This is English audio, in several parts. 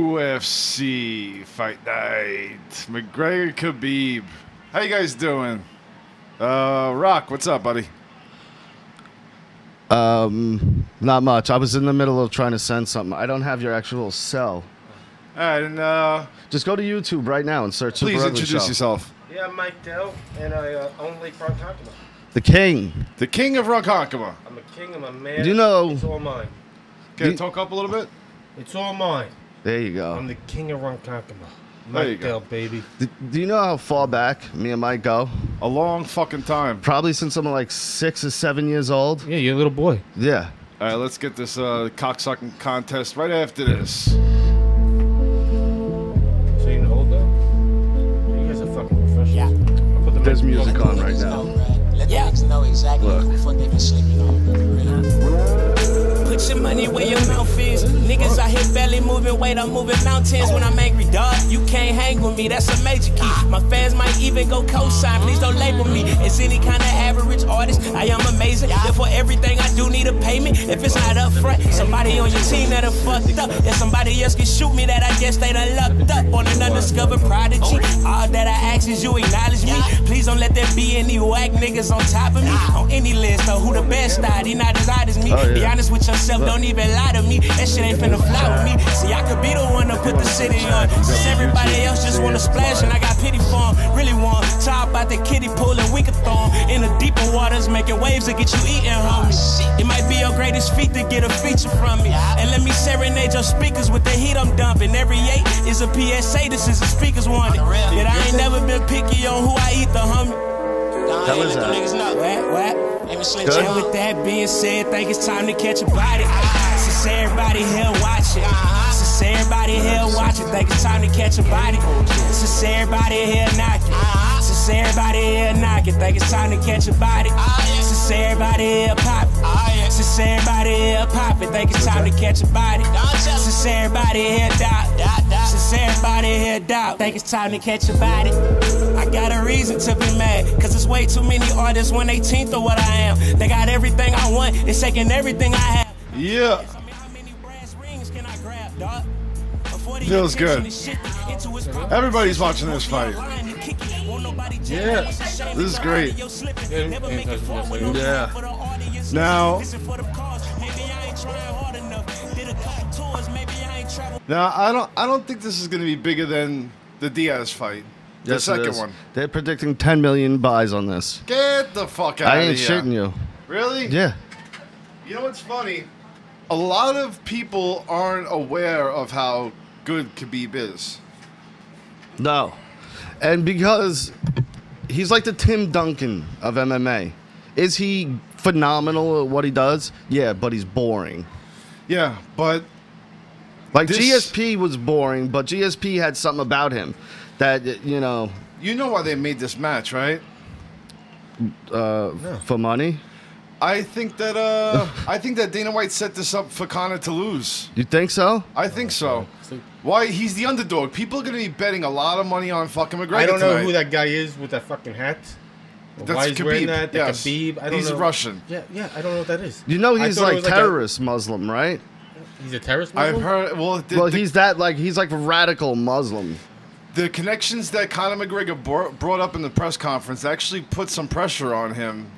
UFC Fight Night. McGregor, Khabib. How you guys doing? Rock, what's up, buddy? Not much. I was in the middle of trying to send something. I don't have your actual cell. All right, and just go to YouTube right now and search. Please introduce yourself. Yeah, I'm Mike Dell, and I own Lake Ronkonkoma. The king. The king of Ronkonkoma. I'm a king, I'm a man. You know, it's all mine. Can you talk up a little bit? It's all mine. There you go. I'm the king of Ronkonkoma. There you Mike Dell, go. baby. Do you know how far back me and Mike go? A long fucking time. Probably since I'm like 6 or 7 years old. Yeah, you're a little boy. Yeah. All right, let's get this cocksucking contest right after this. So you can hold though? You guys are fucking professional. Yeah. I'll put the There's music on right now. Let the niggas know exactly Look. who the fuck they been sleeping on. Put your money where your mouth is. Niggas out here barely moving weight, I'm moving mountains when I'm angry, dog. You can't hang with me, that's a major key. My fans might even go co-sign, please don't label me as any kind of average artist. I am amazing, therefore everything I do need a payment. If it's not up front, somebody on your team that done fucked up. If somebody else can shoot me, that I guess they done lucked up on an undiscovered prodigy. All that I ask is you acknowledge me. Please don't let there be any whack niggas on top of me. On any list of who the best side, he not as odd as me. Be honest with yourself, don't even lie to me. That shit ain't finna fly with me. See, I could be the one to put the city on. Since everybody else just wanna splash and I got pity for 'em. Really want talk about the kiddie pool and we could throw 'em in the deeper waters, making waves to get you eating, homie. It might be your greatest feat to get a feature from me. And let me serenade your speakers with the heat I'm dumping. Every 8 is a PSA, this is a speaker's warning. Yet I ain't never been picky on who I eat, the homie. How is that? What? And with that being said, think it's time to catch a body. Since everybody here watch it. Since everybody here watch it, think it's time to catch a body. Since everybody here knock it. Since everybody here knock it, think it's time to catch a body. Since everybody here pop it. Since everybody here pop it, think it's time to catch a body. Since everybody here doubt. Since everybody here doubt, think it's time to catch a body. I got a reason to be mad, cause there's way too many artists 1/18 of what I am. They got everything I want, it's taking everything I have. Yeah. Feels good. Everybody's watching this fight. Yeah. This is great. Yeah. Now, I don't think this is going to be bigger than the Diaz fight. The Yes, it second is. one. They're predicting 10 million buys on this. Get the fuck out I of here. ain't shitting you. Really? Yeah. You know what's funny? A lot of people aren't aware of how good Khabib is. No. And because he's like the Tim Duncan of MMA. Is he phenomenal at what he does? Yeah, but he's boring. Yeah, but Like this- GSP was boring, but GSP had something about him that, you know, you know why they made this match, right? for money. I think that Dana White set this up for Conor to lose. You think so? I think so. Why? He's the underdog. People are going to be betting a lot of money on fucking McGregor I don't know tonight. who that guy is with that fucking hat. That's Why he's wearing Khabib. that? Yes. Khabib. I don't He's know. Russian. Yeah, I don't know what that is. You know I he's thought it like was like a- terrorist Muslim, right? He's a terrorist Muslim? I've heard. Well, Well, he's like a radical Muslim. the connections that Conor McGregor brought up in the press conference actually put some pressure on him,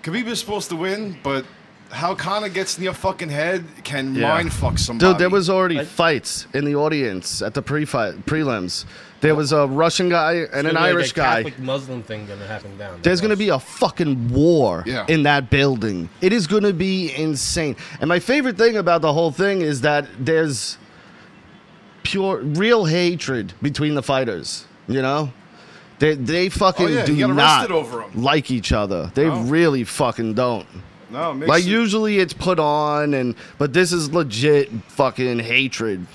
Khabib is supposed to win, but how Conor gets in your fucking head can mind fuck somebody. Dude, there was already fights in the audience at the prelims. There was a Russian guy and an Irish guy. Catholic Muslim thing gonna happen down there. There's going to be a fucking war Yeah. in that building. It is going to be insane. And my favorite thing about the whole thing is that there's real hatred between the fighters, you know? They fucking he do got not arrested over 'em. like each other. They really fucking don't. No, it makes Like it- usually it's put on, but this is legit fucking hatred.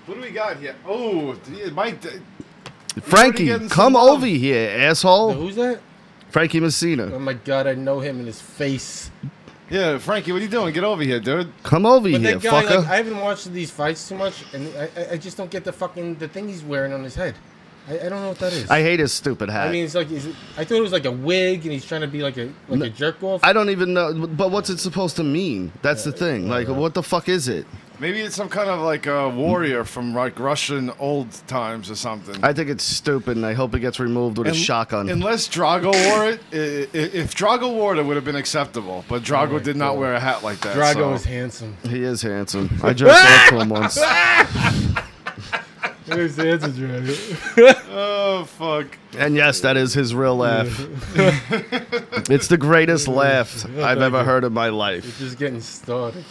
What do we got here? Oh, Mike. Frankie, getting some come love. over here, asshole. Who's that? Frankie Messina. Oh my god, I know him in his face. Yeah, Frankie, what are you doing? Get over here, dude. Come over But here, that guy, fucker. like, I haven't watched these fights too much, and I just don't get the thing he's wearing on his head. I don't know what that is. I hate his stupid hat. I mean, it's like I thought it was like a wig, and he's trying to be like a jerk off. I don't even know. But what's it supposed to mean? That's the thing. Like, what the fuck is it? Maybe it's some kind of like a warrior from like Russian old times or something. I think it's stupid, and I hope it gets removed with a shotgun. Unless Drago wore it. If Drago wore it, it would have been acceptable. But Drago did not wear a hat like that. Drago is handsome. He is handsome. I jerked off to him once. There's the answer, Drago. Oh, fuck. And yes, that is his real laugh. It's the greatest laugh I've ever heard in my life. It's just getting started.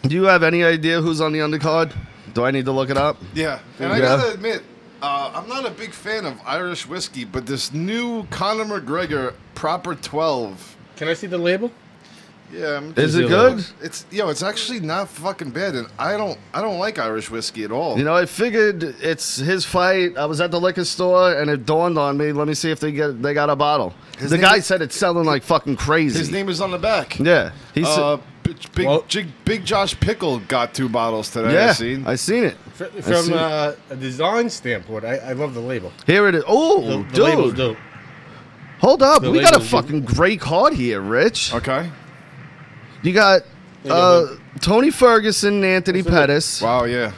Do you have any idea who's on the undercard? Do I need to look it up? Yeah. And I gotta admit, I'm not a big fan of Irish whiskey, but this new Conor McGregor Proper 12. Can I see the label? Yeah. Is it good? It's actually not fucking bad, and I don't like Irish whiskey at all. You know, I figured it's his fight. I was at the liquor store, and it dawned on me. Let me see if they got a bottle. The guy said it's selling like fucking crazy. His name is on the back. Yeah. He said. Big Josh Pickle got 2 bottles today. Yeah, I seen it. From a design standpoint, I love the label. Here it is. Oh, The label's dope. Hold up. The We got a label's fucking great card here, Rich. Okay. You got Tony Ferguson and Anthony Pettis. Wow, yeah.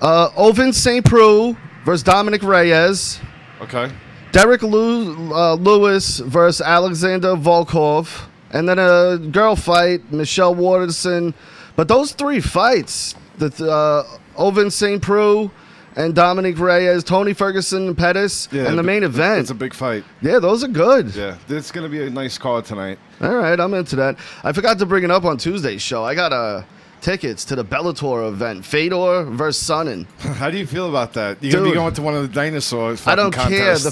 Ovince St. Preux versus Dominic Reyes. Okay. Derek Lewis versus Alexander Volkov. And then a girl fight, Michelle Waterson. But those 3 fights, Ovince St. Preux and Dominic Reyes, Tony Ferguson and Pettis, and the main event. It's a big fight. Yeah, those are good. Yeah, it's going to be a nice card tonight. All right, I'm into that. I forgot to bring it up on Tuesday's show. I got tickets to the Bellator event, Fedor versus Sonnen. How do you feel about that? You're going to be going to one of the dinosaurs. I don't care. Contests. The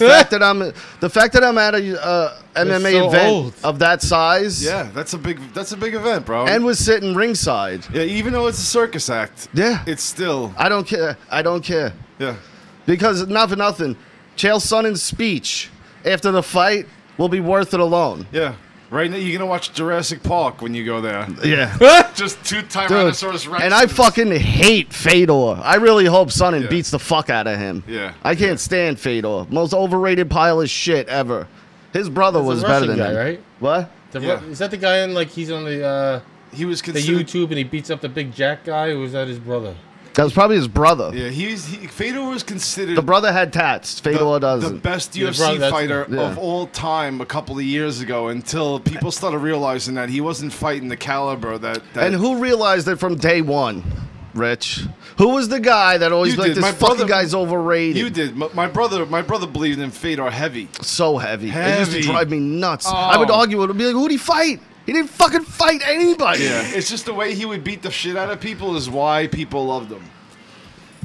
fact that I'm at a MMA event of that size. Yeah, that's a big event, bro. And was sitting ringside. Yeah, even though it's a circus act. Yeah, it's still. I don't care. I don't care. Yeah, because not for nothing, Chael Sonnen's speech after the fight will be worth it alone. Yeah. Right now, you're gonna watch Jurassic Park when you go there. Yeah, just 2 Tyrannosaurus Rexes. And I fucking hate Fedor. I really hope Sonnen beats the fuck out of him. Yeah, I can't stand Fedor. Most overrated pile of shit ever. His brother was better than him. Right? What? Is that the guy in like he's on the? He was the YouTube and he beats up the big Jack guy, or was that his brother? That was probably his brother. Yeah, Fedor was considered... The brother had tats. Fedor doesn't. The best UFC fighter of all time a couple of years ago, until people started realizing that he wasn't fighting the caliber that... And who realized it from day one, Rich? Who was the guy that always like this fucking guy's overrated? You did. My brother believed in Fedor heavy. So heavy. It used to drive me nuts. Oh. I would argue with him, be like, who'd he fight? He didn't fucking fight anybody. Yeah, it's just the way he would beat the shit out of people is why people loved him.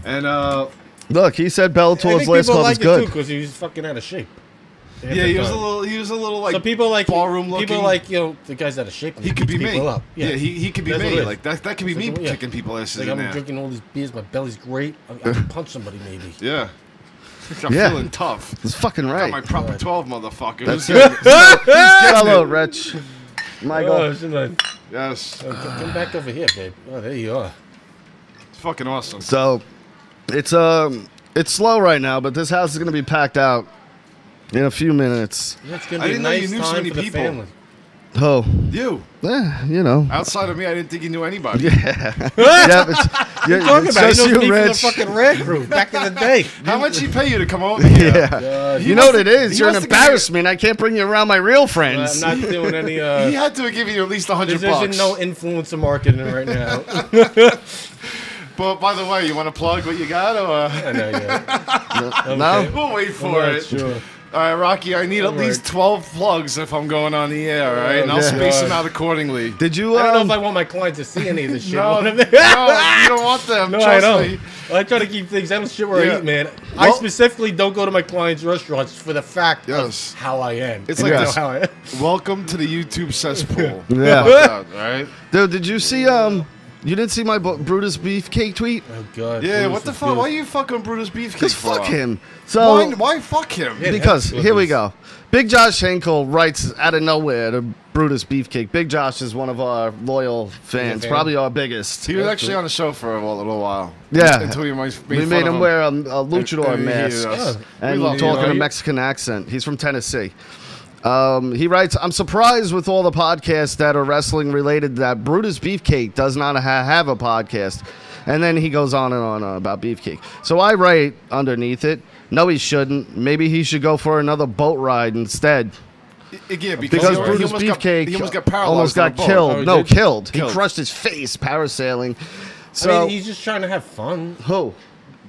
And look, he said Bellator's last club was good because he was fucking out of shape. Yeah, he was a little like so people like ballroom looking. People like the guy's out of shape. He could be me. Up. Yeah, he could be me. Like that could be me kicking people asses like in there. I'm drinking all these beers. My belly's great. I can punch somebody maybe. Yeah. I'm feeling tough. That's fucking right. I got my proper 12, motherfucker. That's it. Hello, Rich. Michael. Oh, yes. Come back over here, babe. Oh, there you are. It's fucking awesome. So, it's slow right now, but this house is gonna be packed out in a few minutes. Yeah, it's gonna be a nice time so many for the people. Family. Oh. You. Yeah, you know. Outside of me, I didn't think you knew anybody. Yeah. It's just you, Rich. Rich. The fucking Red Crew back in the day. How much he pay you to come over here? Yeah. You know what it is? You're an embarrassment. I can't bring you around my real friends. I'm not doing any... he had to give you at least $100 bucks. There's no influencer marketing right now. But by the way, you want to plug what you got? Or? I know, yeah. No? We'll wait for it. Sure. All right, Rocky, I need at least 12 plugs if I'm going on the air, all right? And I'll space them out accordingly. Did you... I don't know if I want my clients to see any of this shit. No, you don't want them. No, Trust I don't. me. I try to keep things... I don't shit where I eat, man. I specifically don't go to my clients' restaurants for the fact of how I am. It's like this. How I am. Welcome to the YouTube cesspool. Yeah. All right? Dude, did you see... You didn't see my Brutus Beefcake tweet? Oh, God. Yeah, Brutus what the fuck? Why are you fucking Brutus Beefcake for? Because fuck him. So why fuck him? Because, here we go. Big Josh Henkel writes out of nowhere to Brutus Beefcake. Big Josh is one of our loyal fans, probably our biggest. He was actually on the show for a little while. Yeah. Until we made him wear a luchador mask and talking a Mexican accent. He's from Tennessee. He writes, I'm surprised with all the podcasts that are wrestling related that Brutus Beefcake does not have a podcast. And then he goes on and on about Beefcake. So I write underneath it, no, he shouldn't. Maybe he should go for another boat ride instead. Yeah, because Brutus Beefcake almost got killed. No, killed. He crushed his face parasailing. So I mean, he's just trying to have fun. Who?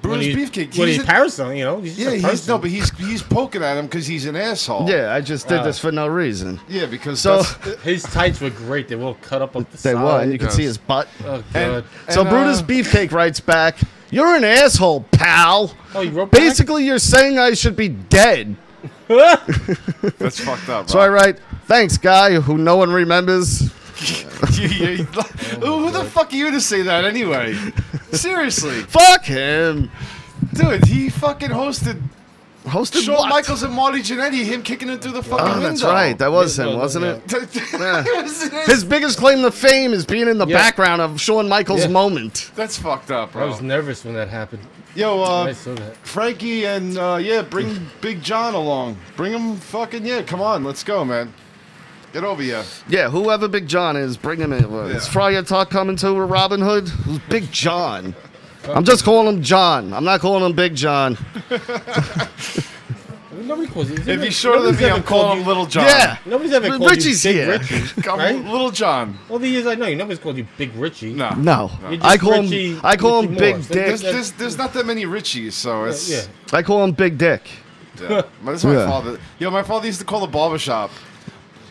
Brutus Beefcake. When he's parasailing, you know. He's poking at him because he's an asshole. Yeah, I just did this for no reason. Yeah, because his tights were great. They were all cut up the side. They were, and you can see his butt. Oh, God. So Brutus Beefcake writes back, "You're an asshole, pal. Oh, you wrote back? Basically, you're saying I should be dead." That's fucked up. So I write, "Thanks, guy who no one remembers." Who the fuck are you to say that anyway? Seriously. Fuck him. Dude, he fucking hosted Shawn what? Michaels and Marty Jannetty, him kicking him through the fucking window. That's right. That was him, wasn't it? Yeah. His biggest claim to fame is being in the background of Shawn Michaels' moment. That's fucked up, bro. I was nervous when that happened. Yo, Frankie and, bring Big John along. Bring him come on, let's go, man. Get over here. Yeah, whoever Big John is, bring him in. Is Friar Tuck coming to with Robin Hood? Who's Big John? I'm just calling him John. I'm not calling him Big John. Nobody calls you. If he's shorter than me, I'm calling him Little John. Yeah. Nobody's ever called Richie's you Big here. Richie. Right? Little John. All the years I know you, nobody's called you Big Richie. No. You're just I call Richie, him. I call him Richie Big Morris. Dick. There's not that many Richies, so it's. Yeah. I call him Big Dick. Yeah. That's my father. Yo, my father used to call the barbershop.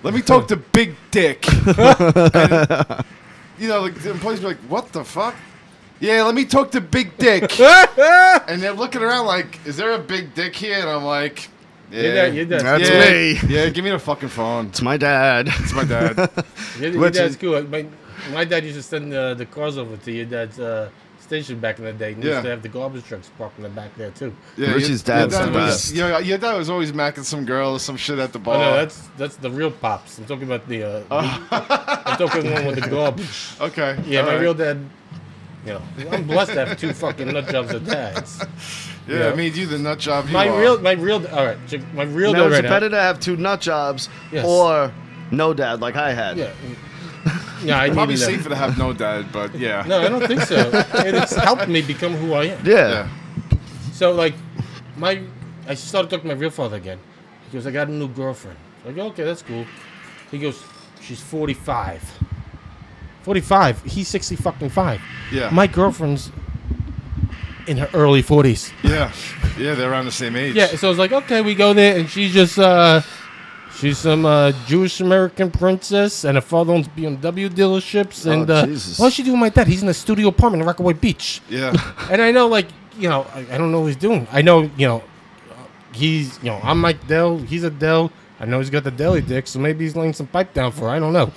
Let me talk to Big Dick. And, you know, the employees be like, "What the fuck?" Yeah, let me talk to Big Dick. And they're looking around like, "Is there a Big Dick here?" And I'm like, "Yeah, that's me. Yeah, give me the fucking phone. It's my dad. It's my dad." Your dad's cool. My dad used to send the cars over to your dad's station back in the day. And used to have the garbage trucks parked in the back there too. Yeah, Richie's dad's the best. Your dad was always macking some girl or some shit at the bar. Oh, no, that's the real pops. I'm talking about the. I'm talking one with the garbage. Okay. Yeah, my real dad. You know, I'm blessed to have two fucking nut jobs of dads. Yeah, I mean, you the nut job. My real. All right, my real dad. It's better to have two nut jobs or no dad like I had. Yeah. Yeah, I probably safer to have no dad, but yeah. No, I don't think so. It's helped me become who I am. Yeah. So like, I started talking to my real father again. He goes, "I got a new girlfriend." I go, "Okay, that's cool." He goes, "She's 45." 45. He's 60 fucking 5. Yeah. My girlfriend's in her early 40s. Yeah. Yeah, they're around the same age. Yeah. So I was like, okay, we go there, and she's just she's some Jewish American princess, and her father owns BMW dealerships. And what's she doing with my dad? He's in a studio apartment in Rockaway Beach. Yeah. And I know, like, you know, I don't know what he's doing. I know, you know, he's, you know, I'm Mike Dell. He's a Dell. I know he's got the deli dick, so maybe he's laying some pipe down for her. I don't know.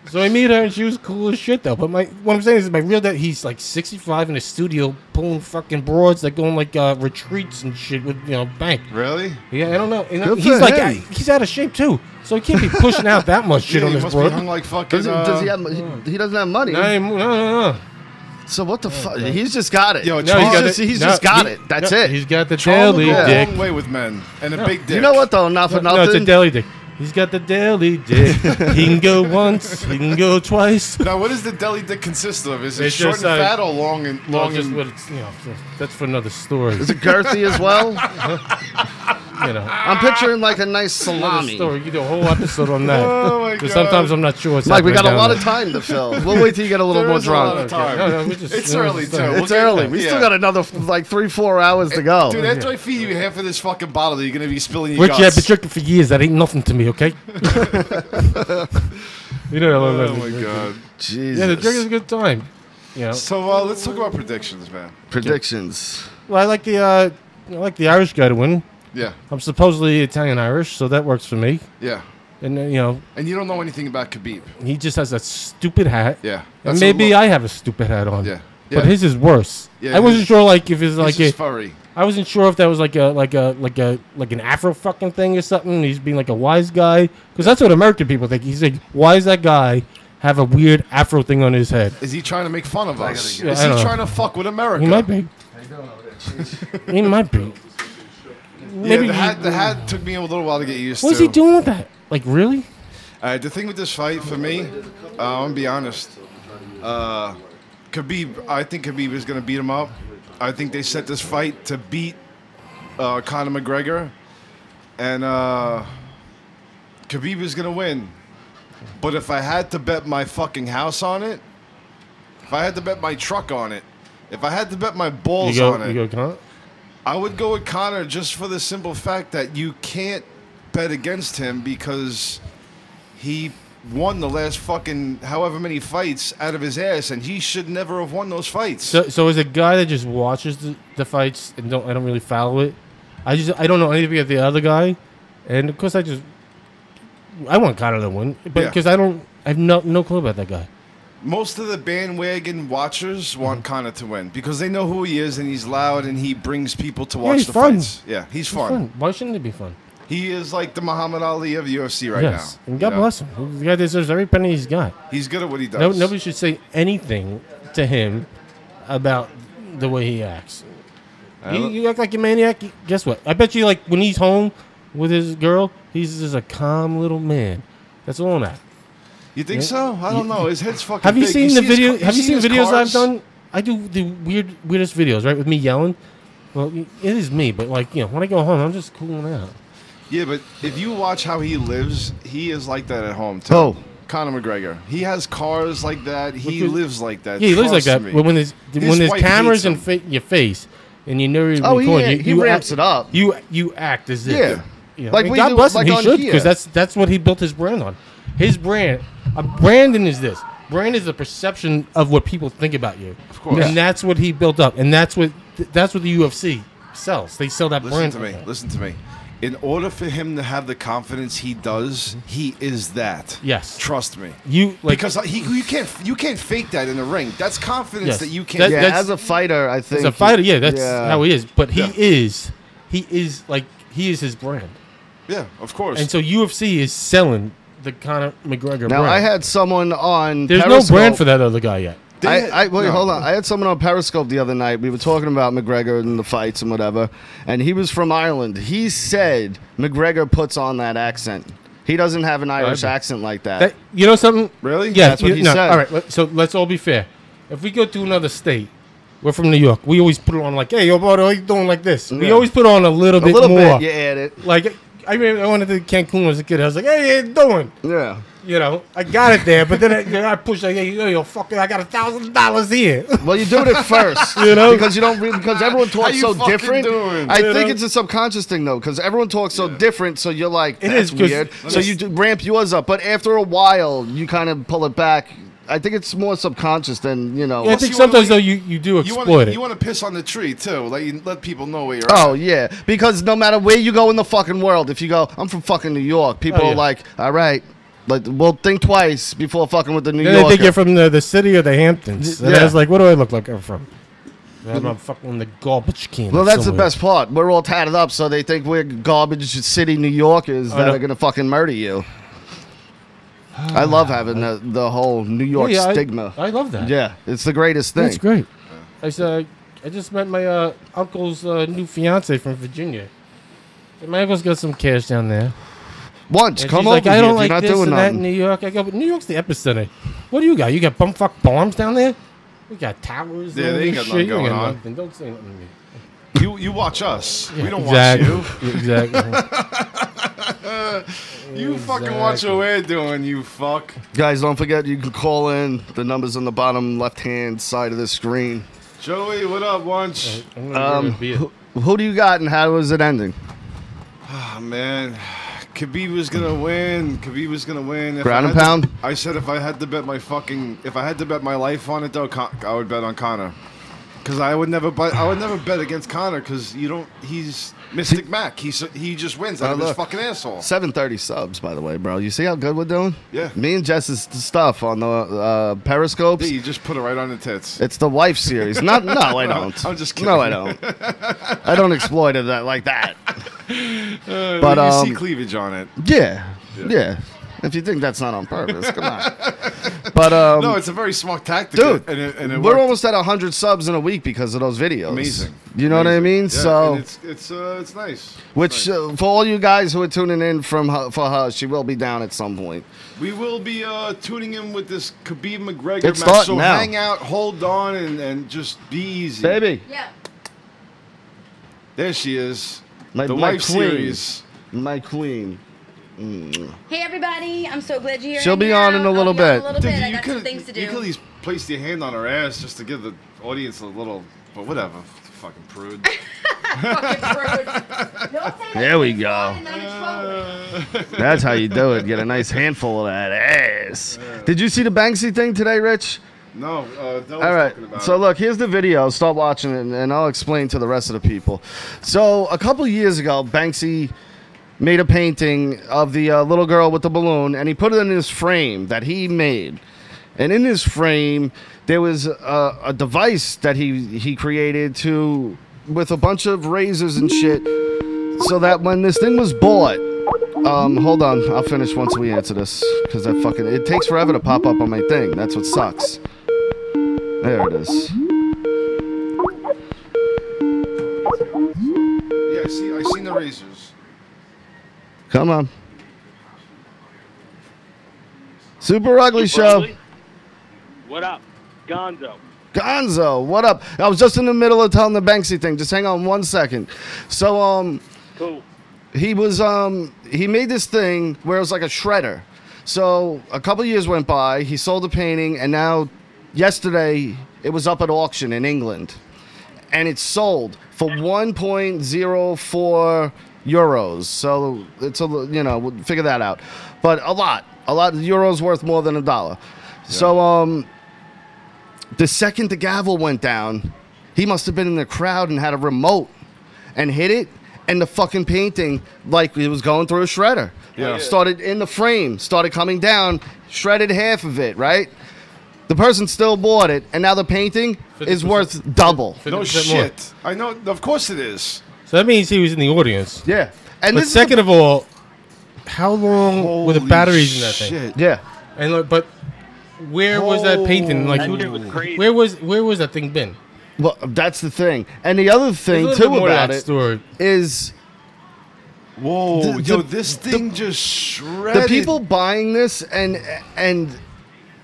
So I meet her, and she was cool as shit, though. But what I'm saying is, my real dad, he's like 65 in a studio pulling fucking broads that go on like retreats and shit with, you know, bank. Really? Yeah, I don't know. You know, he's like, he's out of shape too, so he can't be pushing out that much shit on his broad. Hung like fucking. Does he have? He doesn't have money. No. So what the fuck? He's just got it. Yo, he's just got it. That's it. He's got the deli dick. A long way with men and a big dick. You know what though? Not for nothing. No, it's a deli dick. He's got the deli dick. He can go once. He can go twice. Now, what does the deli dick consist of? Is it short and fat or long and long? Just what it's, you know, that's for another story. Is it girthy as well? You know, I'm picturing like a nice salami. Story. You do a whole episode on that. Oh my god! Because sometimes I'm not sure what's Mike, we got a lot there. of time to fill. We'll wait till you get a little more drunk. No, it's early too. It's early. We still got another like 3-4 hours to go. Dude, after I feed you half of this fucking bottle, you're gonna be spilling your Richie, guts. I've been drinking for years. That ain't nothing to me, okay? You know, oh my god! Jesus. Yeah, the drink is a good time. You know. So let's talk about predictions, man. Predictions. Well, I like the Irish guy to win. Yeah. I'm supposedly Italian-Irish, so that works for me. Yeah. And you know. And you don't know anything about Khabib. He just has that stupid hat. Yeah. And maybe I have a stupid hat on. Yeah. Yeah. but his is worse. Yeah, I wasn't sure like if it's like This is furry. I wasn't sure if that was like an Afro fucking thing or something. He's being like a wise guy because that's what American people think. He's like, why is that guy have a weird Afro thing on his head? Is he trying to make fun of us? Yeah, Is I he don't know. trying to fuck with America? He might be. He might be. Maybe Yeah, the hat took me a little while to get used to. What's he doing with that? Like really? The thing with this fight for me, I'm gonna be honest. Khabib, I think Khabib is gonna beat him up. I think they set this fight to beat Conor McGregor, and Khabib is gonna win. But if I had to bet my fucking house on it, if I had to bet my truck on it, if I had to bet my balls on it, You go Conor? I would go with Conor just for the simple fact that you can't bet against him because he won the last fucking however many fights out of his ass, and he should never have won those fights. So as a guy that just watches the fights and I don't really follow it. I don't know anything about the other guy, and of course I want Conor to win, but Yeah. because I have no clue about that guy. Most of the bandwagon watchers want Conor to win because they know who he is and he's loud and he brings people to watch he's the fun. fights. Yeah, he's It's fun. fun. Why shouldn't it be fun? He is like the Muhammad Ali of UFC right Yes, now. and God you know? bless him. The guy deserves every penny he's got. He's good at what he does. Nobody should say anything to him about the way he acts. You act like a maniac. Guess what? I bet you, like when he's home with his girl, he's just a calm little man. That's all that. You think so? I don't know. His head's fucking Have you big. seen the see his video? ca- Have you seen his videos cars? I've done? I do the weirdest videos, right? With me yelling. Well, it is me, but like when I go home, I'm just cooling out. Yeah, but if you watch how he lives, he is like that at home too. Oh. Conor McGregor. He has cars like that. He Because- lives like that. Yeah, he lives like that. Trust me. But when there's wife cameras hates in your face and you never even Oh, record, he you ramps act, it up. You act as if. Yeah. Like and we God do- bless him. like He on should here. because that's what he built his brand on. His brand, branding is this. Brand is the perception of what people think about you. Of course. And that's what he built up, and that's what the UFC sells. They sell that Listen brand. to me. Listen to me. In order for him to have the confidence he does, he is that. Yes. Trust me. You like Because you can't fake that in the ring. That's confidence Yes. that you That- can't. Yeah, that's- as a fighter, I think. as a fighter. Yeah, that's Yeah. how he is. But Yeah. he is his brand. Yeah, of course. And so UFC is selling the Conor McGregor Now, brand. I had someone on There's Periscope. no brand for that other guy yet. Wait, No. hold on. I had someone on Periscope the other night. We were talking about McGregor and the fights and whatever, and he was from Ireland. He said McGregor puts on that accent. He doesn't have an Irish I- accent like that. That, you know something? Really? Yeah, That's what he said. All right, so let's all be fair. If we go to another state, we're from New York. We always put it on like, hey, yo, brother, how you doing like this? We Yeah. always put on a little a bit little more. bit, you add it. Like, I mean, I went to Cancun as a kid. I was like, hey, how you doing? Yeah. You know, I got it there, but then I pushed like, hey, yo, fucker, I got $1,000 here. Well, you do it at first, You know? because you don't because everyone talks you so fucking different. doing? I You think know? it's a subconscious thing though, because everyone talks so different. So you're like, It that's is, 'cause- weird. So you ramp yours up, but after a while, you kind of pull it back. I think it's more subconscious than you know. Yeah, I think you wanna, sometimes, like- though, you do You exploit want it. you want to piss on the tree too. Like you let people know where you're Oh at. yeah, because no matter where you go in the fucking world, if you go, I'm from fucking New York, people Oh, yeah. are like, all right, like we'll think twice before fucking with the New Then they Yorker. think you're from the city or the Hamptons. And Yeah. I was like, what do I look like I'm from? I'm fucking in the garbage can. Well, that's the somewhere. best part. We're all tatted up, so they think we're garbage city New Yorkers that know. are gonna fucking murder you. I love having the whole New York Yeah, stigma. I love that. Yeah, it's the greatest thing. That's great. I just met my uncle's new fiance from Virginia. And my uncle's got some cash down there. Once, And come she's over like, here I if don't you're like not this doing and that in nothing. New York. I go, but New York's the epicenter. What do you got? You got bumfuck bombs down there? We got towers. Yeah, and they ain't this got nothing shit. You going got on. nothing. Don't say nothing to me. You watch us. We don't exactly. watch you. Exactly. You fucking watch what we're doing, you fuck. Guys, don't forget you can call in. The numbers on the bottom left-hand side of the screen. Joey, what up, Lunch? I'm gonna go to beer. Who do you got and how is it ending? Oh, man. Khabib was gonna win. Khabib was gonna win. If Ground I and had pound? to- I said if I had to bet my life on it, though, I would bet on Conor. Because I would never bet against Connor because you don't. He's Mystic Mac. He just wins out of his fucking asshole. 730 subs, by the way, bro. You see how good we're doing? Yeah. Me and Jess's stuff on the Periscopes. Yeah, you just put it right on the tits. It's the wife series. No, I don't. I'm just kidding. No, I don't. I don't exploit it like that. But you see cleavage on it. Yeah. If you think that's not on purpose, come on. But no, it's a very smart tactic, dude. And it we're worked. almost at 100 subs in a week because of those videos. Amazing. You know what I mean? Yeah, so and it's nice. Which nice. For all you guys who are tuning in for her, she will be down at some point. We will be tuning in with this Khabib McGregor It's match. starting So now. hang out, hold on, and just be easy, Baby. Yeah. There she is. My the queen. wife series. My queen. Hey everybody, I'm so glad you're here. She'll right be now. on in a little I'll be on bit. A little Dude, bit. I you got some could things to do. you could at least place your hand on her ass just to give the audience a little. But whatever, fucking prude. Fucking prude. Don't say that There we to go. me, I'm trolling. That's how you do it. Get a nice handful of that ass. Did you see the Banksy thing today, Rich? No, All right. So look, here's the video. Start watching it, and I'll explain to the rest of the people. So a couple years ago, Banksy made a painting of the little girl with the balloon, and he put it in his frame that he made. And in his frame, there was a device that he created with a bunch of razors and shit, so that when this thing was bought, hold on, I'll finish once we answer this, because it takes forever to pop up on my thing. That's what sucks. There it is. Yeah, I seen the razors. Come on. Super Ugly Show. Ugly? What up? Gonzo, what up? I was just in the middle of telling the Banksy thing. Just hang on 1 second. So, Cool. he made this thing where it was like a shredder. So a couple years went by. He sold the painting, and now yesterday it was up at auction in England, and it sold for 1.04 euros. So it's we'll figure that out. But a lot of euros worth more than $1. Yeah. So the second the gavel went down, he must have been in the crowd and had a remote and hit it, and the fucking painting, like it was going through a shredder. Yeah. Started in the frame, started coming down, shredded half of it, right? The person still bought it, and now the painting is worth double. No shit. More. I know. Of course it is. So that means he was in the audience. Yeah. And but second of all, how long were the batteries in that thing? Yeah. And but where was that painting? Like, That shit was crazy. where was that thing been? Well, that's the thing. And the other thing There's a little too bit more to about that it story. is whoa, this thing just shredded. the people buying this, and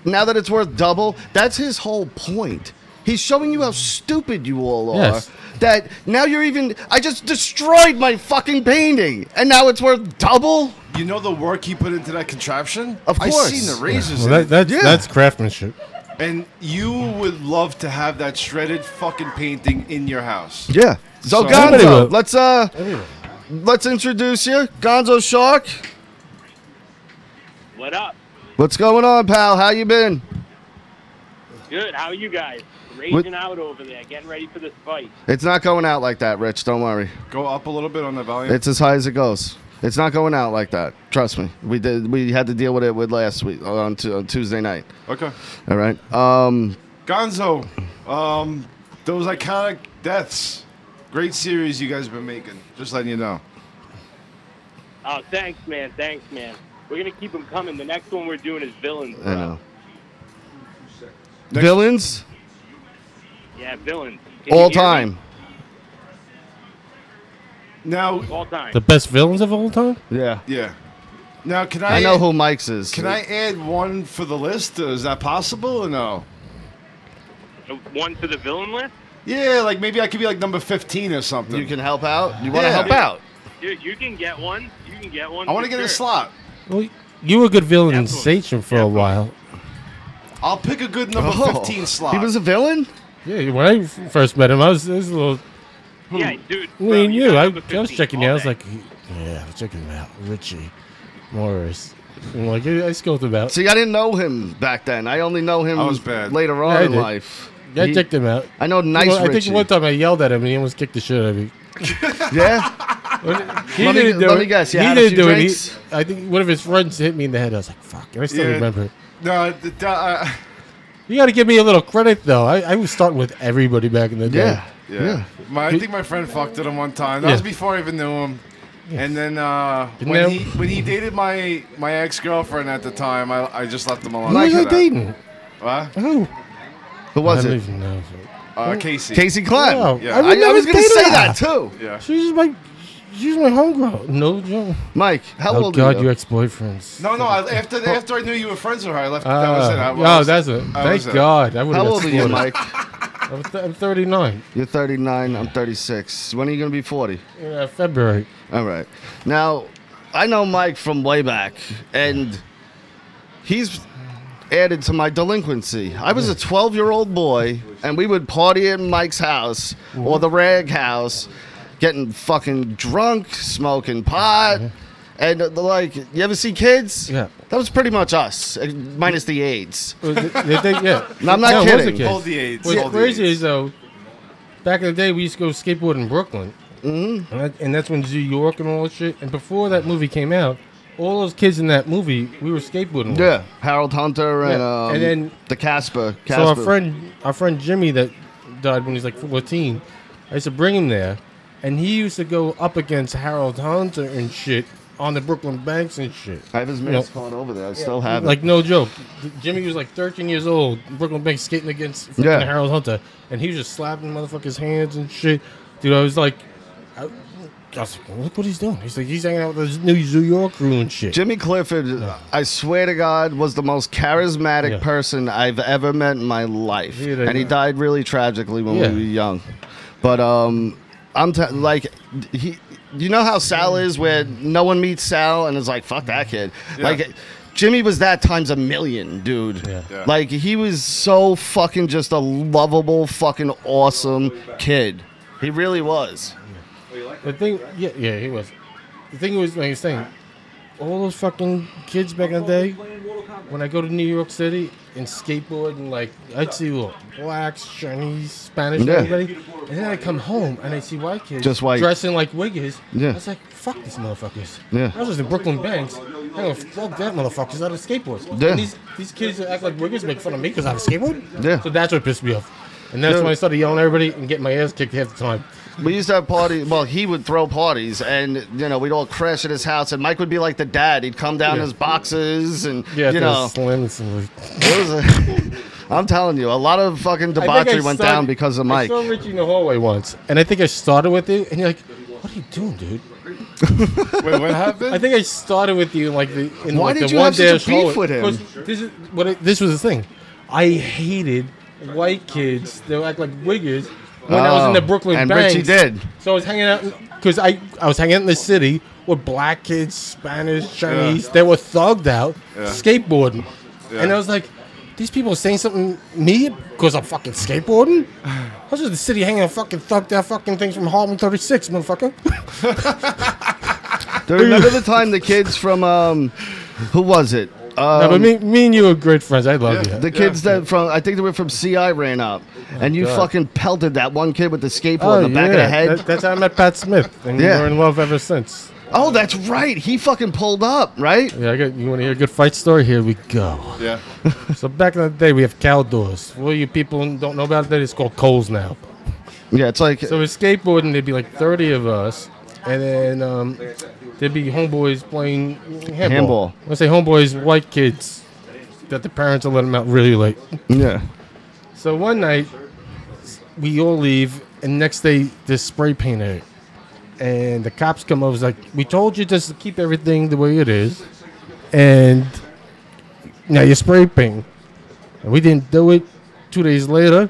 now that it's worth double, that's his whole point. He's showing you how stupid you all are. Yes. That now I just destroyed my fucking painting, and now it's worth double? You know the work he put into that contraption? Of course. I seen the razors. Well, in it. that's craftsmanship. And you would love to have that shredded fucking painting in your house. Yeah. So Everybody will. Gonzo, let's introduce you. Gonzo Shark. What up? What's going on, pal? How you been? Good. How are you guys? Raging out over there, getting ready for this fight. It's not going out like that, Rich. Don't worry. Go up a little bit on the volume. It's as high as it goes. It's not going out like that. Trust me. We had to deal with it last week on Tuesday night. Okay. All right. Gonzo, those iconic deaths. Great series you guys have been making. Just letting you know. Oh, thanks, man. Thanks, man. We're going to keep them coming. The next one we're doing is Villains. I know. Next- Villains? Yeah, Villains. Can you All hear me? time. Now, All time. The best villains of all time? Yeah. yeah. Now, can I know who Mike's is. Can I add one for the list? Is that possible or no? One to the villain list? Yeah, like maybe I could be like number 15 or something. You can help out? You want to Yeah. help out? Dude, you can get one. You can get one. I want to for get a sure. slot. Well, you were a good villain in Definitely. Satan for a while. I'll pick a good number 15 slot. He was a villain? Yeah, when I first met him, I was a little. Yeah, dude. I bro, mean, you you. got I number was 15 checking you. I all was day. like, yeah, I was checking him out. Richie Morris. I'm like, I scoped him out. See, I didn't know him back then. I only know him I was bad. later Yeah, I on in did. life. Yeah, I checked him out. I know Nice I Richie. think one time I yelled at him and he almost kicked the shit out of me. Yeah? He Let didn't do me it. guess. He You had a didn't few do it. drinks? I think one of his friends hit me in the head. I was like, fuck. And I still remember it. No, You got to give me a little credit, though. I was starting with everybody back in the day. Yeah. I think my friend fucked at him one time. That was before I even knew him. And then when he dated my ex-girlfriend at the time, I just left him alone. Who was I dating? What? Who? Who was I don't it? even know. Casey. Casey Clem. Oh, Yeah. I would I never was going to date say her. that, too. Yeah. She's my homegirl. No joke. Mike, how Oh, old God, are you? your ex-boyfriends. No. After I knew you were friends with her, I left. That was it. That's it. Thank it. God. I would How have old are you, Mike? I'm 39. You're 39. I'm 36. When are you going to be 40? February. All right. Now, I know Mike from way back, and he's added to my delinquency. I was a 12-year-old boy, and we would party at Mike's house or the Rag House, getting fucking drunk, smoking pot, and like, you ever see Kids? Yeah. That was pretty much us, minus the AIDS. Yeah. No, I'm not No, it was kidding. a kid. Hold the AIDS. What's Hold the crazy AIDS. is, though, back in the day, we used to go skateboard in Brooklyn. Mm-hmm. And that's when New York and all that shit. And before that movie came out, all those kids in that movie, we were skateboarding with. Yeah, Harold Hunter and, Yeah. And then- the Casper. So our friend Jimmy that died when he was like 14, I used to bring him there, and he used to go up against Harold Hunter and shit on the Brooklyn banks and shit. I have his mask card over there. I still have it. Like, no joke. Jimmy was like 13 years old, Brooklyn banks skating against fucking Harold Hunter, and he was just slapping motherfuckers' hands and shit. Dude, I was like, look what he's doing. He's like, he's hanging out with his New York crew and shit. Jimmy Clifford, I swear to God, was the most charismatic person I've ever met in my life. Yeah, and he died really tragically when we were young. But you know how Sal is, where no one meets Sal and is like, fuck that kid. Yeah. Like, Jimmy was that times a million, dude. Yeah. Like, he was so fucking just a lovable, fucking awesome kid. He really was. The thing, yeah, he was. The thing was, like I was saying, all those fucking kids back in the day, when I go to New York City and skateboard, and like, I'd see little blacks, Chinese, Spanish, everybody, and then I come home and I see white kids Just white. dressing like wiggers. Yeah. I was like, fuck these motherfuckers. Yeah. I was in Brooklyn Banks. I'm gonna fuck that motherfuckers out of skateboards. Yeah. And these kids that act like wiggers make fun of me because I have a skateboard. Yeah. So that's what pissed me off. And that's when I started yelling at everybody and getting my ass kicked half the time. We used to have parties. Well, he would throw parties, and we'd all crash at his house. And Mike would be like the dad. He'd come down in his boxes, and slims and it was I'm telling you, a lot of fucking debauchery went down because of Mike. I saw Richie in the hallway once, and I think I started with you, and you're like, "What are you doing, dude?" Wait, what happened? I think I started with you in like the in Why like did the you one have such a dash beef hallway. with him? 'Cause this was the thing. I hated white kids that act like wiggers when I was in the Brooklyn and Banks. Richie did. So I was hanging out because I was hanging out in the city with black kids, Spanish, Chinese. They were thugged out, skateboarding, and I was like, these people are saying something to me because I'm fucking skateboarding. I was just in the city hanging out fucking thugged out fucking things from Harlem 36, motherfucker. Do you remember the time the kids from who was it? No, but me and you were great friends. I love you. The kids that from I think they were from CI ran up, and you fucking pelted that one kid with the skateboard in the back of the head. That's how I met Pat Smith, and we're in love ever since. Oh, that's right. He fucking pulled up, right? Yeah, you want to hear a good fight story? Here we go. Yeah. So back in the day, we have cow doors. For you people who don't know about that, it's called Coles now. Yeah, it's like So with skateboarding, there'd be like 30 of us, and then there'd be homeboys playing handball. I say homeboys, white kids that the parents will let them out really late. yeah. So one night, we all leave, and next day, there's spray paint area. And the cops come over, it's like, we told you just to keep everything the way it is, and now you're spray painting. And we didn't do it. 2 days later,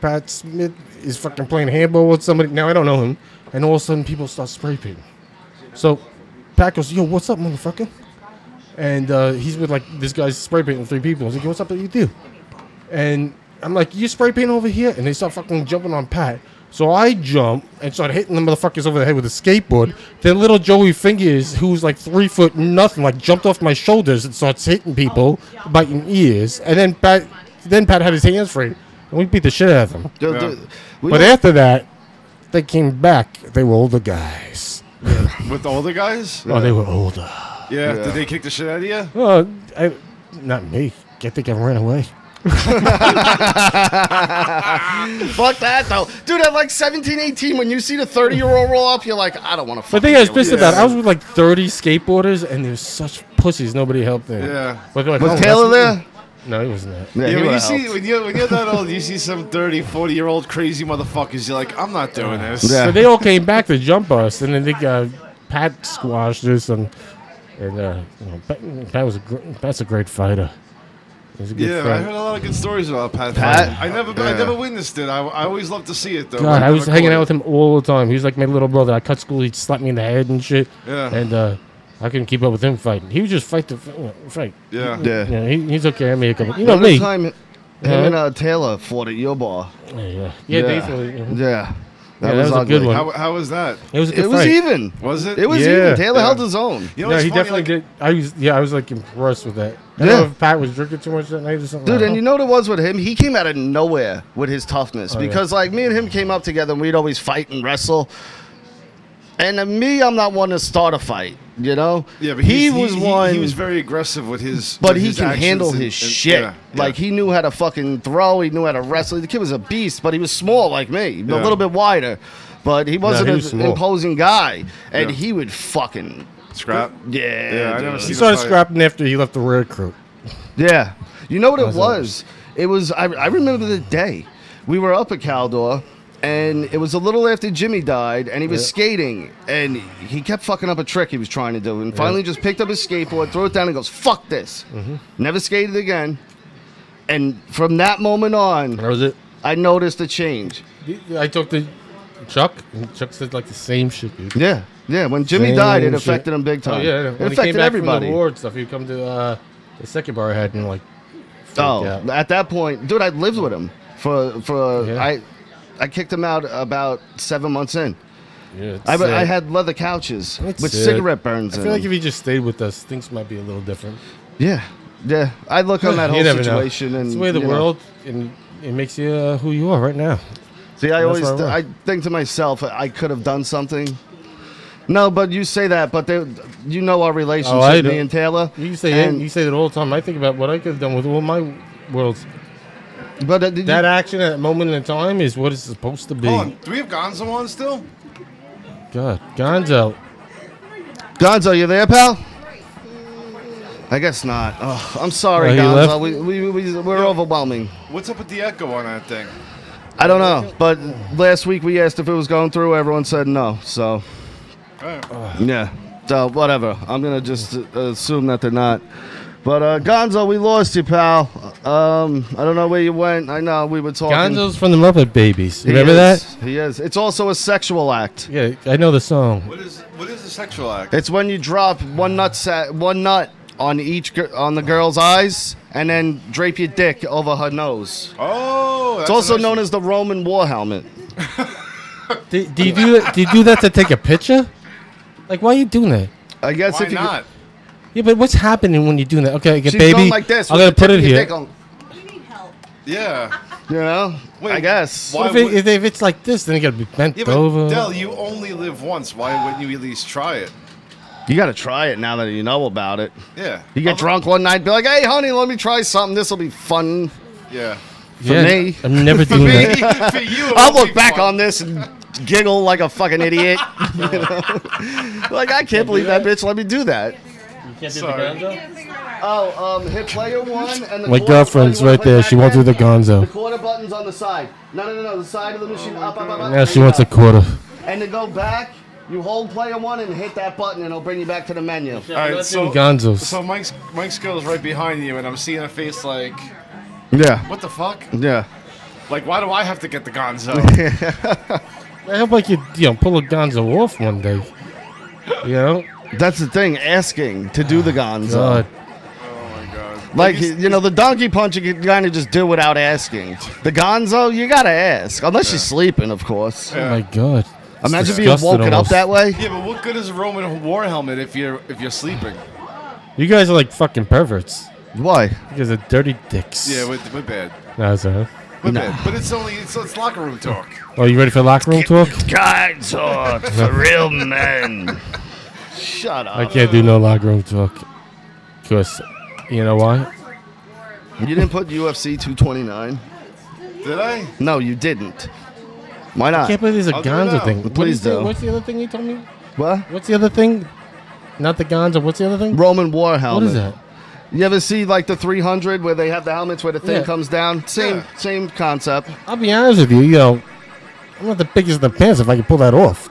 Pat Smith is fucking playing handball with somebody. Now I don't know him. And all of a sudden, people start spray painting. So Pat goes, yo, what's up, motherfucker? And he's with like, this guy's spray painting 3 people. He's like, what's up that you do? And I'm like, you spray paint over here? And they start fucking jumping on Pat. So I jump and start hitting the motherfuckers over the head with a skateboard. Then little Joey Fingers, who's like 3 foot nothing, like jumped off my shoulders and starts hitting people, biting ears. And then Pat had his hands free. And we beat the shit out of them. But After that, they came back. They were older guys. With the older guys? Oh, they were older. Yeah. Did they kick the shit out of you? Oh, not me. I think I ran away. Fuck that, though. Dude, at like 17, 18, when you see the 30-year-old roll up, you're like, I don't want to fuck. But the thing I was pissed about, I was with like 30 skateboarders, and there was such pussies. Nobody helped them. Yeah. But like, was Taylor there? No, he wasn't there. Yeah, when you're that old, you see some 30, 40-year-old crazy motherfuckers, you're like, I'm not doing this. Yeah. So they all came back to jump us, and then they Pat squashed us, and Pat's a great fighter. He's a good Yeah, friend. I heard a lot of good stories about Pat. I never witnessed it. I always love to see it though. God, I was hanging out with him all the time. He was like my little brother. I cut school, he'd slap me in the head and shit. Yeah. And I couldn't keep up with him fighting. He would just fight the fight. Yeah. Yeah. He's okay. I made a couple. You One know me. time, him and Taylor fought at your bar. Yeah, Yeah. basically. Yeah. That was a good one. How was that? It was a good It was fight. even. Was it? It was Yeah. even. Taylor Yeah. held his own. You know No, what's he funny? definitely did. I was like impressed with that. I Yeah. don't know if Pat was drinking too much that night or something. Dude, and you know what it was with him? He came out of nowhere with his toughness. Oh, yeah. Because, like, me and him came up together and we'd always fight and wrestle. And me, I'm not one to start a fight, you know? Yeah, but he he was very aggressive with his. But with he his can actions handle and- his shit. yeah, Like, yeah. he knew how to fucking throw. He knew how to wrestle. The kid was a beast, but he was small like me. A Yeah. little bit wider. But he wasn't he an was small. imposing guy. And Yeah. he would fucking... Scrap. Yeah, Yeah, I dude. never he seen started a fight. scrapping after he left the recruit. Yeah. You know what it How's was? It was, I remember the day. We were up at Caldor, and it was a little after Jimmy died, and he was skating, and he kept fucking up a trick he was trying to do, and finally just picked up his skateboard, threw it down, and goes, fuck this. Never skated again. And from that moment on, That was it. I noticed a change. I talked to Chuck, and Chuck said like the same shit, dude. Yeah. Yeah, when Jimmy Same died, it shit. affected him big Oh time. yeah, It when he came affected back everybody. from the war and stuff, he'd come to the second bar I had and like. Oh, out. at that point, dude, I lived with him for Yeah. I kicked him out about 7 months in. Yeah, it's I sad. had leather couches It's with sad. cigarette burns I in feel like them. if he just stayed with us, things might be a little different. Yeah. I look on that You whole never know. situation and It's the way of the you know. world, and it makes you who you are right now. See, I That's always where I I think to myself, I could have done something. No, but you say that, but you know our relationship, I me know. and Taylor. You say and, it. You say that all the time. I think about what I could have done with all my worlds. But That action at that moment in time is what it's supposed to be. Hold on. Do we have Gonzo on still? God, Gonzo. Gonzo, you there, pal? I guess not. Oh, I'm sorry, Oh, he Gonzo. left? We're overwhelming. What's up with the echo on that thing? I don't know, but last week we asked if it was going through. Everyone said no. So, yeah. So, whatever. I'm going to just assume that they're not. But, Gonzo, we lost you, pal. I don't know where you went. I know we were talking. Gonzo's from the Muppet Babies. You He remember is. that? He is. It's also a sexual act. Yeah, I know the song. What is the sexual act? It's when you drop one nut on on the girl's eyes and then drape your dick over her nose. Oh, It's also known as the Roman war helmet. Do you do that? Do you do that to take a picture? Like, why are you doing that? I guess Why if you not? Yeah, but what's happening when you do that? Okay, she's baby. going like this. I'm with gonna the put tip it of your here. dick on, Yeah. you know, Wait, I guess. why What would- if it's like this? Then you gotta be bent Yeah, but over. Del, you only live once. Why wouldn't you at least try it? You got to try it now that you know about it. Yeah. You get drunk one night, be like, "Hey, honey, let me try something. This will be fun Yeah. for me." I'm never For doing me, that. for you, it I'll won't look be back fun. on this and giggle like a fucking idiot. You know? Like, I can't believe that bitch let me do that. Sorry. Oh, hit player one and the My quarter girlfriend's button, you wanna right play there. She won't do the background? gonzo. The quarter button's on the side. No, the side of the machine. Up. Now there she you wants go. a quarter. And to go back, you hold player one and hit that button, and it'll bring you back to the menu. All right, so Gonzos. so Mike's girl's right behind you, and I'm seeing a face like, Yeah. what the fuck? Yeah. Like, why do I have to get the Gonzo? I hope I could, pull a gonzo off one day. You know? That's the thing, asking to do the gonzo. God. Oh my god. Like, the donkey punch you can kind of just do without asking. The gonzo, you gotta ask. Unless you're sleeping, of course. Oh my God. It's Imagine being disgusting woken up almost. that way. Yeah, but what good is a Roman war helmet if you're sleeping? You guys are like fucking perverts. Why? You guys are dirty dicks. Yeah, we're bad. No, sorry. But it's locker room talk. Oh, you ready for locker room talk? Guy talk for real men. Shut up. I can't do no locker room talk. Because, you know why? You didn't put UFC 229? Did I? No, you didn't. Why not? I can't believe there's a I'll do it Gonzo now. thing. What Please is the- do. What's the other thing you told me? What? What's the other thing? Not the Gonzo. What's the other thing? Roman War helmet. What is that? You ever see like the 300 where they have the helmets where the thing Yeah. comes down? Same concept. I'll be honest with you. You know, I'm not the biggest in the pants if I can pull that off.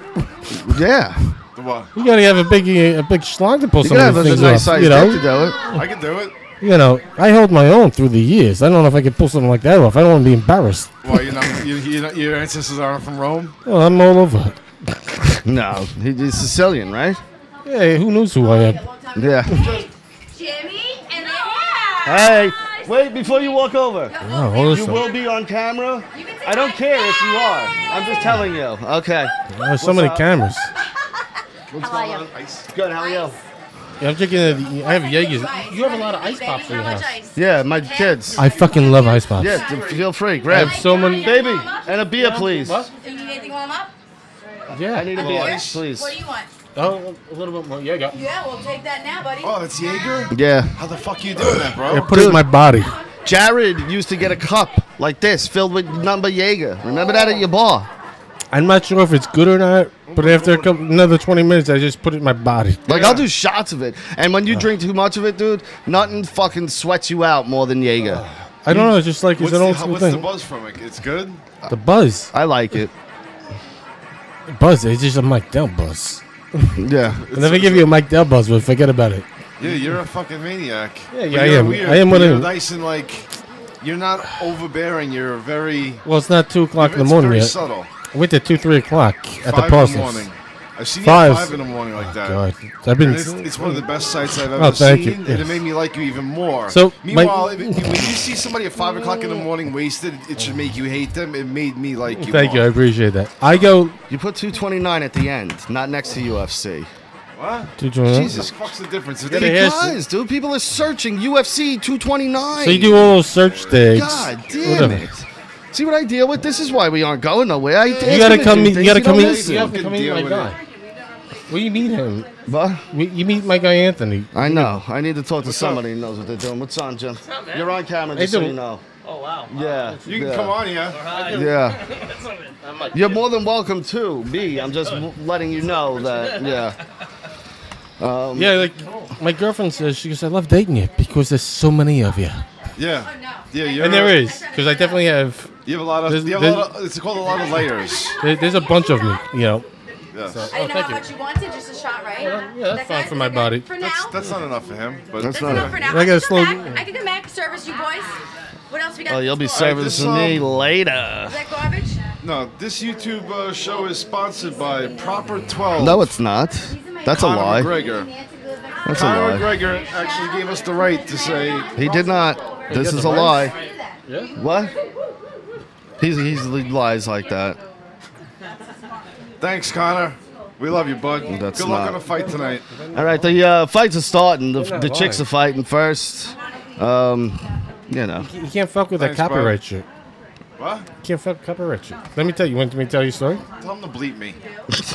Yeah. The what? You gotta have a big schlong to pull You some can of have these a things nice off. size You dick know, to do it. I can do it. you know, I hold my own through the years. I don't know if I can pull something like that off. I don't want to be embarrassed. Why your ancestors aren't from Rome? Well, I'm all over. No, he's Sicilian, right? Yeah, who knows who I am? Yeah. Jimmy and Hey, wait before you walk over. Oh, hold You this will be on camera. I don't care if you are. I'm just telling you. Okay. There's so many up? cameras. How are you? Good. How are you? Yeah, I'm drinking. I have Jaegers. You have a lot of ice pops in your house. Yeah, my kids. I fucking love ice pops. Yeah, feel free. I Grab. have so many. Baby, and a beer, please. What? Do you need anything warm up? Yeah. I need a beer, please. What do you want? Oh, a little bit more. Yeah, go. Yeah, we'll take that now, buddy. Oh, that's Jaeger? Yeah. How the fuck you doing that, bro? Yeah, put it in my body. Jared used to get a cup like this filled with number Jaeger. Remember that at your bar? I'm not sure if it's good or not, but after another 20 minutes, I just put it in my body. Like, I'll do shots of it. And when you drink too much of it, dude, nothing fucking sweats you out more than Jaeger. I don't know. It's just like it's an old school What's the thing. buzz from it? It's good? The buzz. I like it. Buzz. It's just a Mike Dell buzz. Yeah. And if I give you a Mike Dell buzz, well, forget about it. Yeah, you're a fucking maniac. Yeah, But yeah, I you're am. Weird. I am what I You're am. nice and like, you're not overbearing. You're very. Well, it's not 2 o'clock in the It's morning very yet. subtle. I went to 2, 3 o'clock at the 5 in the Parsons. morning. I've seen you at 5. 5 in the morning like that. God, I've been. And it's one of the best sights I've Oh, ever thank seen, you. and it made me like you even more. So, meanwhile, when you see somebody at 5 o'clock in the morning wasted, it should make you hate them. It made me like you. Thank you. I more. appreciate that. I go. You put 229 at the end, not next to UFC. What? Jesus. What the fuck's the difference? Yeah, they have- Because, dude, people are searching UFC 229. So you do all those search things. God damn Whatever. it. See what I deal with? This is why we aren't going nowhere. You gotta come. You gotta come in. eat. You have to come eat my guy. Well, you meet him. What? You meet my guy Anthony. I know. I need to talk to somebody who knows what they're doing. What's on, Jim? You're on camera, just so you know. Oh, wow. Yeah. You can yeah. come on, yeah. Yeah. You're more than welcome to me. I'm just letting you know that, yeah. Yeah, like my girlfriend says, she goes, I love dating you because there's so many of you. Yeah. Yeah, you're And there is, because I definitely have. You have a lot of. There's- You have a lot of it's called a lot of layers. There's a bunch of me, you know. Yeah. I know thank how you. much you wanted, just a shot, right? Yeah, that's fine for my body. For now, That's not enough for him. But That's that's not enough for now. I gotta I slow- can come back. I can come back, service you boys. What else we got? Oh, you'll be Is servicing me this, later. that garbage? no, this YouTube show is sponsored by Proper 12. No, it's not. That's a Conor lie. McGregor. That's a Conor lie. McGregor actually gave us the right to say. He did not. This got is the a rights? lie. Yeah. What? He lies like that. Thanks, Connor. We love you, bud. That's Good luck not- on the fight tonight. All right, the fights are starting. The not chicks lying. are fighting first. You know. You can't fuck with that Thanks, bud. copyright shit. What? You can't fuck copyright shit. Let me tell you. Want me to tell you a story? Tell him to bleep me.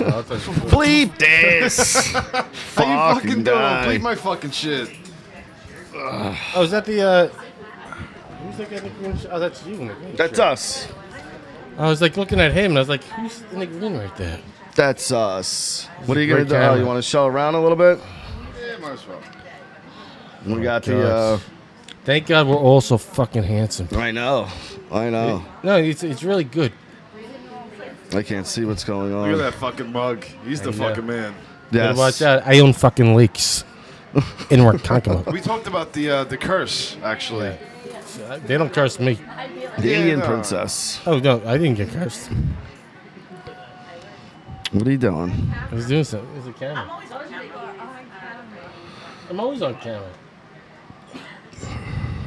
I'll tell you. Bleep this. How you fucking doing? die. Bleep my fucking shit. Oh, is that the? Who's that guy in the green? Oh, that's you. In the green That's shirt. us. I was like looking at him, and I was like, "Who's in the green right there?" That's us. What are you great gonna do? Oh, camera. you want to show around a little bit? Yeah, might as well. We got the. Thank God we're all so fucking handsome. I know. I know. No, it's really good. I can't see what's going Look at on. that fucking mug. He's the Yeah. fucking man. Gotta watch out. I own fucking leaks. In Ronkonkoma. We talked about the curse actually. They don't curse me. The Yeah, Indian no. princess. Oh no, I didn't get cursed. What are you doing? I was doing something. There's a camera. I'm always on camera.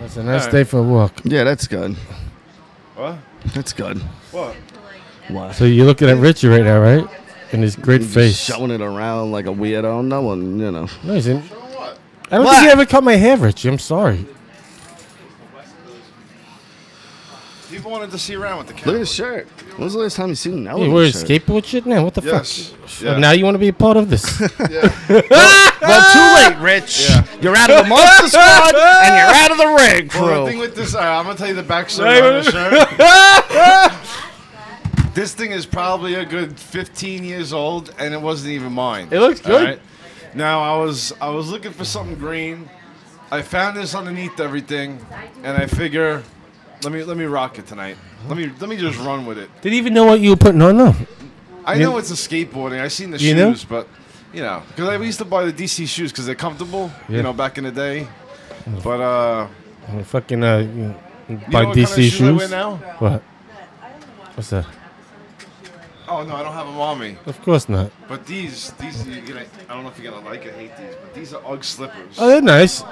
That's a nice Alright. day for a walk. Yeah, that's good. What? That's good. What? What? So you're looking at Richie right now, right? In his great Just face. showing it around like a weirdo. No one, you know. No, he's in. What? I don't What? think you ever cut my hair, Richie. I'm sorry. People wanted to see around with the Look camera. at his shirt. When was the last time you seen that? You wear skateboard shit now? What the Yes. fuck? Yeah. Now you want to be a part of this? Well, too late, Rich. Yeah. You're out of the Monster Squad and you're out of the ring Well, the crew. thing with this, I'm gonna tell you the backstory on this shirt. This thing is probably a good 15 years old, and it wasn't even mine. It looks good. All right? Now I was looking for something green. I found this underneath everything, and I figure, let me rock it tonight. Let me just run with it. Did he even know what you were putting on though? I know it's a skateboarding. I seen the You know? shoes, but you know, because I used to buy the DC shoes because they're comfortable. Yeah. You know, back in the day. But Fucking you buy know what DC kind of shoes I wear shoes. now? What? What's that? Oh no, I don't have them on me. Of course not. But these, you're gonna, I don't know if you're gonna like it, hate these, but these are UGG slippers. Oh, they're nice.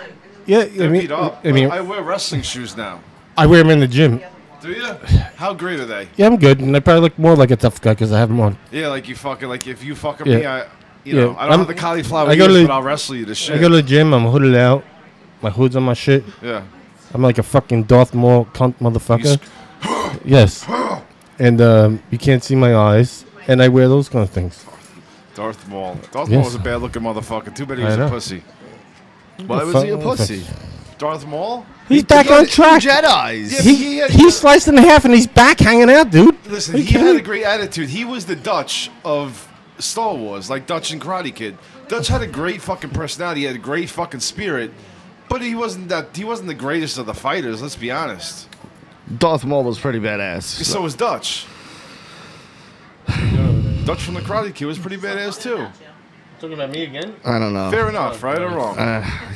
Yeah, They're beat up. I mean, I wear wrestling shoes now. I wear them in the gym. Do you? How great are they? Yeah, I'm good, and I probably look more like a tough guy because I have them on. Yeah, like you fucking, like if you fuck up Yeah. me, you know, Yeah, I don't I'm- have the cauliflower I go ears, to- but I'll wrestle you to shit. I go to the gym. I'm hooded out. My hood's on my shit. Yeah. I'm like a fucking Darth Maul cunt motherfucker. Yes. And you can't see my eyes, and I wear those kind of things. Darth Maul. Darth Yes. Maul was a bad looking motherfucker. Too bad he I was a know. pussy. Why was he a pussy? Darth Maul? He's back on track. Jedis. Yeah, He's sliced in half, and he's back hanging out, dude. Listen, Are you he kidding had me? a great attitude. He was the Dutch of Star Wars, like Dutch and Karate Kid. Dutch had a great fucking personality. He had a great fucking spirit, but he wasn't the greatest of the fighters. Let's be honest. Darth Maul was pretty badass. So was Dutch. Dutch from the Karate Kid was pretty badass too. Talking about me again? I don't know. Fair enough, right or wrong?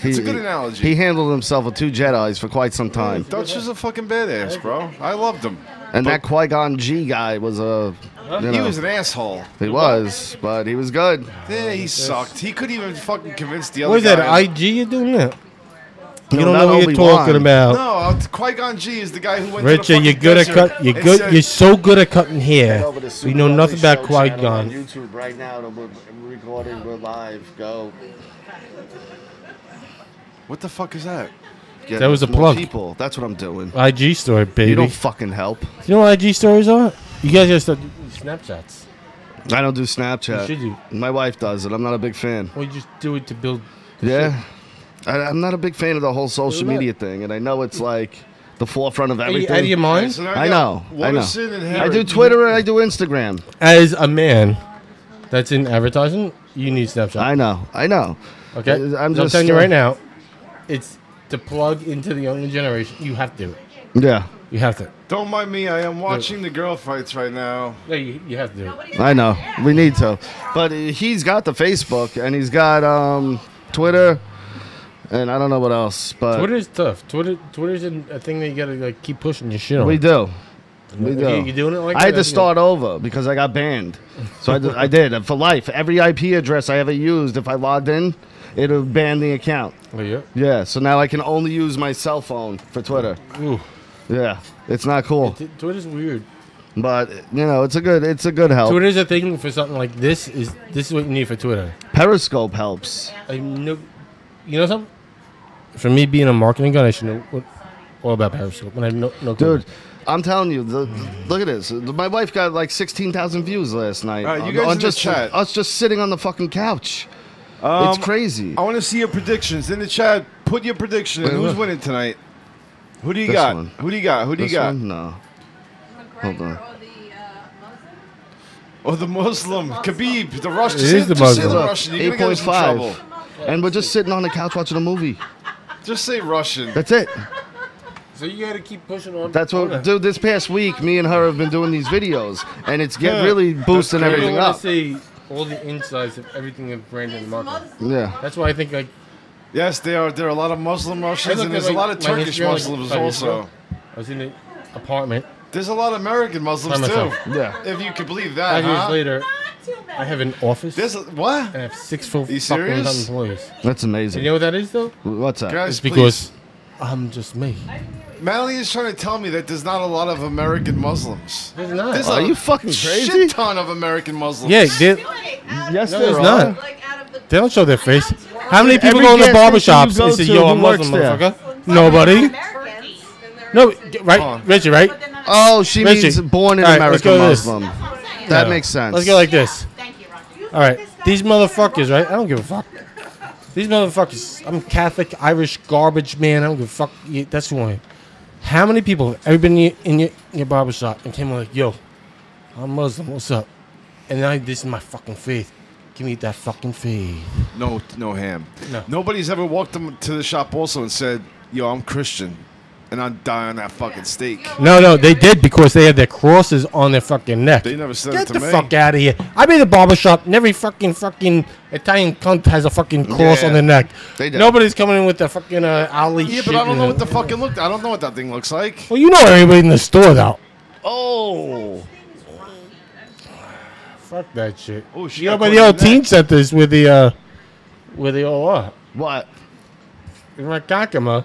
It's a good analogy. He handled himself with 2 Jedis for quite some time. Dutch is a fucking badass, bro. I loved him. And that Qui-Gon G guy was a... You He know, was an asshole. he was, but he was good. Yeah, he sucked. He couldn't even fucking convince the other What is guy. that, IG you're doing that? You No, don't not know what you're Obi-Wan. talking about. No, Qui-Gon G is the guy who went Richard, to the you're fucking good at desert cut. You're and good. said- You're so good at cutting hair. Over to We know Super nothing Ugly about Show channel on Qui-Gon. YouTube right now. We're recording. We're live. Go. What the fuck is that? Get That was a more plug. People. That's what I'm doing. IG story, baby. You don't fucking help. You know what IG stories are? You guys gotta start doing Snapchats. I don't do You Snapchat. should do. My wife does it. I'm not a big fan. Or you just do it to build. Yeah. I'm not a big fan of the whole social You're not. media thing, and I know it's like the forefront of Are you everything. out of your mind? So now I we know. got I know. Watterson and I Herod. do Twitter and I do Instagram. As a man that's in advertising, you need Snapchat. I know. I know. Okay? I'm So just telling you right now, it's to plug into the younger generation. You have to do it. Yeah. You have to. Don't mind me. I am watching the girl fights right now. Yeah, you have to do it. I know. We need to. But he's got the Facebook and he's got Twitter and I don't know what else. But Twitter's tough. Twitter's a thing that you gotta like keep pushing your shit on. we do. We do. You doing it like I had that? to start over because I got banned. So I did. And for life. Every IP address I ever used, if I logged in, it would ban the account. Oh, yeah. Yeah. So now I can only use my cell phone for Twitter. Ooh. Yeah. It's not cool. Twitter's weird. But you know, it's a good help. Twitter's a thing for something like this. This is what you need for Twitter. Periscope helps. I know, you know something? For me being a marketing guy, I should know all about Periscope. And I have no clue. Dude, I'm telling you, look at this. My wife got like 16,000 views last night. All right, you guys in the just chat. us just sitting on the fucking couch. It's crazy. I want to see your predictions in the chat. Put your prediction. in. Wait, Who's look. winning tonight? Who do you This got? one. Who do you got? Who do you This got? one? No. Hold on. Oh, the Muslim. Khabib, the Russian. It is the Just say Muslim. the Russian. You're going to get us in trouble. 8.5. And we're just sitting on the couch watching a movie. Just say Russian. That's it. So you gotta keep pushing on. That's what, dude, this past week, me and her have been doing these videos. And it's Yeah. really boosting That's great. everything I want up. to see all the insides of everything of brand and marketing. Yeah. That's why I think like Yes, there are a lot of Muslim Russians, looked and at, there's a like, lot of my Turkish history, like, Muslims 5 years also. ago. I was in the apartment. There's a lot of American Muslims By myself. too. Yeah. If you could believe that, 5 years huh? later, I have an office. There's and what? I have 6 full Are you fucking serious? employees. That's And amazing. you know what that is though? What's that? Guys, It's because I'm just me. Madeline is trying to tell me that there's not a lot of American Muslims. There's not. There's Are a you fucking crazy? shit ton of American Muslims. Yeah, Yes, no, there there's are. not. They don't show their face. How many people Every go in the gas station barbershops you go and say, to "Yo, who I'm works Muslim, there? motherfucker"? Nobody. No, Hold right, on. Richard, right? Oh, she Richie. means born in All right, let's America go with this. Muslim. That No. makes sense. Let's go like this. All right, these motherfuckers, right? I don't give a fuck. These motherfuckers. I'm Catholic, Irish, garbage man. I don't give a fuck. That's who I am. How many people have ever been in your barbershop and came like, yo, I'm Muslim, what's up? And now this is my fucking faith. Give me that fucking faith. No ham. No. Nobody's ever walked them to the shop also and said, yo, I'm Christian. And I'd die on that fucking steak. No, they did because they had their crosses on their fucking neck. They never said Get it to the me. fuck out of here. I made a barbershop and every fucking Italian cunt has a fucking cross Yeah, on their neck. they do. Nobody's coming in with the fucking Ali Yeah, shit. but I don't know what the the fucking look. I don't know what that thing looks like. Well, you know everybody in the store, though. Oh. Fuck that shit. Oh, shit, You know, I by caught the you old in that. teen centers where they all are. What? In Ronkonkoma,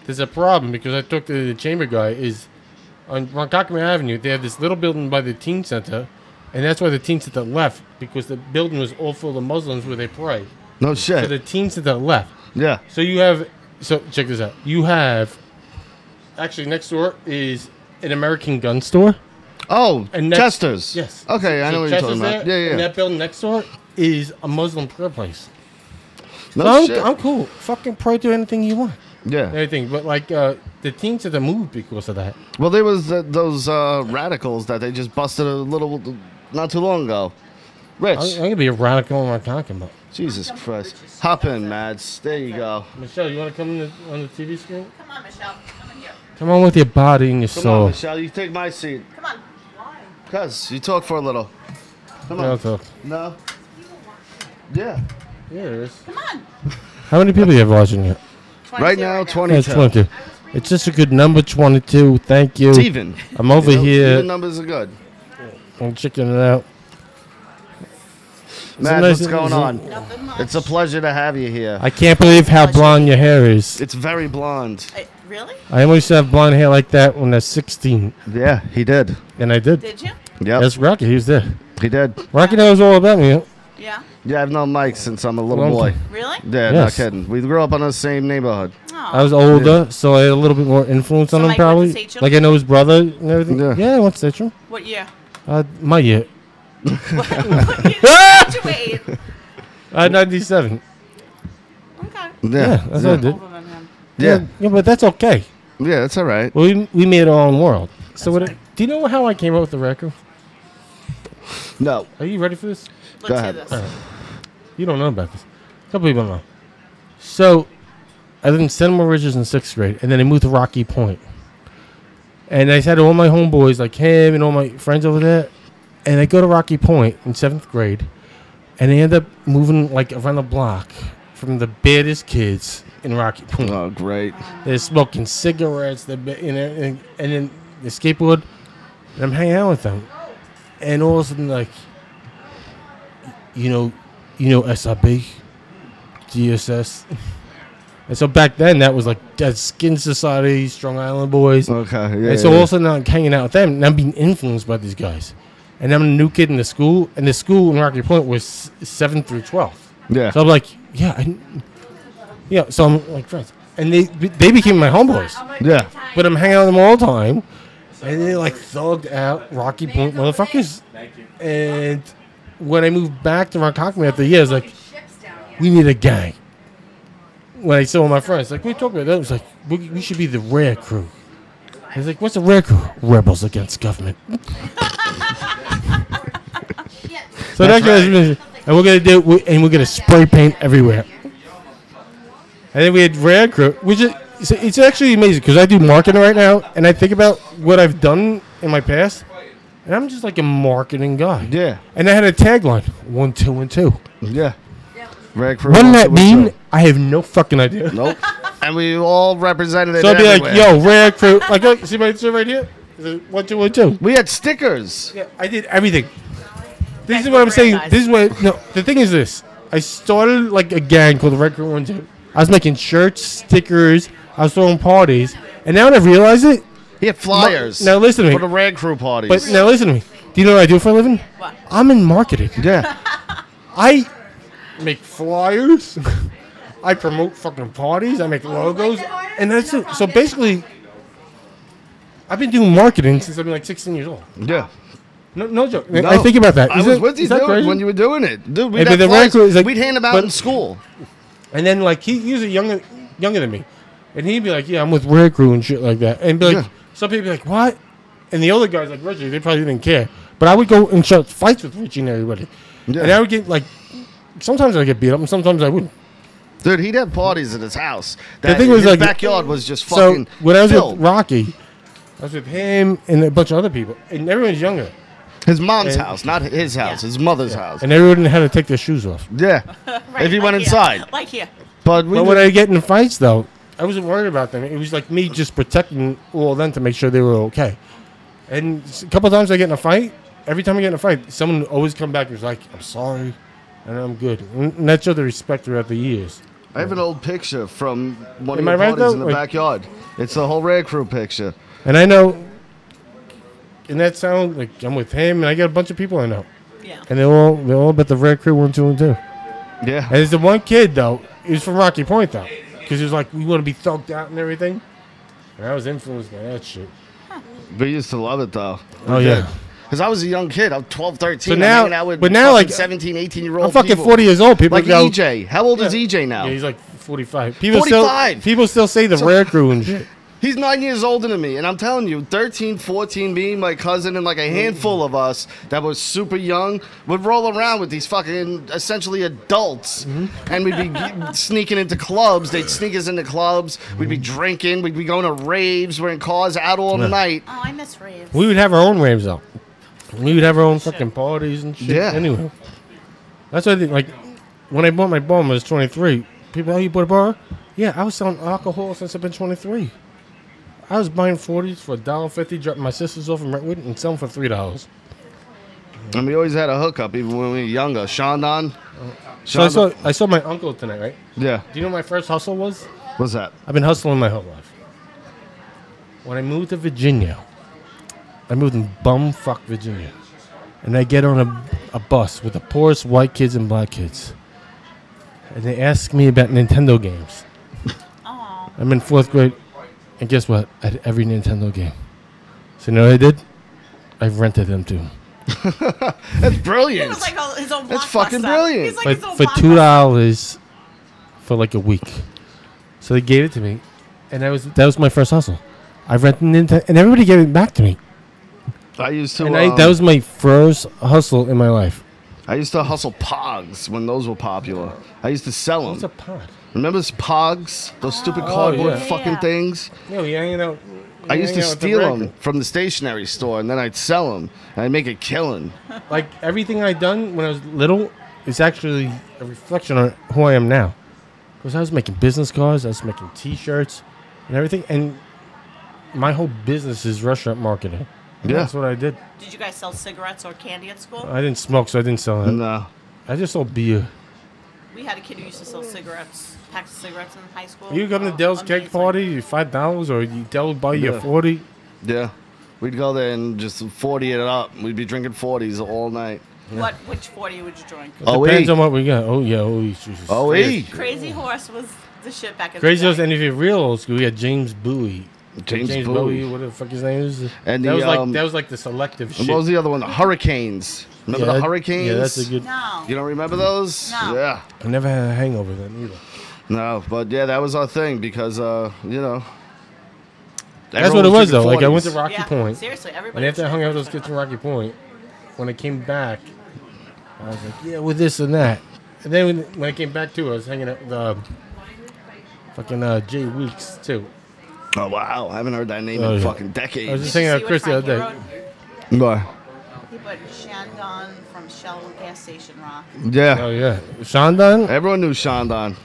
there's a problem because I talked to the chamber guy. Is on Ronkonkoma Avenue, they have this little building by the teen center, and that's why the teen center left because the building was all full of Muslims where they pray. No So shit. the teen center left. Yeah. So you have, so check this out. You have, actually next door is an American gun store. Oh, And next- Chester's. Yes. Okay, I So know what you're Chester's talking about. there, Yeah, And yeah. that building next door is a Muslim prayer place. No So shit. I'm cool. Fucking pray to anything you want. Yeah. Anything. But like the teen center moved because of that. Well, there was those radicals that they just busted a little, not too long ago. Rich. I'm gonna be a radical in Ronkonkoma. Jesus Christ. Hop in, Mads. There you go. Michelle, you want to come on the TV screen? Come on, Michelle. Come in here. Come on with your body and your Come soul. on, Michelle. You take my seat. Come on. Cuz, you talk for a little. Come No, on. talk. No? Yeah. Yeah, there is. Come on. How many people you have watching you? 22 Right now, Yeah, 22. it's 22. It's just a good number, 22. Thank you. It's even. I'm over You know, here. Even numbers are good. I'm checking it out. Mads, nice- what's going on? Nothing much. It's a pleasure to have you here. I can't believe how blonde your hair is. It's very blonde. Really? I almost have blonde hair like that when I was 16. Yeah, he did. And I did. Did you? Yep, That's Rocky. He was there. he did. Rocky knows all about me. Yeah. Yeah, I've known Mike since I'm a little Long boy. time. Really? Yeah, Yes. not kidding. We grew up in the same neighborhood. Oh. I was older, so I had a little bit more influence on So him, Mike went to probably. State Children? Like I know his brother and everything. Yeah. Yeah, I went to State Children. What year? My year. What year did you graduate? 97. Okay. Yeah, Yeah, that's what I did. Older than him. Yeah. Yeah, but that's okay. Yeah, that's all right. We made our own world. So what? Do you know how I came up with the record? No. Are you ready for this? Let's Go hear ahead. this. You don't know about this. A couple people know. So, I lived in Central Ridges in 6th grade, and then I moved to Rocky Point. And I had all my homeboys, like him and all my friends over there. And I go to Rocky Point in 7th grade, and they end up moving like around the block from the baddest kids in Rocky Point. Oh, great. They're smoking cigarettes, and then the skateboard, and I'm hanging out with them. And all of a sudden, like, you know SIB, GSS. And so back then, that was like that Skin Society, Strong Island Boys. Okay, yeah. And so yeah. all of a sudden, I'm hanging out with them, and I'm being influenced by these guys. And I'm a new kid in the school, and the school in Rocky Point was 7th through 12th. Yeah. So I'm like, so I'm like friends. And they became my homeboys. Yeah. But I'm hanging out with them all the time. And they like thugged out Rocky Point motherfuckers. And when I moved back to Ronkonkoma after years, like, we need a gang. When I saw my friends, like, we talked about that. It was like, we should be the rare crew. I was like, what's a rare crew? Rebels against government. So that's right. And we're gonna do, and we're gonna spray paint everywhere. And then we had rare crew, which is it's actually amazing because I do marketing right now, and I think about what I've done in my past, and I'm just like a marketing guy. Yeah. And I had a tagline: 1, 2, and 2. Yeah. Red Crew. What does that 1, 2, and mean? 2. I have no fucking idea. Nope. And we all represented it So I'd be everywhere. like, "Yo, rare crew!" Like, look, see my shirt right here? Is it 1, 2, 1, 2? We had stickers. Yeah, I did everything. This is That's what I'm what saying. realized. This is what. No, the thing is this. I started like a gang called the Red Crew 1, 2. I was making shirts, stickers. I was throwing parties, and now that I realize it, He had flyers. Now listen to me. For the Red Crew parties. But now listen to me. Do you know what I do for a living? What? I'm in marketing. yeah. I make flyers. I promote fucking parties. I make logos, and that's it. So basically, I've been doing marketing since I've been like 16 years old. Yeah. No joke. No. I think about that. I Is was it- with you is that dude, crazy? when you were doing it. Dude, Hey, we'd, but have the flyers, record is like- we'd hand them out but- in school. And then like he was younger than me, and he'd be like, "Yeah, I'm with Rare Crew and shit like that." And be like, Yeah. some people be like, "What?" And the older guys like Richie, they probably didn't care. But I would go and start fights with Richie and everybody, Yeah. and I would get like, sometimes I would get beat up, and sometimes I wouldn't. Dude, he'd have parties at his house. The thing was his like backyard was just So fucking when I was filled. with Rocky, I was with him and a bunch of other people, and everyone's younger, His mom's and- house, not his house, his mother's house. and everyone had to take their shoes off. Yeah. Right, If he like went here. inside. Like here. But we But when I get in fights, though, I wasn't worried about them. It was like me just protecting all of them to make sure they were okay. And a couple of times I get in a fight, every time I get in a fight, someone would always come back and was like, "I'm sorry," and I'm good. And that showed the respect throughout the years. I have an old picture from one Am of I the right, parties though? in the Like- backyard. It's the whole Rare Crew picture. And I know, in that sound, like I'm with him, and I got a bunch of people I know, Yeah. and they're all about the Red Crew 1, 2, and 2. Yeah. And there's the one kid though. He was from Rocky Point though, because he was like, "We want to be thugged out and everything." And I was influenced by that shit. We used to love it though. Oh yeah. Because I was a young kid. I was 12, 13. So now- I'm hanging out with but now, fucking like, 17, 18-year-old I'm fucking people. 40 years old. People Like go, EJ. How old is EJ now? Yeah, he's like 45. People 45? People still say the Rare Crew and shit. He's 9 years older than me. And I'm telling you, 13, 14, me, my cousin, and like a handful of us that was super young would roll around with these fucking essentially adults. And we'd be sneaking into clubs. They'd sneak us into clubs. We'd be drinking. We'd be going to raves. We're in cars out all night. Oh, I miss raves. We would have our own raves though. We would have our own fucking parties and shit. Yeah. Anyway, that's what I think. Like when I bought my bar when I was 23, people, "Oh, you bought a bar?" Yeah, I was selling alcohol since I've been 23. I was buying 40s for $1.50, dropping my sisters off in Brentwood and selling for $3. And we always had a hookup even when we were younger. Shondan. So I saw my uncle tonight, right? Yeah. Do you know what my first hustle was? What's that? I've been hustling my whole life. When I moved to Virginia, I moved in bumfuck Virginia. And I get on a bus with the poorest white kids and black kids. And they ask me about Nintendo games. Oh. I'm in 4th grade. And guess what? I had every Nintendo game. So you know what I did? I rented them too. That's It brilliant. was like his own That's fucking blockbuster. brilliant. He's like But his own for blockbuster. $2 for like a week. So they gave it to me. And that was my first hustle. I rented Nintendo. And everybody gave it back to me. I used to. And that was my first hustle in my life. I used to hustle Pogs when those were popular. I used to sell What's a them. pod? Remember those Pogs? Those stupid cardboard yeah. fucking Yeah. things? Yeah, we hanging out. I used to steal them them. from the stationery store and then I'd sell them and I'd make a killing. Like everything I done when I was little is actually a reflection on who I am now. Because I was making business cards, I was making T-shirts, and everything. And my whole business is restaurant marketing. And Yeah. that's what I did. Did you guys sell cigarettes or candy at school? I didn't smoke, so I didn't sell it. No. I just sold beer. We had a kid who used to sell cigarettes, packs of cigarettes in high school. You come to Oh, Dell's cake amazing. party, you $5, or you Dell buy you Yeah. 40. Yeah. We'd go there and just 40 it up. We'd be drinking 40s all night. Which 40 would you drink? Oh, Depends OE. on what we got. Oh yeah, OE. Jesus. OE. Crazy Horse was the shit back in Crazy the Horse, day. and if you're real old school, we had James Bowie. James Bowie. What the fuck his name is? And that the, was like the selective And shit. what was the other one? The Hurricanes. Remember the Hurricanes? Yeah, that's a good. No. You don't remember those? No. Yeah. I never had a hangover then either. No, but yeah, that was our thing because, you know. That's everyone what it was though. drinking Like I went to 40s. Rocky Yeah, Point, seriously, everybody. and after I was hung out with drinking those kids first from Rocky Point, when I came back, I was like, yeah, with this and that. And then when I came back too, I was hanging out with fucking Jay Weeks too. Oh, wow. I haven't heard that name Oh, in yeah. fucking I was decades. just Did you hanging out see with Chris what the other Frankie day. wrote? Why? He put Shandon from Shell gas station rock. Yeah. Oh yeah, Shandon. Everyone knew Shondan.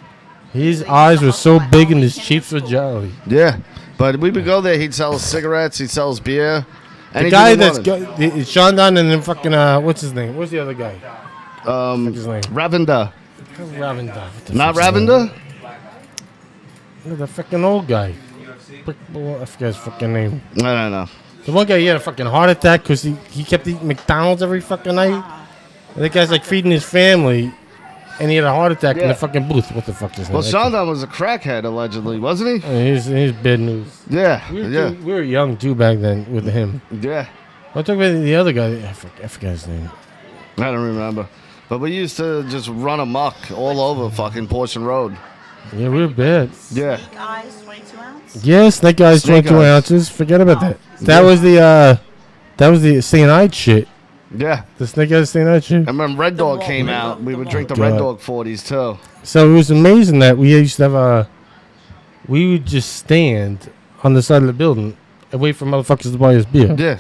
His eyes were so big and his cheeks were jolly. Yeah. But we would go there. He'd sell us cigarettes. He'd sell us beer. The Anything guy we that's wanted. it's Shandon and then fucking what's his name? What's the other guy? What's his name? Ravenda. Ravenda. What the Not fuck's his name? Ravenda? No, the fucking old guy. I forget his fucking name. I don't know. The one guy, he had a fucking heart attack because he kept eating McDonald's every fucking night. And that guy's like feeding his family. and he had a heart attack in Yeah. the fucking booth. What the fuck is that? Well, Shonda was a crackhead allegedly, wasn't he? He's bad news. Yeah, We were young too back then with him. yeah. I talk about the other guy. I forgot his name. I don't remember. But we used to just run amok all over fucking Portion Road. Yeah, we were bad. Yeah. Snake eyes, 22 ounce. Yes, that guy's Snake 22 eyes. ounces. Forget about that. That was the St. Ide shit. Yeah. The Snake Eyes St. Ide shit. And when Red Dog came out, we would drink the Red Dog 40s too. So it was amazing that we used to have we would just stand on the side of the building and wait for motherfuckers to buy us beer. Yeah.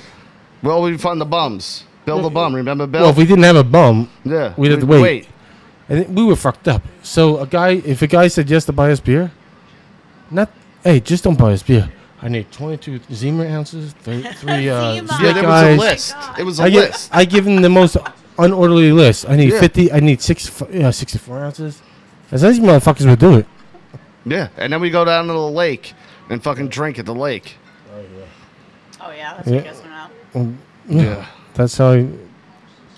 Well, we'd find the bums. Bill the bum, remember Bill? Well, if we didn't have a bum, yeah. we'd have to wait. And we were fucked up. So if a guy said yes to buy us beer, hey, just don't buy us beer. I need 22 Zima ounces, three Snake Yeah, there was a Eyes. list. It was a list. I give him the most unorderly list. I need Yeah. 50. I need 64 ounces. That's how these motherfuckers would do it. Yeah. And then we go down to the lake and fucking drink at the lake. Oh, yeah, that's what you guys went out. Yeah. That's how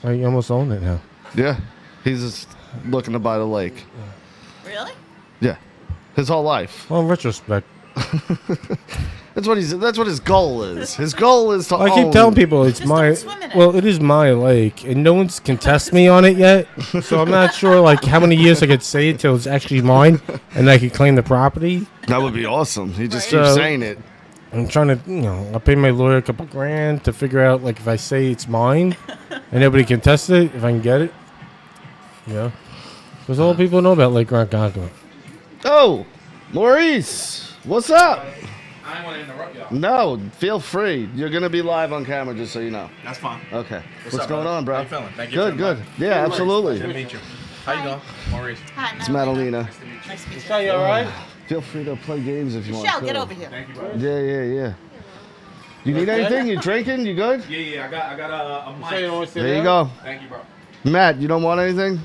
I almost own it now. Yeah. He's just looking to buy the lake. Really? Yeah. His whole life. Well, in retrospect, That's what his goal is. His goal is to I own. keep telling people it's Just my. don't swim in it. Well, it is my lake, and no one's contest me on it yet. So I'm not sure like how many years I could say it till it's actually mine, and I could claim the property. That would be awesome. He just Right. keeps So- saying it. I'm trying to, I'll pay my lawyer a couple grand to figure out like if I say it's mine, and nobody can test it, if I can get it. Yeah, because all people know about Lake Ronkonkoma. Oh, Maurice, what's up? I don't want to interrupt y'all. No, feel free. You're gonna be live on camera, just so you know. That's fine. Okay. What's up, going brother? on, bro? How you feeling? Thank you Good, for good. inviting. Yeah, Good to absolutely. meet you. How you doing? Maurice. Hi, It's Madalena. Nice to meet you. Michelle, you all right? Feel free to play games if you Michelle, want. get too. over here. Thank you, bro. Yeah. You need anything? You drinking? You good? Yeah. I got a mic. Michelle, you want to sit There you down? go. Thank you, bro. Matt, you don't want anything?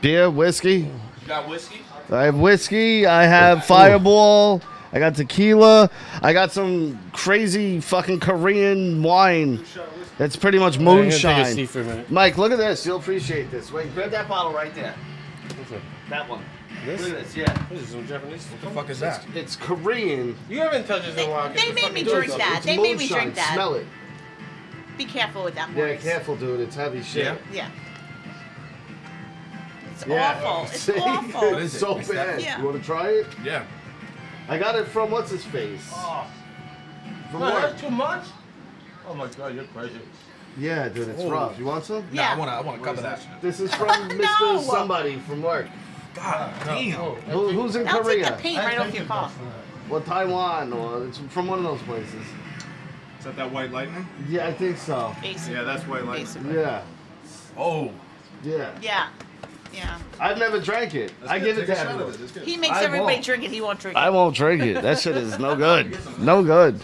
Beer, whiskey? You got whiskey? I have whiskey. I have Fireball. I got tequila. I got some crazy fucking Korean wine. That's pretty much I'm gonna take a moonshine. seat for a minute. Mike, look at this. You'll appreciate this. Wait, grab that bottle right there. That one. Look at this. Yeah. This is some Japanese. What the fuck is that? It's Korean. You haven't touched this in a while. They made me Dude, drink that. it's They made me moonshine. drink that. Smell it. Be careful with that, Yeah, Maurice. careful, dude. It's heavy shit. Yeah. Yeah. It's Yeah. awful. It's See? awful. What is It's it? so What's that? bad. Yeah. You want to try it? Yeah. I got it from what's his face? From work. that's too much. Oh my god, you're crazy. Yeah, dude, it's rough. You want some? Yeah. Nah, I want to cover that. This is from Mr. No. Somebody from work. God damn. Who's in That'll take Korea? the paint right off your car. Or Taiwan, or it's from one of those places. Is that white lightning? Yeah, I think so. Basically. Yeah, that's white lightning. Basically. Yeah, Oh. yeah. Yeah. Yeah. I've never drank it. I give it to everyone. He makes I everybody won't. drink it. He won't drink it. I won't drink it. That shit is no good. No good.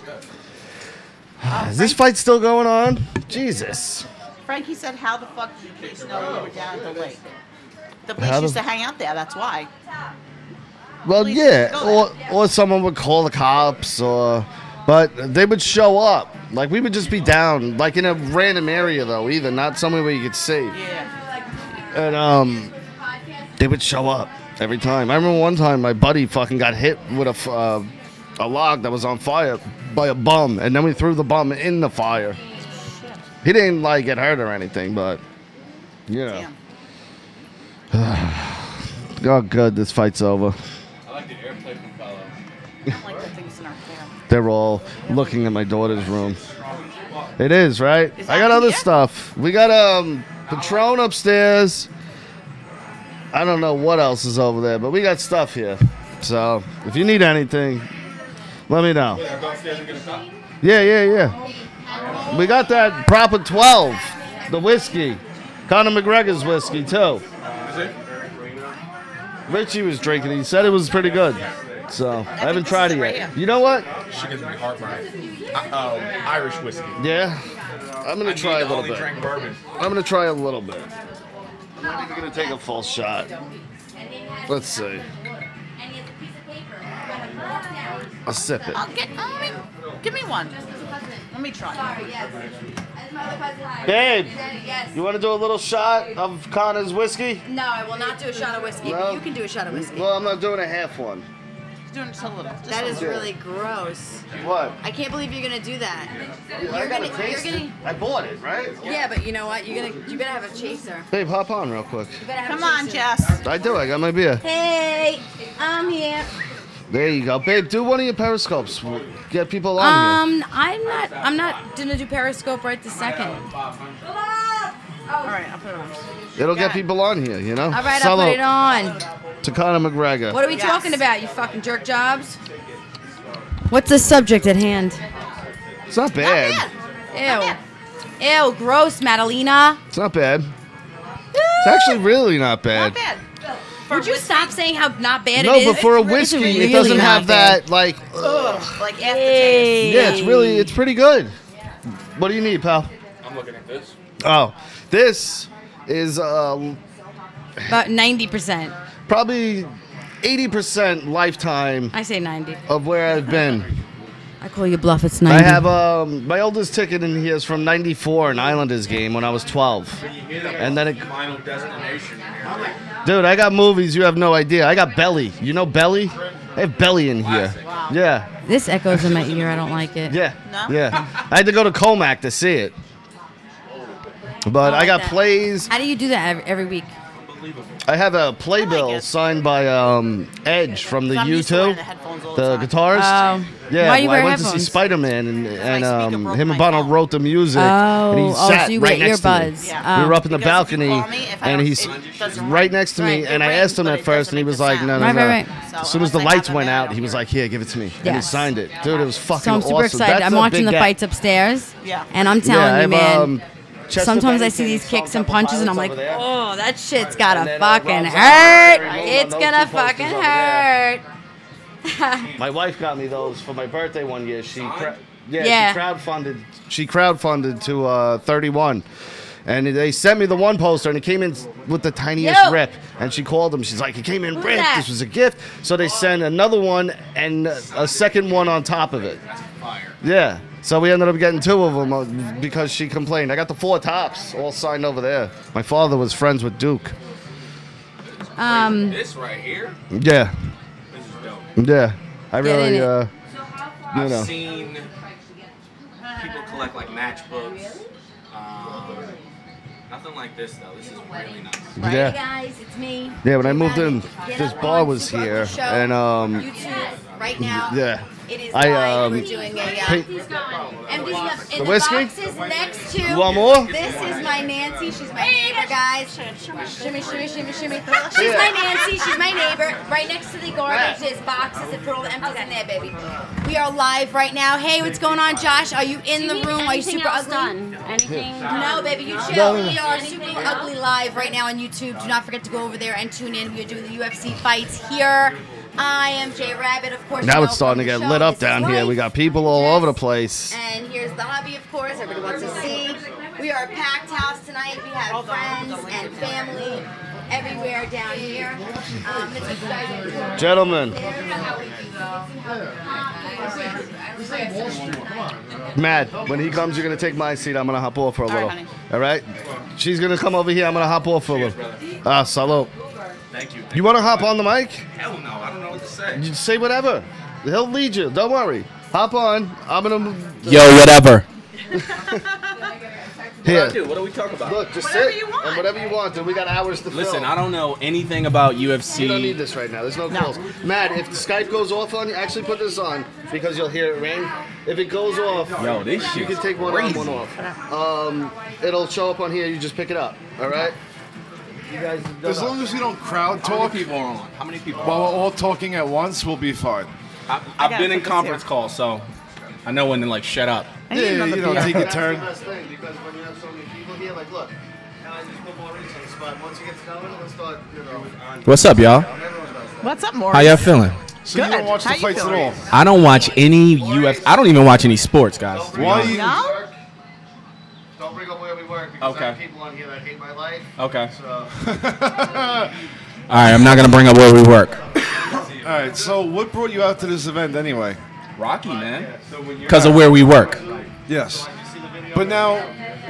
Is this fight still going on? Jesus. Frankie said, "How the fuck did you kids know we were down at the lake?" The How police the- used to hang out there. That's why. Well, Please yeah, go or someone would call the cops, but they would show up. Like we would just be down, like in a random area though, even not somewhere where you could see. Yeah. And they would show up every time. I remember one time my buddy fucking got hit with a log that was on fire by a bum, and then we threw the bum in the fire. He didn't like get hurt or anything, but you know. Damn. Oh, good, this fight's over. I like the airplay from Fellow. I don't like the things in our hair. They're all looking at my daughter's room. It is, right? Is I got that other here? stuff. We got Patron upstairs. I don't know what else is over there, but we got stuff here. So if you need anything, let me know. I go upstairs and get a cup? Yeah. We got that proper 12, the whiskey. Conor McGregor's whiskey too. Is it? Richie was drinking. He said it was pretty good. So I haven't this tried is it it right yet. here. You know what? She gives me heartburn. Irish whiskey. Yeah. I'm gonna try a little only bit. drink bourbon. I'm gonna try a little bit. I'm not even gonna take a full shot. Let's see. I'll sip it. Give me one. Let me try. Babe, Yes. you want to do a little shot of Connor's whiskey? No, I will not do a shot of whiskey. No? But you can do a shot of whiskey. Well, I'm not doing a half one. Doing just a little. That is really gross. What? I can't believe you're gonna do that. I gotta taste it. I bought it, right? Yeah, but you know what? You better have a chaser. Babe, hop on real quick. You better have Come a on, chaser. Jess. I do. I got my beer. Hey, I'm here. There you go, babe. Do one of your periscopes. Get people on here. I'm not gonna do Periscope right this second. All right, I'll put it on. It'll get people on here, you know. All right, Sell I'll put it on. to Conor McGregor. What are we Yes. talking about, you fucking jerk jobs? What's the subject at hand? It's not bad. Ew. Ew, gross, Madalena. It's not bad. It's actually really not bad. Not bad. Would you stop saying how not bad No, it is? but for a It's whiskey, really it doesn't not have bad. that like. Like aftertaste. Yeah, it's pretty good. What do you need, pal? I'm looking at this. Oh, this is About 90%. probably 80% lifetime I say 90. of where I've been. I call you bluff, it's 90. I have my oldest ticket in here is from '94, an Islanders game when I was 12. And then it, Final destination. dude, I got movies you have no idea. I got Belly. You know Belly? I have Belly in here. Wow. Yeah, This echoes in my ear, I don't like it. yeah, No? yeah. I had to go to Comac to see it. But I got that. plays. How do you do that every week? I have a playbill it. signed by Edge from the I'm used to wearing U2, the headphones all the time. guitarist. Oh. Yeah, Why do you well, I wear went to see headphones? Spider-Man, and speaker broke him and my Bono phone. wrote the music, and he Oh, sat so you right wear next to me. earbuds. Yeah. We were up in the Because if you balcony, call me, if I and don't- he's it doesn't right ring. next to me, Right. and I It asked him rings, at but it first, and he doesn't was make like, the no, sound. no, Right, no. right, So As soon as the unless I lights have went it out, out, he was like, here, give it to me. And he Yes. signed it. Dude, it was fucking So I'm super awesome. excited. That's I'm a watching big the get. fights upstairs. Yeah. And I'm Yeah, telling I you, have, man. Chester Sometimes I Bennington see these and kicks Salt and punches, and I'm like, Pilots over there. oh, that shit's gotta And then, fucking Rob's hurt. on It's those gonna two posters fucking over there. hurt. My wife got me those for my birthday one year. She Yeah. She crowdfunded to 31. And they sent me the one poster, and it came in with the tiniest Yo. rip. And she called them. She's like, it came in Who's ripped. that? This was a gift. So they sent another one and a second one on top of it. Yeah. So we ended up getting two of them because she complained. I got the 4 tops all signed over there. My father was friends with Duke. This right here. Yeah. This is dope. Yeah. I Get in really, it. you I've know. seen people collect like matchbooks. Nothing like this though. This is really nice. Yeah. Hey guys, it's me. Yeah, when I moved in, Get this up bar on was Super here, Ugly Show. and YouTube right now. yeah, It is I, live. We're doing a Pay- empties up in The the whiskey? boxes next to. You want more? This is my Nancy. She's my neighbor, guys. Shimmy, shimmy, shimmy, shimmy. She's my Nancy. She's my neighbor. Right next to the garbage, there's boxes and put all the empties in there, baby. We are live right now. Hey, what's going on, Josh? Are you in the room? Are you super ugly? Anything? No, baby, you chill. We are super ugly live right now on YouTube. Do not forget to go over there and tune in. We are doing the UFC fights here. I am Jay Rabbit, of course. you now know it's starting to from get the lit show. up This is down here. life. We got people all over the place. And here's the hubby, of course. Everybody wants to see. We are a packed house tonight. We have friends and family everywhere down here. Let's get you guys into Gentlemen, Matt, when he comes, you're going to take my seat. I'm going to hop off for a little. honey. All right? She's going to come over here. I'm going to hop off for a little. Ah, salute. Thank you. You want to hop on the mic? Hell no, I don't know what to say. You say whatever. He'll lead you. Don't worry. Hop on. I'm going to... Yo, whatever. Here. Dude, what do we talk about? Look, just Whatever sit you want. and whatever you want, dude. We got hours to Listen, film. I don't know anything about UFC. You don't need this right now. There's no calls. Matt, if the Skype goes off on you, actually put this on because you'll hear it ring. If it goes off, Yo, this you shit's can take one crazy. on, one off. It'll show up on here. You just pick it up. All right? You guys. As long as we don't crowd How many talk people are on? How many people while are we're all talking at once, we'll be fine. I've gotta been in put this conference here. calls, so I know when to like shut up. Yeah, you know, take a That's the turn. best thing because when you have so many people here, like, look, and I just put more reach on the spot. Once it gets going, let's start, you know. What's up, y'all? What's up, Morris? How y'all feeling? So you Good. don't watch the How you fights at feeling? all? I don't watch any UFC. I don't even watch any sports, guys. to be Why honest. you? No? Don't bring up where we work because I Okay. have people on here that hate my life. Okay. So, All right, I'm not gonna bring up where we work. All right. So what brought you out to this event anyway? Rocky, man. Because of where we work. Yes. But now,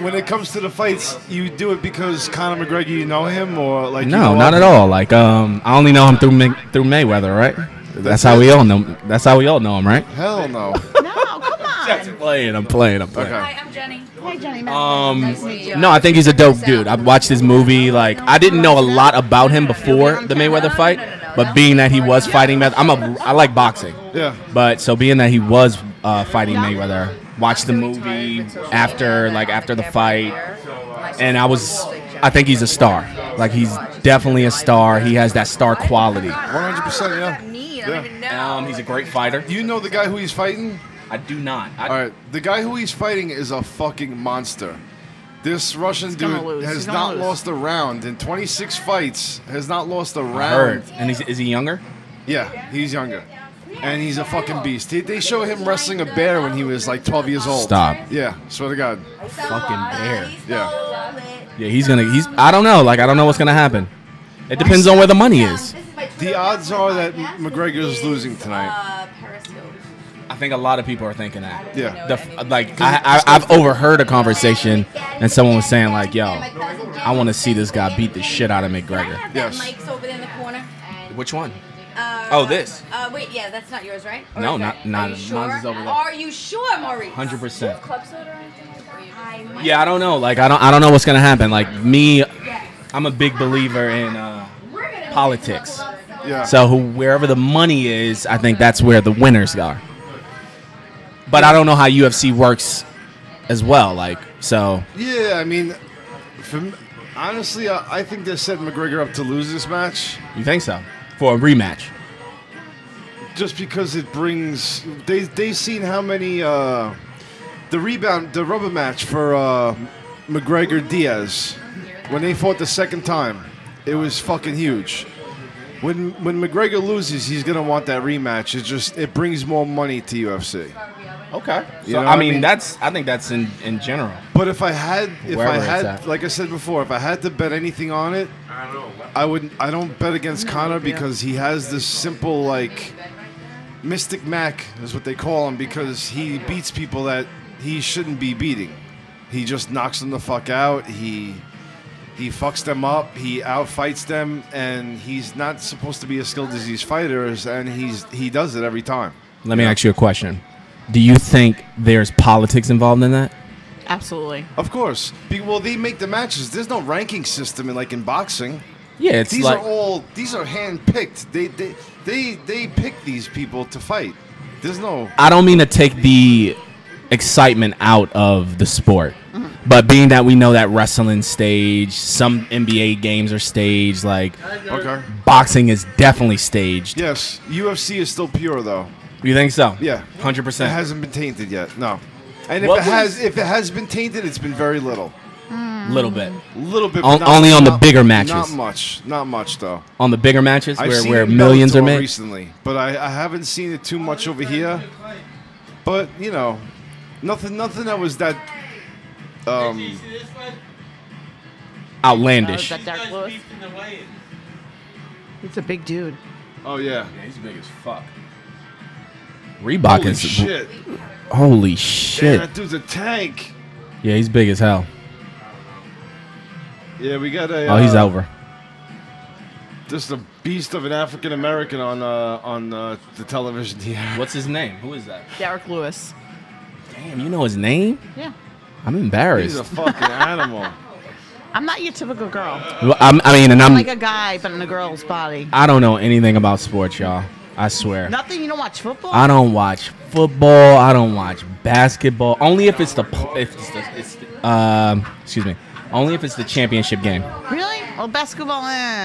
when it comes to the fights, you do it because Conor McGregor, you know him, or like? No, not at all. Like, I only know him through Mayweather, right? That's how we all know. That's how we all know him, right? Hell no. No, come on. I'm playing. Okay. Hi, I'm Jenny. Hey, Jenny. Nice to meet you. No, I think he's a dope dude. I've watched his movie. Like, I didn't know a lot about him before the Mayweather fight, but being that he was fighting, I like boxing. Yeah. But so being that he was fighting Mayweather, watched the movie after the fight, and I think he's a star. Like, he's definitely a star. He has that star quality. 100%. Yeah. He's a great fighter. Do you know the guy who he's fighting? I do not. All right, the guy who he's fighting is a fucking monster. This Russian dude has not lost a round in 26 fights. Has not lost a round. And is he younger? Yeah, he's younger, and he's a fucking beast. They show him wrestling a bear when he was like 12 years old. Stop. Yeah, swear to God. Fucking bear. Yeah. Yeah, he's I don't know. Like, I don't know what's gonna happen. It depends on where the money is. The odds are that McGregor's losing tonight. I think a lot of people are thinking that. Yeah. I've overheard a conversation, and someone was saying like, "Yo, I want to see this guy beat the shit out of McGregor." Yes. Mike's over there in the corner. Which one? This. Wait, yeah, that's not yours, right? Or No, is not. Are you Mine's sure? is over there. Are you sure, Maurice? 100%. Club soda or anything like that? Yeah, I don't know. Like, I don't know what's gonna happen. Like me, I'm a big believer in politics. Yeah. So wherever the money is, I think that's where the winners are. But I don't know how UFC works as well. Like, so. Yeah, I mean, honestly, I think they set McGregor up to lose this match. You think so? For a rematch? Just because it brings they seen how many the rubber match for McGregor Diaz when they fought the second time, it was fucking huge. When McGregor loses, he's gonna want that rematch. It brings more money to UFC. Okay. You So know I what mean, I think that's in general. But if I had, Wherever it's at. like I said before, if I had to bet anything on it, I wouldn't. I don't bet against Conor because he has this simple like Mystic Mac is what they call him because he beats people that he shouldn't be beating. He just knocks them the fuck out. He fucks them up. He outfights them, and he's not supposed to be as skilled as these fighters, and he does it every time. Let me ask you a question. Do you think there's politics involved in that? Absolutely. Of course. Well, they make the matches. There's no ranking system in boxing. Yeah, it's these like these are hand-picked. They pick these people to fight. There's no. I don't mean to take the excitement out of the sport, but being that we know that wrestling stage, some NBA games are staged. Like, Okay. boxing is definitely staged. Yes, UFC is still pure though. You think so? Yeah, 100%. It hasn't been tainted yet. No, and What if it has been tainted, it's been very little. Little bit. Little bit. On- but only on the bigger matches. Not much. Not much though. On the bigger matches I've seen where it in millions are Bellator made. recently, but I haven't seen it too much over here. But you know, nothing that was that. Outlandish. That Dark Lewis? He's a big dude. Oh yeah. Yeah, he's big as fuck. Reebok Holy is shit. Holy Damn, shit. that dude's a tank. Yeah, he's big as hell. Yeah, we got a. Oh, he's over. Just a beast of an African American on the television here. What's his name? Who is that? Derek Lewis. Damn, you know his name? Yeah. I'm embarrassed. He's a fucking animal. I'm not your typical girl. Well, I'm I'm like a guy, but in a girl's body. I don't know anything about sports, y'all. I swear. Nothing? You don't watch football? I don't watch football. I don't watch basketball. Only if it's excuse me. Only if it's the championship game. Really? Well, basketball,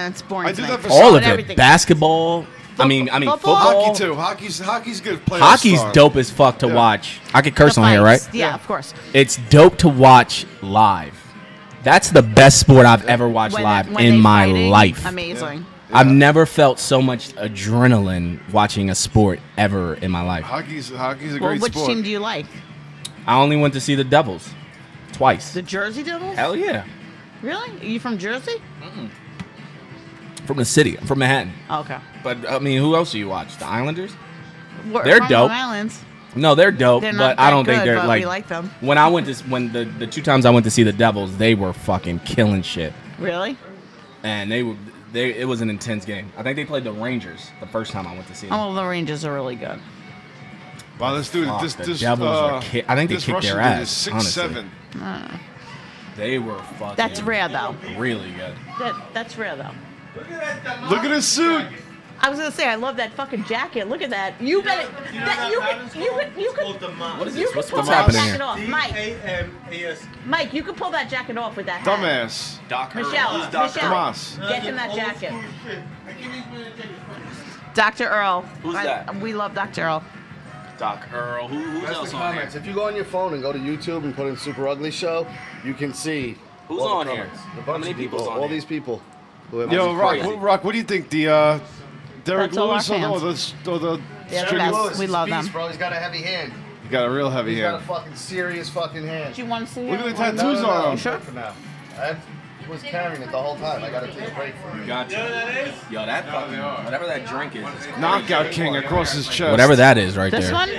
it's boring. I do to that me. for All of it. Everything. Basketball. I mean football. Hockey too. Hockey's good. Playoff Hockey's star. dope as fuck to Yeah. watch. I could curse The on here, right? fights. Yeah, of course. It's dope to watch live. That's the best sport I've ever watched live When in they my fighting, life. Amazing. I've never felt so much adrenaline watching a sport ever in my life. Hockey's a Well, great which sport. team do you like? I only went to see the Devils twice. The Jersey Devils? Hell yeah. Really? Are you from Jersey? From the city. I'm from Manhattan. Okay. But, I mean, who else do you watch? The Islanders? We're They're from dope. Long Island. No, they're dope, They're but not I that don't think good, they're but like. we like them. When I went to when the 2 times I went to see the Devils, they were fucking killing shit, Really? and it was an intense game. I think they played the Rangers the first time I went to see them. Oh, the Rangers are really good. Wow, this dude, Fuck, this the this Devils are I think they this kicked Russian their dude ass. is Honestly, 6'7". they were fucking. That's rare, though. Really good. That's rare, though. Look at his suit. I was gonna say I love that fucking jacket. Look at that. You better. You could. What is You this? can What's pull that happening jacket here? off, Mike, you can pull that jacket off with that hat. Dumbass. Michelle, Tomas. get him that jacket. Dr. Earl. Who's that? We love Dr. Earl. Doc Earl. Who's That's else the on here? comments. If you go on your phone and go to YouTube and put in Super Ugly Show, you can see Who's all on the here? comments. A How bunch many of people. people's on All here? these people. Who have Yo, Rock, crazy. Rock, what do you think? The Derek That's all our Lewis or fans. the Yeah, string- that's- Lewis we is love beast, them. bro. He's got a heavy hand. You got a real heavy He's got a hand. fucking serious fucking hand. Do you want to see Look her? at the tattoos No, on him. Sure. For now. I was carrying it the whole time. I gotta take a break from it. Gotcha. Yo, that fucking whatever that drink is. Knockout King across his chest. Whatever that is right This there. one?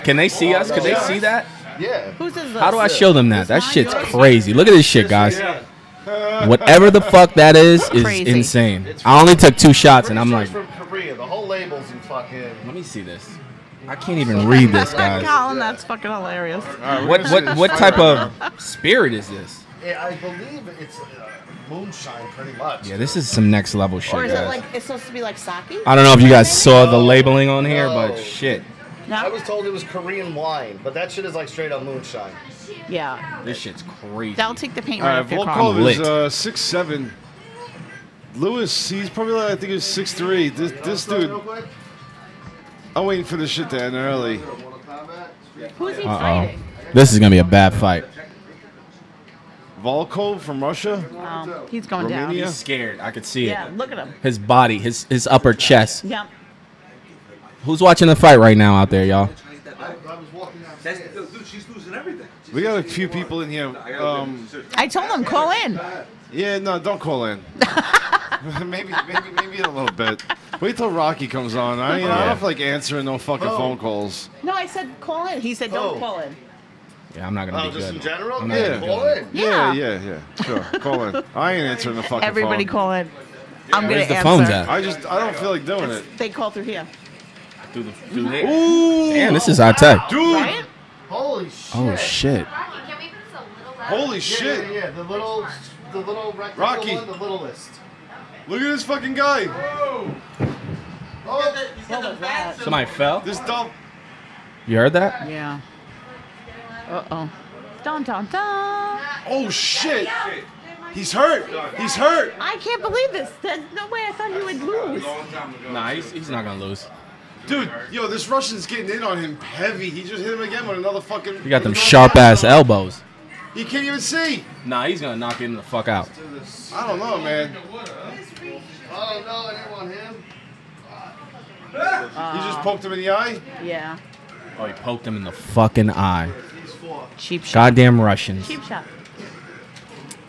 Can they see us? Could they see that? Yeah. Whose is this? How do I show them that? That shit's crazy. Look at this shit, guys. Yeah. Whatever the fuck that is Crazy. insane. I only took 2 shots and I'm like, Pretty sure it's from Korea. The whole label's in fucking. let me see this. I can't even read this, guys. Colin, that's fucking hilarious. What type of spirit is this? Yeah, I believe it's moonshine, pretty much. Yeah, this is some next level Or shit, is it guys. like it's supposed to be like sake? I don't know if you guys saw the labeling on here, but shit. I No. was told it was Korean wine, but that shit is like straight up moonshine. Yeah. This shit's crazy. That'll take the paint All right right, off your car. Volkov lit. is 6'7". Lewis, he's probably like, I think he's 6'3". This dude, I'm waiting for this shit to end early. Who's he Uh-oh. fighting? This is gonna be a bad fight. Volkov from Russia. He's going down. Romania? He's scared. I could see it. Yeah, look at him. His body, his upper chest. Yep. Who's watching the fight right now out there, y'all? She's losing everything. We got a few people in here. I told him, call in. Yeah, no, don't call in. maybe a little bit. Wait till Rocky comes on. I don't feel like answering no fucking phone calls. No, I said call in. He said don't call in. Yeah, I'm not gonna be just good. in general? I'm not Yeah. gonna be Call good. in. Yeah. Sure, call in. I ain't answering the fucking Everybody phone. call in. I'm going Where's to the answer. phones at? I don't feel like doing it. They call through here. Through there. Ooh, Damn, this is high tech. dude. Right? Holy shit. Oh shit. Holy shit. Yeah, the little rectangle Rocky. one, the littlest. Look at this fucking guy. Oh, What was that? Somebody fell. This dumb. You heard that? Yeah. Uh-oh. Dun, dun, dun. Oh shit. He's hurt. He's hurt. I can't believe this. There's no way I thought he would lose. Nah, he's not gonna lose. Dude, yo, this Russian's getting in on him heavy. He just hit him again with another fucking. He got them sharp ass elbows. He can't even see. Nah, he's gonna knock him the fuck out. I don't know, man. oh no, I didn't want him. He just poked him in the eye. Yeah. Oh, he poked him in the fucking eye. Cheap shot. Goddamn Russians. Cheap shot.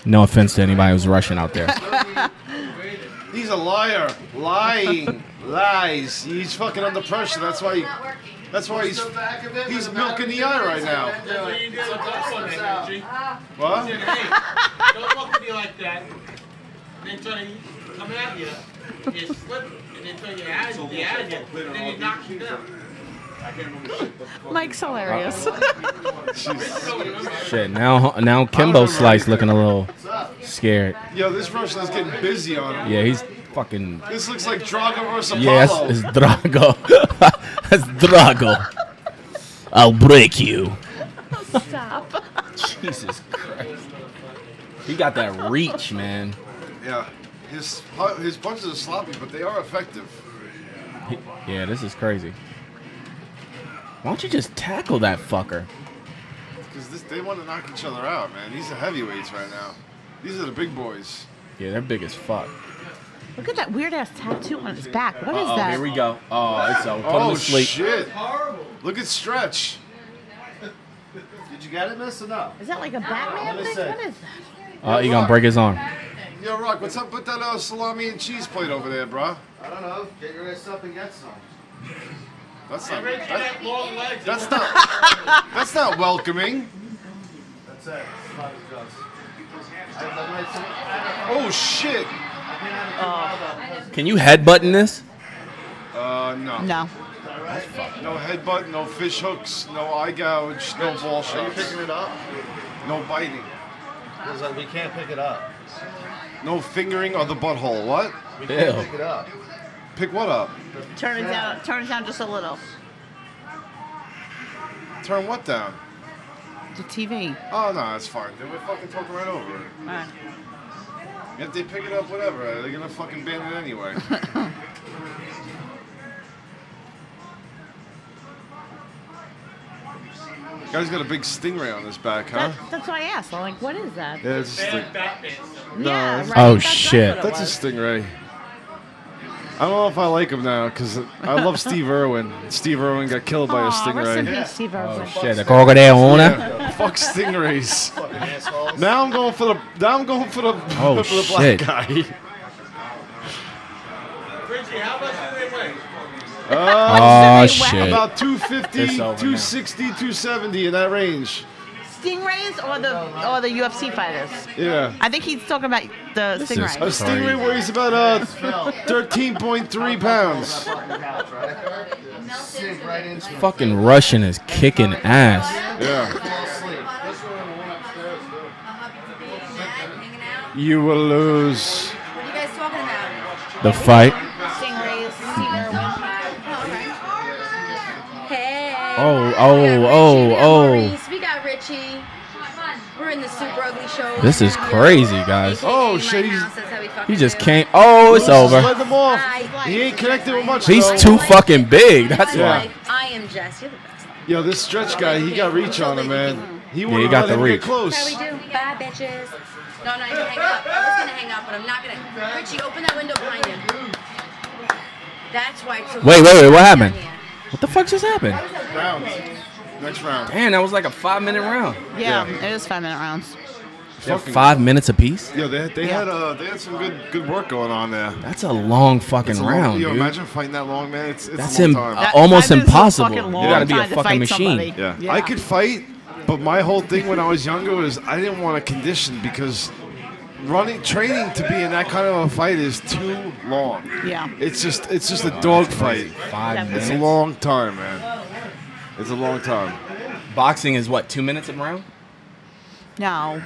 No offense to anybody who's Russian out there. He's a liar. Lying. Lies. He's fucking under pressure. That's why he's milking the eye right now. What? Hey, don't look at me like that. They try to come at you. You slip, and they tell you the ad, and then he knocks you down. Mike's hilarious. Shit, now Kimbo Slice looking a little scared. Yo, this Russian is getting busy on him. Yeah, he's fucking. This looks like Drago versus Apollo. Yeah, it's Drago. That's Drago. I'll break you. Stop. Jesus Christ. He got that reach, man. Yeah. His punches are sloppy, but they are effective. Yeah, this is crazy. Why don't you just tackle that fucker? Because they want to knock each other out, man. These are heavyweights right now. These are the big boys. Yeah, they're big as fuck. Look at that weird ass tattoo on his back. What is Oh, that? here we go. Oh, it's over. Put him Oh, to sleep. shit. Look at Stretch. Did you get it, miss, or no? Is that like a Batman What is thing? it? What is that? Oh, he gonna break his arm. Yo, Rock, what's up with that salami and cheese plate over there, bro? I don't know. Get your ass up and get some. That's not welcoming. That's it. Oh shit. Can you headbutt in this? No. No. No headbutt, no fish hooks, no eye gouge, no ball Are you shots. picking it up? No biting. Because we can't pick it up. No fingering of the butthole. What? We can't Ew. pick it up. Pick what up? Turn it down. Turn it down just a little. Turn what down? The TV. Oh, no, that's fine. They would fucking talk right over it. All right. If they pick it up, whatever, they're gonna fucking ban it anyway. Guy's got a big stingray on his back, huh? That's why I asked. I'm like, what is that? Yeah, it's a Yeah, it's- right. Oh, That's shit. what it That's a was. stingray. I don't know if I like him now because I love Steve Irwin. Steve Irwin got killed by a Aw, rest in stingray. peace, Steve Irwin. Shit, the crocodile owner. Yeah, fuck stingrays. Fucking assholes. Now I'm going for the Oh, for the black shit. guy. Oh, shit. About 250, It's over now. 260, 270 in that range. Stingrays or the UFC fighters? Yeah. I think he's talking about the is stingray. A stingray weighs about 13.3 pounds. Sink right into it. Fucking Russian is kicking ass. Yeah. Fall asleep. Hanging out. You will lose. What are you guys talking about? The fight. Stingrays. Hey. Oh, We got oh, Richie, oh, we got oh. Maurice, we got Richie. We're in the Super Ugly show. This is crazy, guys. Oh, shit, He just can't. Oh, it's over. Let them off. He ain't connected with much. He's though. too fucking big. That's Yeah. why. I am Jess. You're the best. Yo, this stretch guy, he got reach on him, man. He he wouldn't got let the him reach. get How close. we do? Bye, bitches. No, I'm not even hang up. I was gonna hang up, but I'm not gonna. Richie, open that window behind you. That's why it's so Wait, what down happened? here. What the fuck just happened? Round. Next round. Damn, that was like a 5-minute round. Yeah, Yeah. it is 5-minute rounds. They have 5 minutes apiece? Yo, they had some good work going on there. That's a long fucking It's a long- round, Yo, dude. imagine fighting that long, man. It's That's a long time. almost 5 minutes is a impossible. fucking You long gotta be a time to fucking fight machine. somebody. Yeah. Yeah. I could fight, but my whole thing when I was younger was I didn't want to condition because training to be in that kind of a fight is too long. Yeah. It's just a dog fight. 5 It's minutes. a long time, man. It's a long time. Boxing is what, 2 minutes a round? No.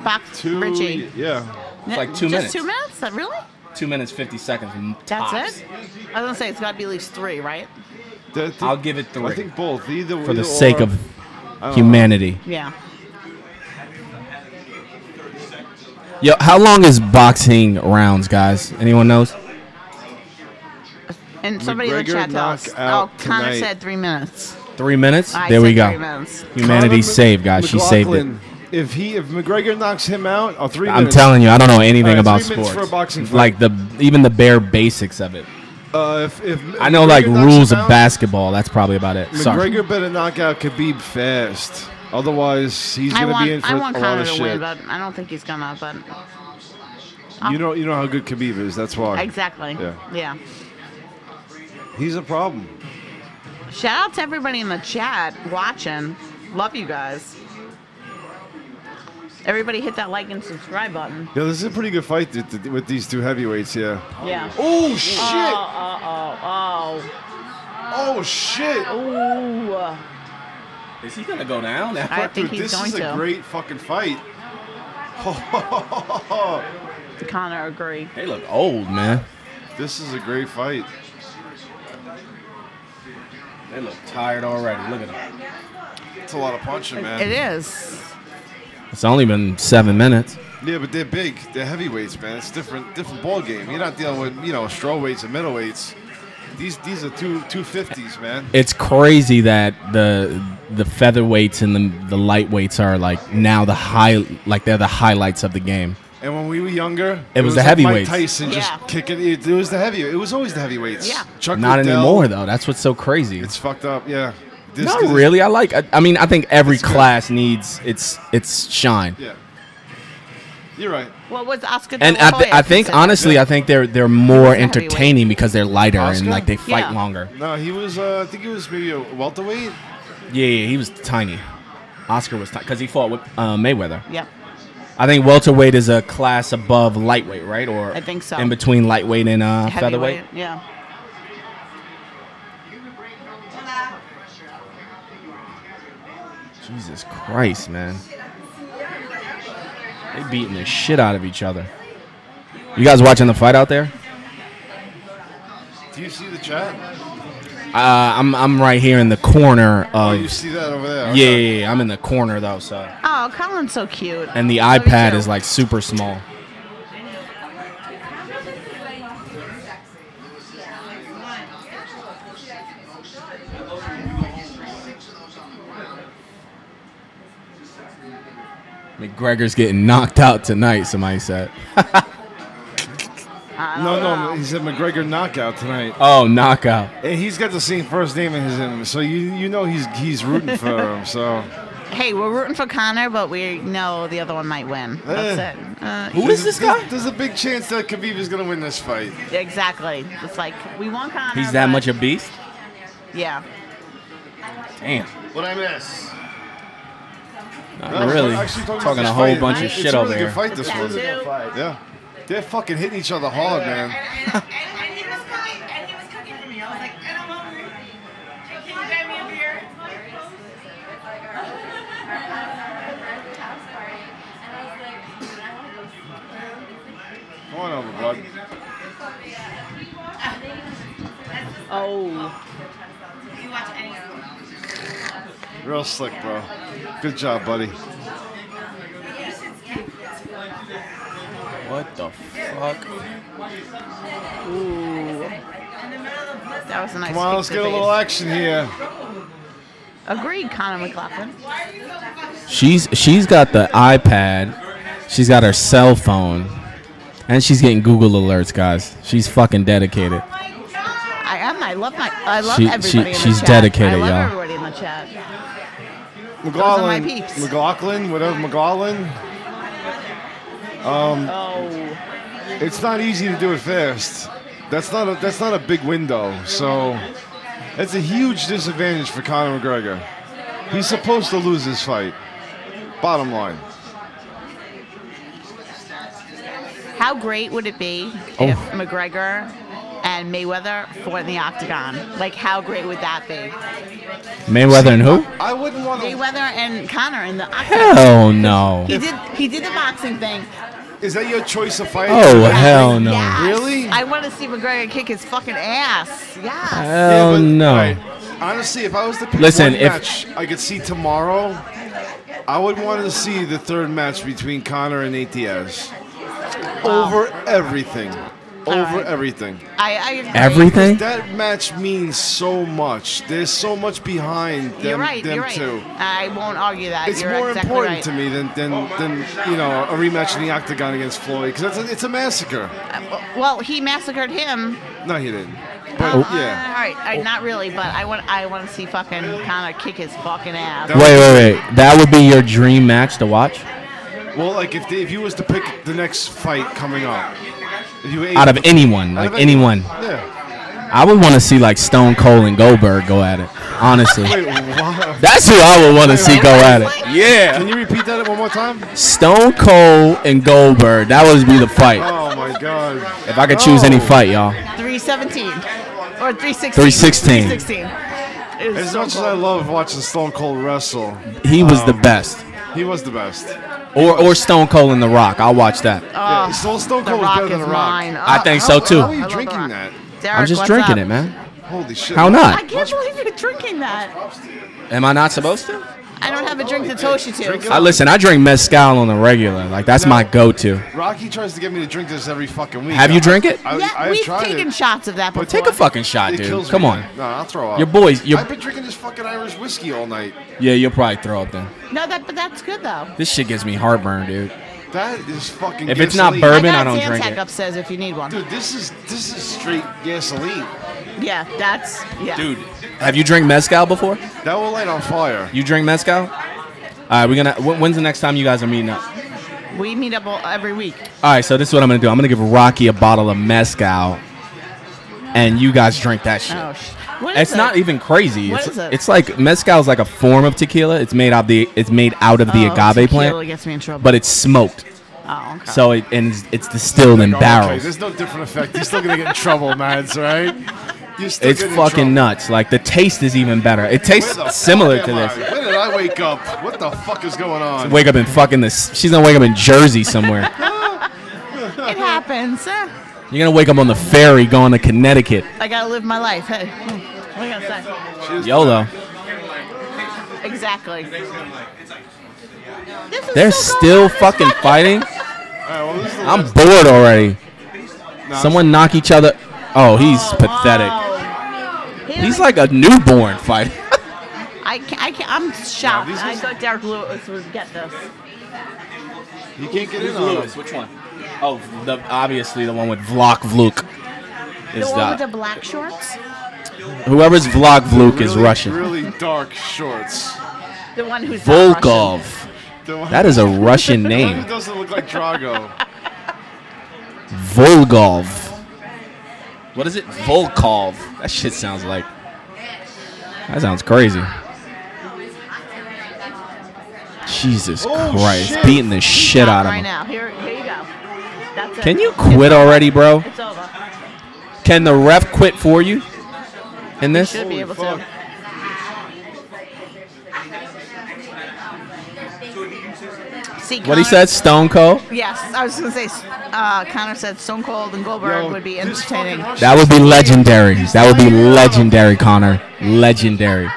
Box Richie. Yeah. It's like 2 Just minutes. 2 minutes? That really? 2 minutes, 50 seconds. That's tops. it? I was gonna say it's got to be at least 3, right? I'll give it 3. I think both. Either for the either sake or. of I don't humanity. Yeah. Yo, how long is boxing rounds, guys? Anyone knows? And somebody in the McGregor chat tells. knockout Oh, Connor tonight. said 3 minutes. 3 minutes? I There we said go. 3 minutes. Humanity's Conor saved, guys. She saved it. McLaughlin, If McGregor knocks him out, 3 I'm minutes. telling you, I don't know anything All right, about 3 minutes sports. for a boxing fight. Like even the bare basics of it. If I know like McGregor knocks rules him of out, basketball. That's probably about it. Sorry. McGregor better knock out Khabib fast. Otherwise, he's I gonna be in want, for I want a lot Connor of to shit. win, but I don't think he's gonna. But You know how good Khabib is. That's why. exactly. Yeah. Yeah. He's a problem. Shout out to everybody in the chat watching. Love you guys. Everybody hit that like and subscribe button. Yeah, this is a pretty good fight with these two heavyweights. Yeah. Yeah. Oh shit! Oh shit! Ooh. Is he gonna go down? I think he's this going is to. a great fucking fight. Connor agree. They look old, man. This is a great fight. They look tired already. Look at them. It's a lot of punching, man. It is. It's only been 7 minutes. Yeah, but they're big. They're heavyweights, man. It's different ball game. You're not dealing with strawweights and middleweights. These are 250s, man. It's crazy that the featherweights and the lightweights are like now they're the highlights of the game. And when we were younger, It was the like heavyweights. Mike Tyson just kicking. It was the heavy. It was always the heavyweights. Yeah. Chuck Not Liddell. anymore though. That's what's so crazy. It's fucked up. Yeah. Not really. I mean, I think every class needs its shine. Yeah. You're right. What was Oscar? And De La Hoya I think, considered? honestly, I think they're more entertaining because they're lighter Oscar? and like they fight Yeah. longer. No, he was. I think he was maybe a welterweight. Yeah, he was tiny. Oscar was tiny because he fought with Mayweather. Yep. I think welterweight is a class above lightweight, right? Or I think so. in between lightweight and featherweight. Heavyweight, yeah. Jesus Christ, man. They beating the shit out of each other. You guys watching the fight out there? Do you see the chat? I'm right here in the corner of. Oh, you see that over there? Yeah, Okay. yeah, yeah, I'm in the corner though, so. Oh, Colin's so cute. And the Love you iPad too. is like super small. McGregor's getting knocked out tonight, somebody said. No, he said McGregor knockout tonight. Oh, knockout. And he's got the same first name as him, so you know he's rooting for him. So Hey, we're rooting for Connor, but we know the other one might win. That's it. Who is this guy? There's a big chance that Khabib is going to win this fight. Exactly. It's like we want Connor. He's that but- much a beast? Yeah. Damn. What I miss? Not really. Talking a whole bunch of shit over It's a really here. good fight, this one. Yeah. They're fucking hitting each other hard, man. And he was cooking for me. I was like, and I'm hungry. Can you grab me a beer? Come on over, bud. Oh. You watch any of them. Real slick, bro. Good job, buddy. What the fuck? Ooh. That was a nice. Come on, kick let's to get a the little face. action here. Agreed, Connor McLaughlin. She's got the iPad. She's got her cell phone. And she's getting Google alerts, guys. She's fucking dedicated. I am. I love She- everybody in she's the chat. dedicated, I love y'all. everybody in the chat. McLaughlin. Those are my peeps. McLaughlin, whatever McLaughlin. Oh. It's not easy to do it fast. That's not a big window. So that's a huge disadvantage for Conor McGregor. He's supposed to lose this fight. Bottom line. How great would it be Oh. if McGregor and Mayweather fought in the octagon? Like, how great would that be? Mayweather and who? I wouldn't want to. Mayweather and Connor in the octagon. Hell no. He did the boxing thing. Is that your choice of fight? Oh, hell no. Yes. Really? I want to see McGregor kick his fucking ass. Yes. Hell no. Right. Honestly, if I was to pick Listen, one if- match I could see tomorrow, I would want to see the third match between Conor and Nate Diaz. Over everything. Over right. everything. I agree. Everything? That match means so much. There's so much behind them, You're right. them You're right. two. I won't argue that. It's You're more exactly important right. to me than you know, a rematch in the octagon against Floyd, because it's a massacre. Well, he massacred him. No, he didn't. But yeah. All right, not really, but I want to see fucking Connor kick his fucking ass. Wait. That would be your dream match to watch? Well, like if you was to pick the next fight coming up, if you were Out of able to- anyone, out like of anyone. Yeah. I would want to see like Stone Cold and Goldberg go at it. Honestly. Wait, what? That's who I would want to see go at it. Yeah. Can you repeat that one more time? Stone Cold and Goldberg. That would be the fight. Oh my God! If I could choose any fight, y'all. 317 or 316. 316. 316. It was As so much as cool. I love watching Stone Cold wrestle, He was the best. he was the best. Or Stone Cold and The Rock. I'll watch that. Yeah, Stone The Cold was Rock better than is The Rock. mine. I think so too. How are I you love drinking The Rock. that? Derek, I'm just what's drinking up? it, man. Holy shit! How not? I can't believe you're drinking that. Am I not supposed to? I don't have a drink to toast you to. Listen, I drink mezcal on the regular. Like, that's my go-to. Rocky tries to get me to drink this every fucking week. Have you drink it? Yeah, I've we've tried taken it. shots of that before. Take a fucking shot, It dude. kills Come me, on. man. No, I'll throw up. Your boys, I've been drinking this fucking Irish whiskey all night. Yeah, you'll probably throw up then. No, but that's good though. This shit gives me heartburn, dude. That is fucking. If it's not gasoline. bourbon, I got don't drink Zantac it. upstairs if you need one. Dude, this is straight gasoline. Yeah, that's yeah. Dude, have you drank mezcal before? That will light on fire. You drink mezcal? All right, we're gonna. When's the next time you guys are meeting up? We meet up every week. All right, so this is what I'm gonna do. I'm gonna give Rocky a bottle of mezcal, and you guys drink that shit. Oh, what is It's it? not even crazy. What It's is it? it's like mezcal is like a form of tequila. It's made out of the agave tequila plant, gets me in trouble. but it's smoked. Oh, okay. So it's distilled in Okay, barrels. there's no different effect. You're still gonna get in trouble, Mads, right? You're still It's getting in fucking trouble. nuts. Like the taste is even better. It Where tastes the similar fuck to am this. I? When did I wake up? What the fuck is going on? Wake up in fucking this. She's gonna wake up in Jersey somewhere. It happens. You're gonna wake up on the ferry going to Connecticut. I gotta live my life. Hey, what are you gonna say? YOLO. Exactly. This is They're so still cool. fucking fighting. All right, well, this is the I'm last- bored already. No, Someone knock each other. Oh, he's pathetic. Wow. He's like a newborn fighter. I'm shocked. these I is- thought Derek Lewis would get this. You can't get in on him. Which one? Oh, obviously the one with Vlok Vluk. The Is one with the that black shorts? whoever's Vlok Vluk is Really, Russian. Really dark shorts. The one who's not Russian. Volkov. The one- That is a Russian the one name. who doesn't look like Drago. Volkov. What is it? Volkov. That shit sounds like. That sounds crazy. Jesus Oh, Christ. shit. Beating the shit out of Right him. now. Here you go. That's it. Can you It's quit over. already, bro? It's over. Can the ref quit for you in this? Should be able fuck. to. See, What he Connor- said, Stone Cold? Yes, I was gonna say. Connor said Stone Cold and Goldberg Yo, would be this entertaining. fucking Russian- That would be legendary. That would be legendary, Connor. Legendary.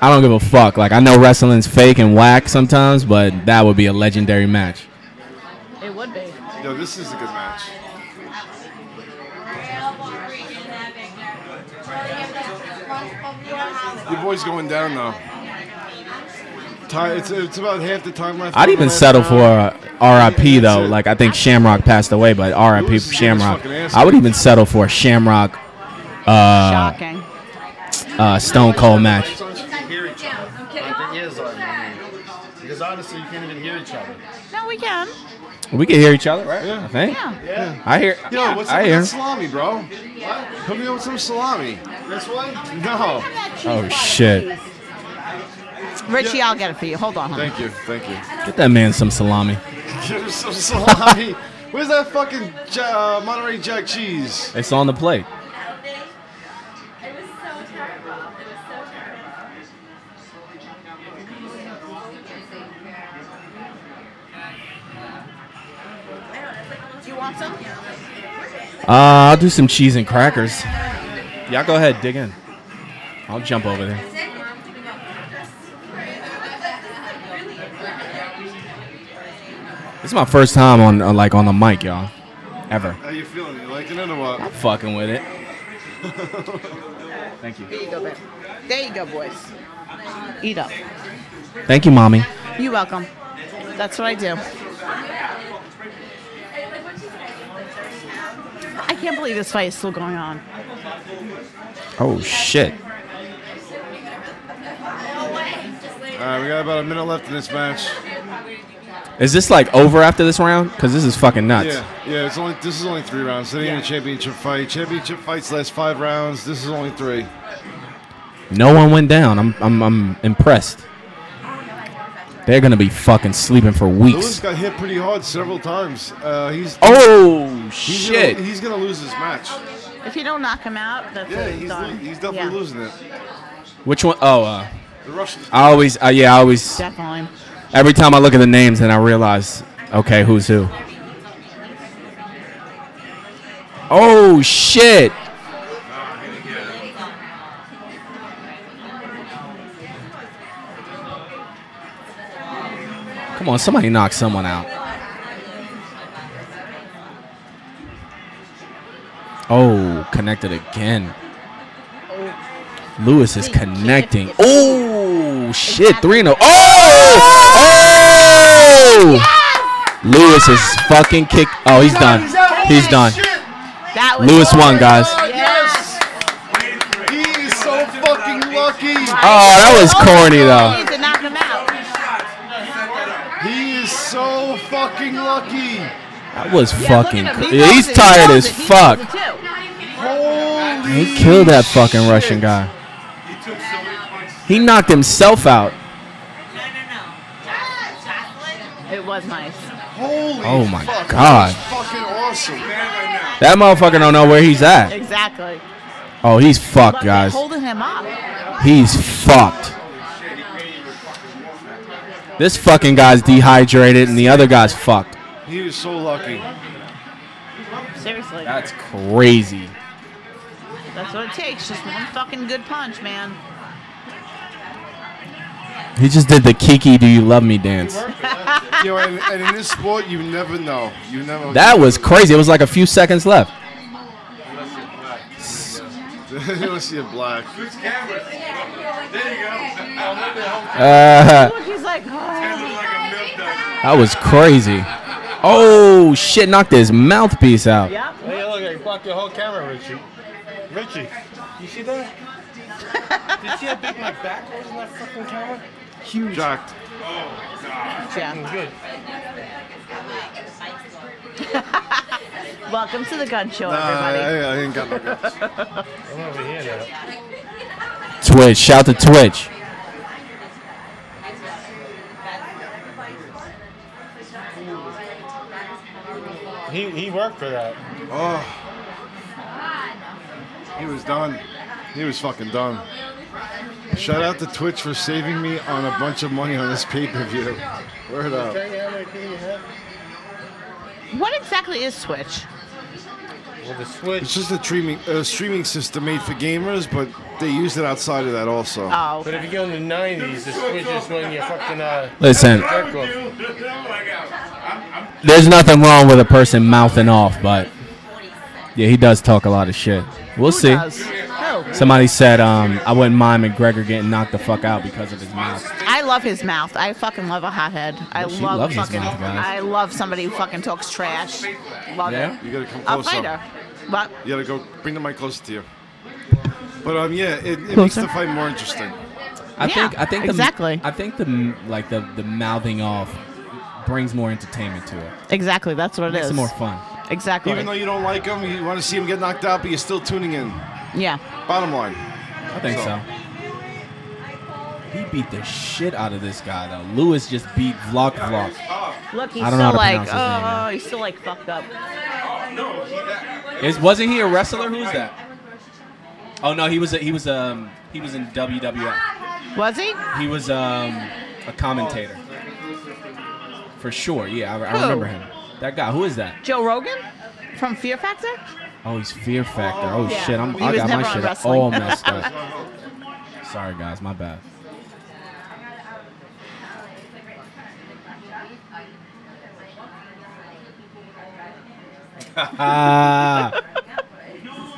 I don't give a fuck. Like, I know wrestling's fake and whack sometimes, but that would be a legendary match. It would be. Yo, this is a good match. Your boy's going down though. It's about half the time left. I'd on the even last settle round. for RIP though. That's it. Like, I think Shamrock passed away, but RIP Lewis is getting his Shamrock. fucking ass I would kicked. even settle for a Shamrock Shocking. Stone Cold match. Hear each other. Like the ears are. Because honestly, you can't even hear each other. No, we can. We can hear each other, right? Yeah. I think. Yeah. I hear. Yo, what's up I with hear. that salami, bro? Hook me up with some salami. This one? No. Oh shit! Richie, I'll get it for you. Hold on. Thank you. Thank you. Get that man some salami. Give him some salami. Where's that fucking Monterey Jack cheese? It's on the plate. It was so terrible. It was so terrible. Do you want some? I'll do some cheese and crackers. Y'all go ahead, dig in. I'll jump over there. This is my first time on the mic, y'all. Ever. How you feeling? You liking it or what? I'm fucking with it. Thank you. There you go, babe. There you go, boys. Eat up. Thank you, mommy. You're welcome. That's what I do. I can't believe this fight is still going on. Oh shit. All right, we got about a minute left in this match. Is this like over after this round? Cause this is fucking nuts. Yeah. This is only 3 rounds. It ain't a championship fight. Championship fights last 5 rounds. This is only 3. No one went down. I'm impressed. They're gonna be fucking sleeping for Lewis weeks. got hit pretty hard several times. He's Shit. He's gonna lose this match. If you don't knock him out, that's Yeah, it. he's Done. definitely Yeah. losing it. Which one? Oh, The Russians. I always Definitely. every time I look at the names and I realize, okay, who's who? Oh shit! Come on, somebody knock someone out. Oh, connected again. Lewis is connecting. Oh shit! 3-0. Oh! Lewis is fucking kick. Oh, he's done. He's done. That was Lewis won, guys. Yes. He is so fucking lucky. Oh, that was corny though. You need to knock him out. He is so fucking lucky. That was fucking look at him. crazy. He's tired as fuck. Holy He killed that fucking shit. Russian guy. He knocked himself out. It was nice. Holy Oh my fuck. God. That was fucking awesome. That motherfucker don't know where he's at. Exactly. Oh, he's fucked, Look, they're guys. holding him up. He's fucked. This fucking guy's dehydrated and the other guy's fucked. He was so lucky. Seriously. That's crazy. That's what it takes. Just one fucking good punch, man. He just did the Kiki Do You Love Me dance. You know, and in this sport, you never know. You never. That was crazy. It was like a few seconds left. Let's see a black. Look, he's like, That was crazy. Oh, shit. Knocked his mouthpiece out. Yep. Hey, look, I blocked your whole camera, Richie. Richie, you see that? Did you see how big my back was in that fucking camera? Huge. Jacked. Yeah. Good. Welcome to the gun show, Nah, everybody. I ain't got no guts. I'm over here now. Twitch. Shout to Twitch. He worked for that. Oh. He was done. He was fucking done. Shout out to Twitch for saving me on a bunch of money on this pay-per-view. Word up. What exactly is Twitch? Well, the Switch. It's just a streaming system made for gamers, but they use it outside of that also. Oh. But if you go in the 90s, the Switch is when you're fucking Listen. jerk off. There's nothing wrong with a person mouthing off, but yeah, he does talk a lot of shit. We'll see. Does? Who? Somebody said I wouldn't mind McGregor getting knocked the fuck out because of his mouth. I love his mouth. I fucking love a hothead. She loves his fucking. mouth, guys. I love somebody who fucking talks trash. Love Yeah? it. You gotta come A closer. fighter. What? You gotta go bring the mic closer to you. But yeah, it makes the fight more interesting. I think exactly. I think the mouthing off brings more entertainment to it. Exactly. That's what it Makes is. it more fun. Exactly. Even though you don't like him, you want to see him get knocked out, but you're still tuning in. Yeah. Bottom line. I think so. He beat the shit out of this guy though. Lewis just beat Vlog. Look, he's I don't know still how to like, pronounce his name, man. he's still like fucked up. Wasn't he a wrestler? Who's that? Oh no, he was in WWF. Was he? He was a commentator. For sure, yeah, I Who? remember him. That guy, who is that? Joe Rogan from Fear Factor? Oh, he's Fear Factor. Oh Yeah. shit, He I was got never my on shit wrestling. all messed up. Sorry guys, my bad.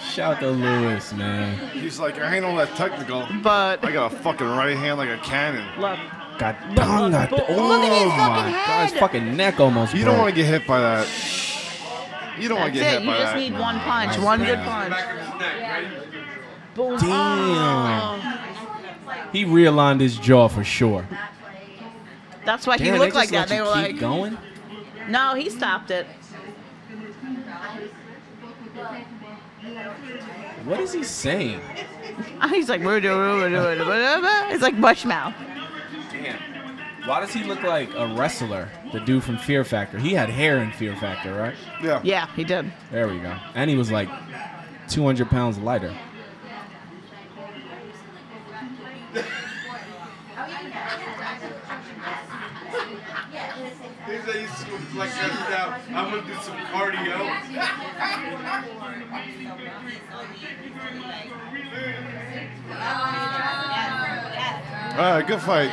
Shout to Lewis, man. He's like, I ain't all that technical, but I got a fucking right hand like a cannon. Look. God dang that. Oh my God, his fucking neck almost You broke. don't want to get hit by that. You don't want to That's get it. hit You by just that. need one punch. One good punch. Boom. Damn. Oh. He realigned his jaw for sure. That's why Damn, he they looked just like that. let They you were keep like, going? no, he stopped it. What is he saying? He's like, we're doing. It's like bush mouth. Damn. Why does he look like a wrestler? The dude from Fear Factor. He had hair in Fear Factor, right? Yeah. Yeah, he did. There we go. And he was like 200 pounds lighter. I'm gonna do some cardio. All right, good fight.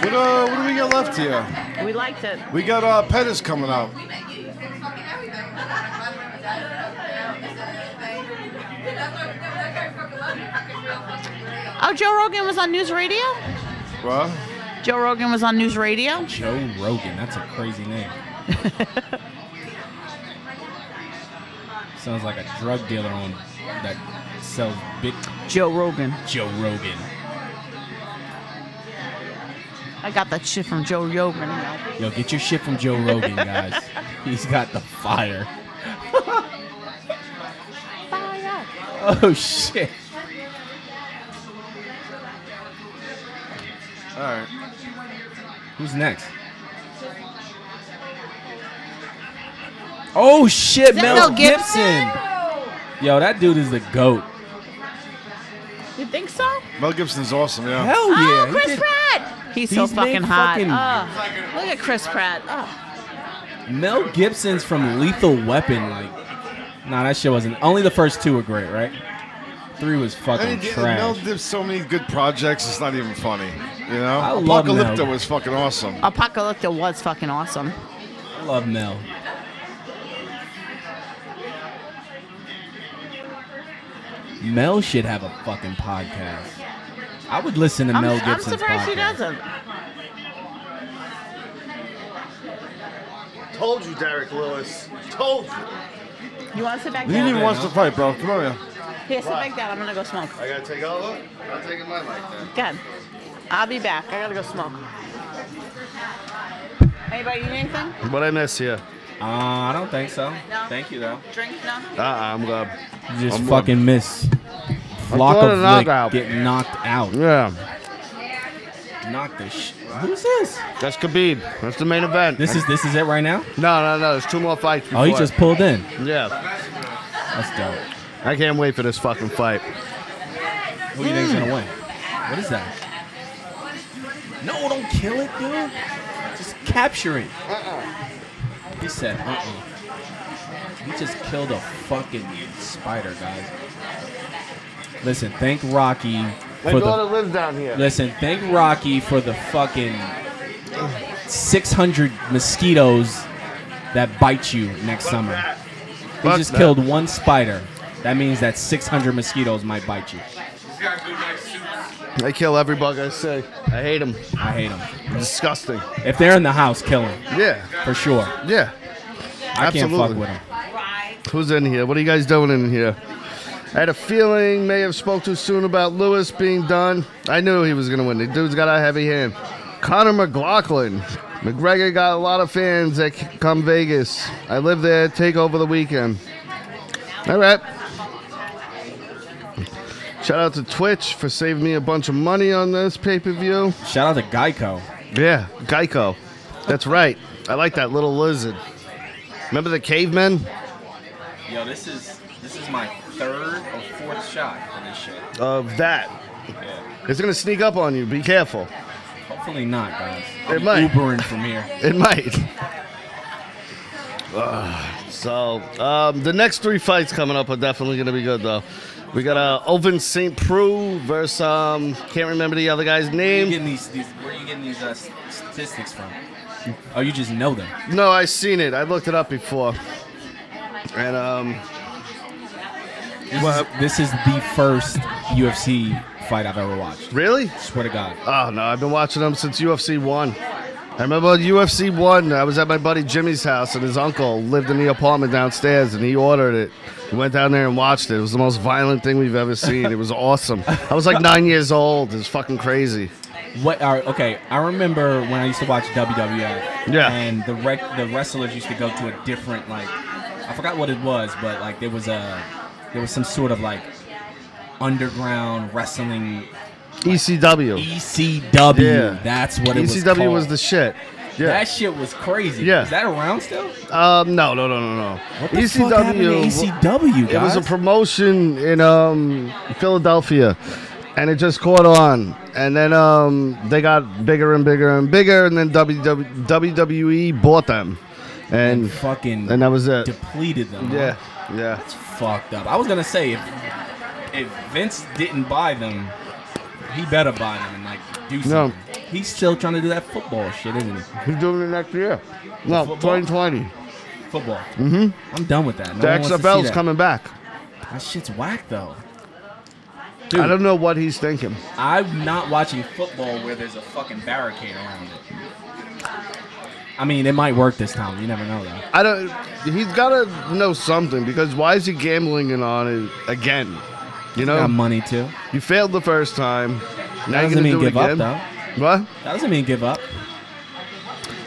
What do we got left here? We liked it. We got Pettis coming out. Oh, Joe Rogan was on News Radio? What? Joe Rogan was on News Radio? Joe Rogan. That's a crazy name. Sounds like a drug dealer on that sells big. Joe Rogan. Joe Rogan. I got that shit from Joe Rogan. Yo, get your shit from Joe Rogan, guys. He's got the fire. Fire. Oh, shit. All right. Who's next? Oh, shit, Mel Gibson. Yo, that dude is the GOAT. You think so? Mel Gibson's awesome, yeah. Hell yeah. Oh, Chris Pratt. He's so fucking made hot. fucking- Look at Chris Pratt. Oh. Mel Gibson's from Lethal Weapon. Like, nah, that shit wasn't. Only the first two were great, right? 3 was fucking trash. Mel did so many good projects, it's not even funny. You know? I love Apocalypto Mel. was fucking awesome. Apocalypto was fucking awesome. I love Mel. Mel should have a fucking podcast. I would listen to Mel Gibson's I'm surprised podcast. he doesn't. Told you, Derek Lewis. Told you. You want to sit back He down? even wants to fight, bro. Come on, yeah. Here, sit back down. I'm going to go smoke. I gotta take over? I'm taking my mic then. Good. I'll be back. I got to go smoke. Anybody need anything? What I miss here? I don't think so. No? Thank you, though. Drink? No? I'm good. You just I'm fucking miss. Flock doing of a Lick knockout. get knocked out. Yeah. Knock the shit. Who's this? That's Khabib. That's the main event. This is it right now? No. There's 2 more fights before. Oh, he just pulled in. Yeah. That's dope. I can't wait for this fucking fight. Who do you think's gonna win? What is that? No, don't kill it, dude. Just capture it. He said, He just killed a fucking spider, guys. Listen, thank Rocky My for daughter the. lives down here. Listen, thank Rocky for the fucking 600 mosquitoes that bite you next summer. He Fuck just that. killed one spider. That means that 600 mosquitoes might bite you. I kill every bug I see. I hate them. I hate them. Disgusting. If they're in the house, kill them. Yeah. For sure. Yeah. I can't fuck Absolutely. with them. Who's in here? What are you guys doing in here? I had a feeling may have spoke too soon about Lewis being done. I knew he was going to win. The dude's got a heavy hand. Conor McLaughlin. McGregor got a lot of fans that come Vegas. I live there. Take over the weekend. All right. Shout out to Twitch for saving me a bunch of money on this pay-per-view. Shout out to Geico. Yeah, Geico. That's right. I like that little lizard. Remember the cavemen? Yo, this is my 3rd or 4th shot for this shit. Of that. Yeah. It's going to sneak up on you. Be careful. Hopefully not, guys. It might. Ubering from here. It might. The next 3 fights coming up are definitely going to be good, though. We got Oven St. Preux versus, can't remember the other guy's Where are you name. getting these statistics from? Oh, you just know them. No, I seen it. I looked it up before. And, This is the first UFC fight I've ever watched. really? Swear to God. Oh, no, I've been watching them since UFC 1. I remember UFC 1, I was at my buddy Jimmy's house, and his uncle lived in the apartment downstairs, and he ordered it. We went down there and watched it. It was the most violent thing we've ever seen. It was awesome. I was like 9 years old. It was fucking crazy. Okay, I remember when I used to watch WWF. Yeah. And the wrestlers used to go to a different, like, I forgot what it was, but like there was some sort of like underground wrestling. ECW. ECW. Yeah. That's what it was ECW called. was the shit. Yeah. That shit was crazy. Yeah. Is that around still? No. What the fuck happened to ECW, guys? It was a promotion in Philadelphia, and it just caught on. And then they got bigger and bigger and bigger, and then WWE bought them, and that was it. Depleted them. Yeah, huh? yeah. It's fucked up. I was gonna say if Vince didn't buy them, he better buy them and like do something. He's still trying to do that football shit, isn't he? He's doing it next year. No, Football? 2020. Football. Mm-hmm. I'm done with that. No The one wants to see XFL's that. coming back. That shit's whack though. I don't know what he's thinking. I'm not watching football where there's a fucking barricade around it. I mean, it might work this time. You never know, though. I don't. He's got to know something, because why is he gambling on it again? You know, Got money too. you failed the first time. Now That you're doesn't gonna mean do it give up, again. though. What? That doesn't mean give up.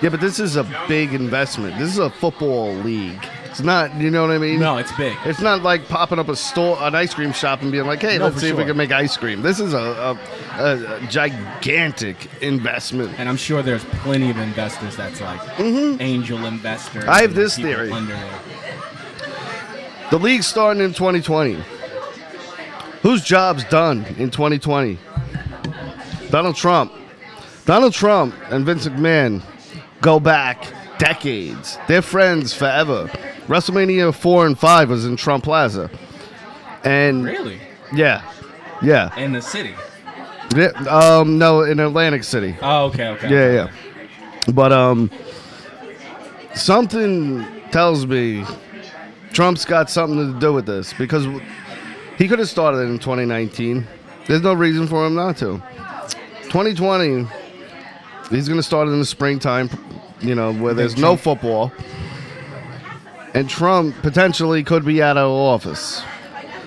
Yeah, but this is a big investment. This is a football league. It's not, you know what I mean? No, it's big. It's not like popping up an ice cream shop and being like, hey, No, let's for see if we sure. can make ice cream. This is a gigantic investment. And I'm sure there's plenty of investors that's like angel investors. I have and this people theory. under there. The league's starting in 2020. Whose job's done in 2020? Donald Trump. Donald Trump and Vince McMahon go back decades. They're friends forever. WrestleMania 4 and 5 was in Trump Plaza. And Really? yeah. Yeah. In the city? No, in Atlantic City. Oh, okay. Yeah. But something tells me Trump's got something to do with this because he could have started it in 2019. There's no reason for him not to. 2020, he's going to start it in the springtime, where there's no football. And Trump potentially could be out of office.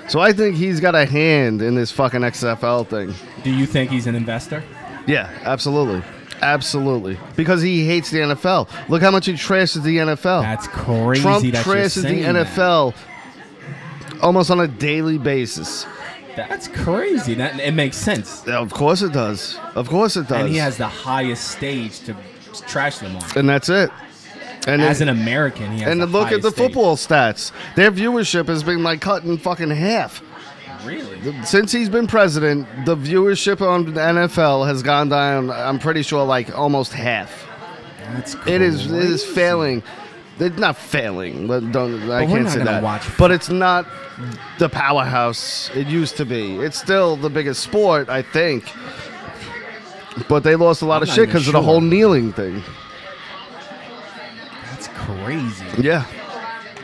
So I think he's got a hand in this fucking XFL thing. Do you think he's an investor? Yeah, absolutely. Absolutely. Because he hates the NFL. Look how much he trashes the NFL. That's crazy. Trump that you're trashes the saying NFL almost on a daily basis. That's crazy. It makes sense. Yeah, of course it does. Of course it does. And he has the highest stage to trash them on. And that's it. And as an American, he has and the look at the highest stage. football stats. Their viewership has been like cut in fucking half. Really? Since he's been president, the viewership on the NFL has gone down, I'm pretty sure, like almost half. That's crazy. It is failing. It's not failing. I can't say that. Watch. But it's not the powerhouse it used to be. It's still the biggest sport, I think. But they lost a lot of not shit even because of the sure. whole kneeling thing. That's crazy. Yeah.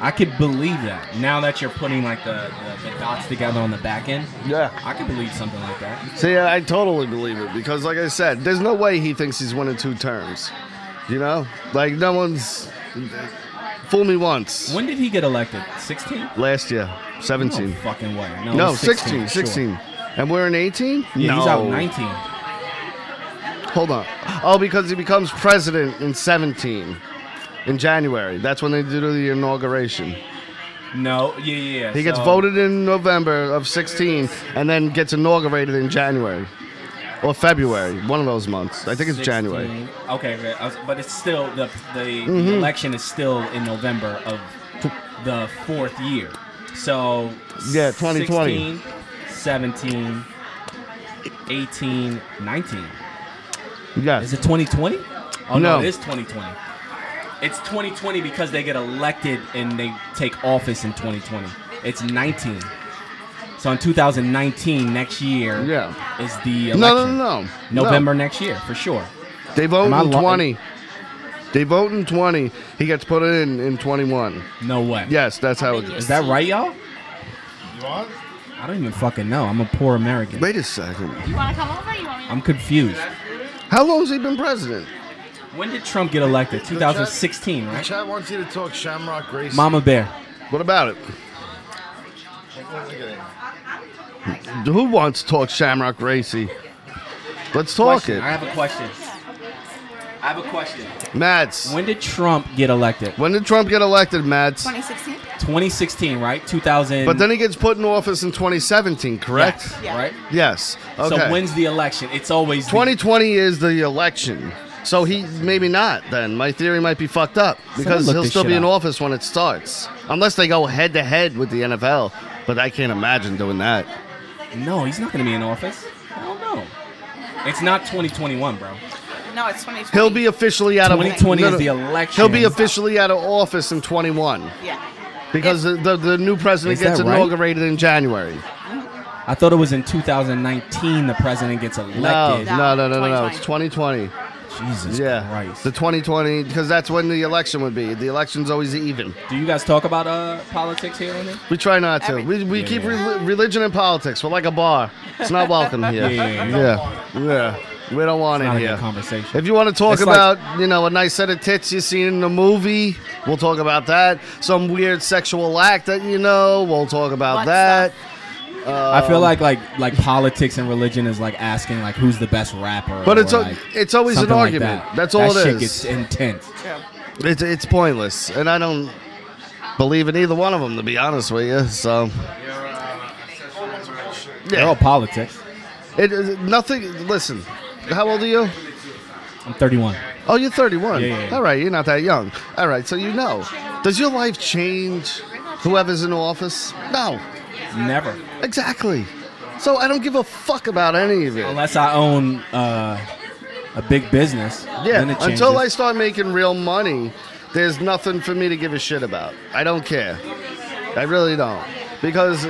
I could believe that. Now that you're putting like the dots together on the back end, Yeah. I could believe something like that. See, I totally believe it because, like I said, there's no way he thinks he's winning 2 terms. Like no one's fool me once. When did he get elected? 16? Last year, 17. No fucking way. No, 16. 16. 16. And we're in 18? Yeah, no. he's out 19. Hold on. Oh, because he becomes president in 17. In January. That's when they do the inauguration. No, yeah. He gets voted in November of 16 and then gets inaugurated in January. Or February. One of those months. I think it's 16. January. Okay, but it's still, the election is still in November of the 4th year. So, Yeah, 2020. 16, 17, 18, 19. Yes. Is it 2020? Oh, No. no, it is 2020. It's 2020 because they get elected and they take office in 2020. It's 19. So in 2019, next year, is the election. No. November next year, for sure. They vote Am I in 20. They vote in 20. He gets put in 21. No way. Yes, that's how it Is that right, y'all? You want? I don't even fucking know. I'm a poor American. Wait a second. You want to come over? You want me to? I'm confused. How long has he been president? When did Trump get elected? 2016, The right? chat wants you to talk Shamrock Gracie. Mama Bear. What about it? Who wants to talk Shamrock Gracie? Let's talk Question. I it. have a question. Mads. When did Trump get elected? When did Trump get elected, Mads? 2016? 2016, right? 2000. But then he gets put in office in 2017, correct? Yes, Yeah. right? Yes. Okay. So when's the election? It's always 2020 is the election. So he maybe not then. My theory might be fucked up because look he'll this still shit be in up. office when it starts. Unless they go head to head with the NFL. But I can't imagine doing that. No, he's not going to be in office. Hell no. It's not 2021, bro. No, it's 2020. He'll be officially out of 2020 no, is no. the election. He'll be officially out of office in 21 Yeah. because the new president Is gets that right? inaugurated in January. I thought it was in 2019 the president gets No, elected. no. It's 2020. Jesus Yeah, Christ. the 2020 because that's when the election would be. The election's always even. Do you guys talk about politics here on it? We try not to. We Yeah, keep yeah. religion and politics. We're like a bar. It's not welcome here. Yeah. We don't want It's it not a here. good conversation. If you want to talk It's like- about, a nice set of tits you seen in a movie, we'll talk about that. Some weird sexual act that we'll talk about Butt that. I feel like politics and religion is like asking like who's the best rapper. But or, it's always an something like argument. that. That's all that it shit is. gets intense. It's pointless, and I don't believe in either one of them, to be honest with you. So They're all politics. it is nothing. Listen, how old are you? I'm 31. Oh, you're 31. Yeah. All right, you're not that young. All right, so you know. Does your life change whoever's in office? No. Never. Exactly. So I don't give a fuck about any of it. Unless I own a big business. Yeah, then it changes. until I start making real money, there's nothing for me to give a shit about. I don't care. I really don't. Because,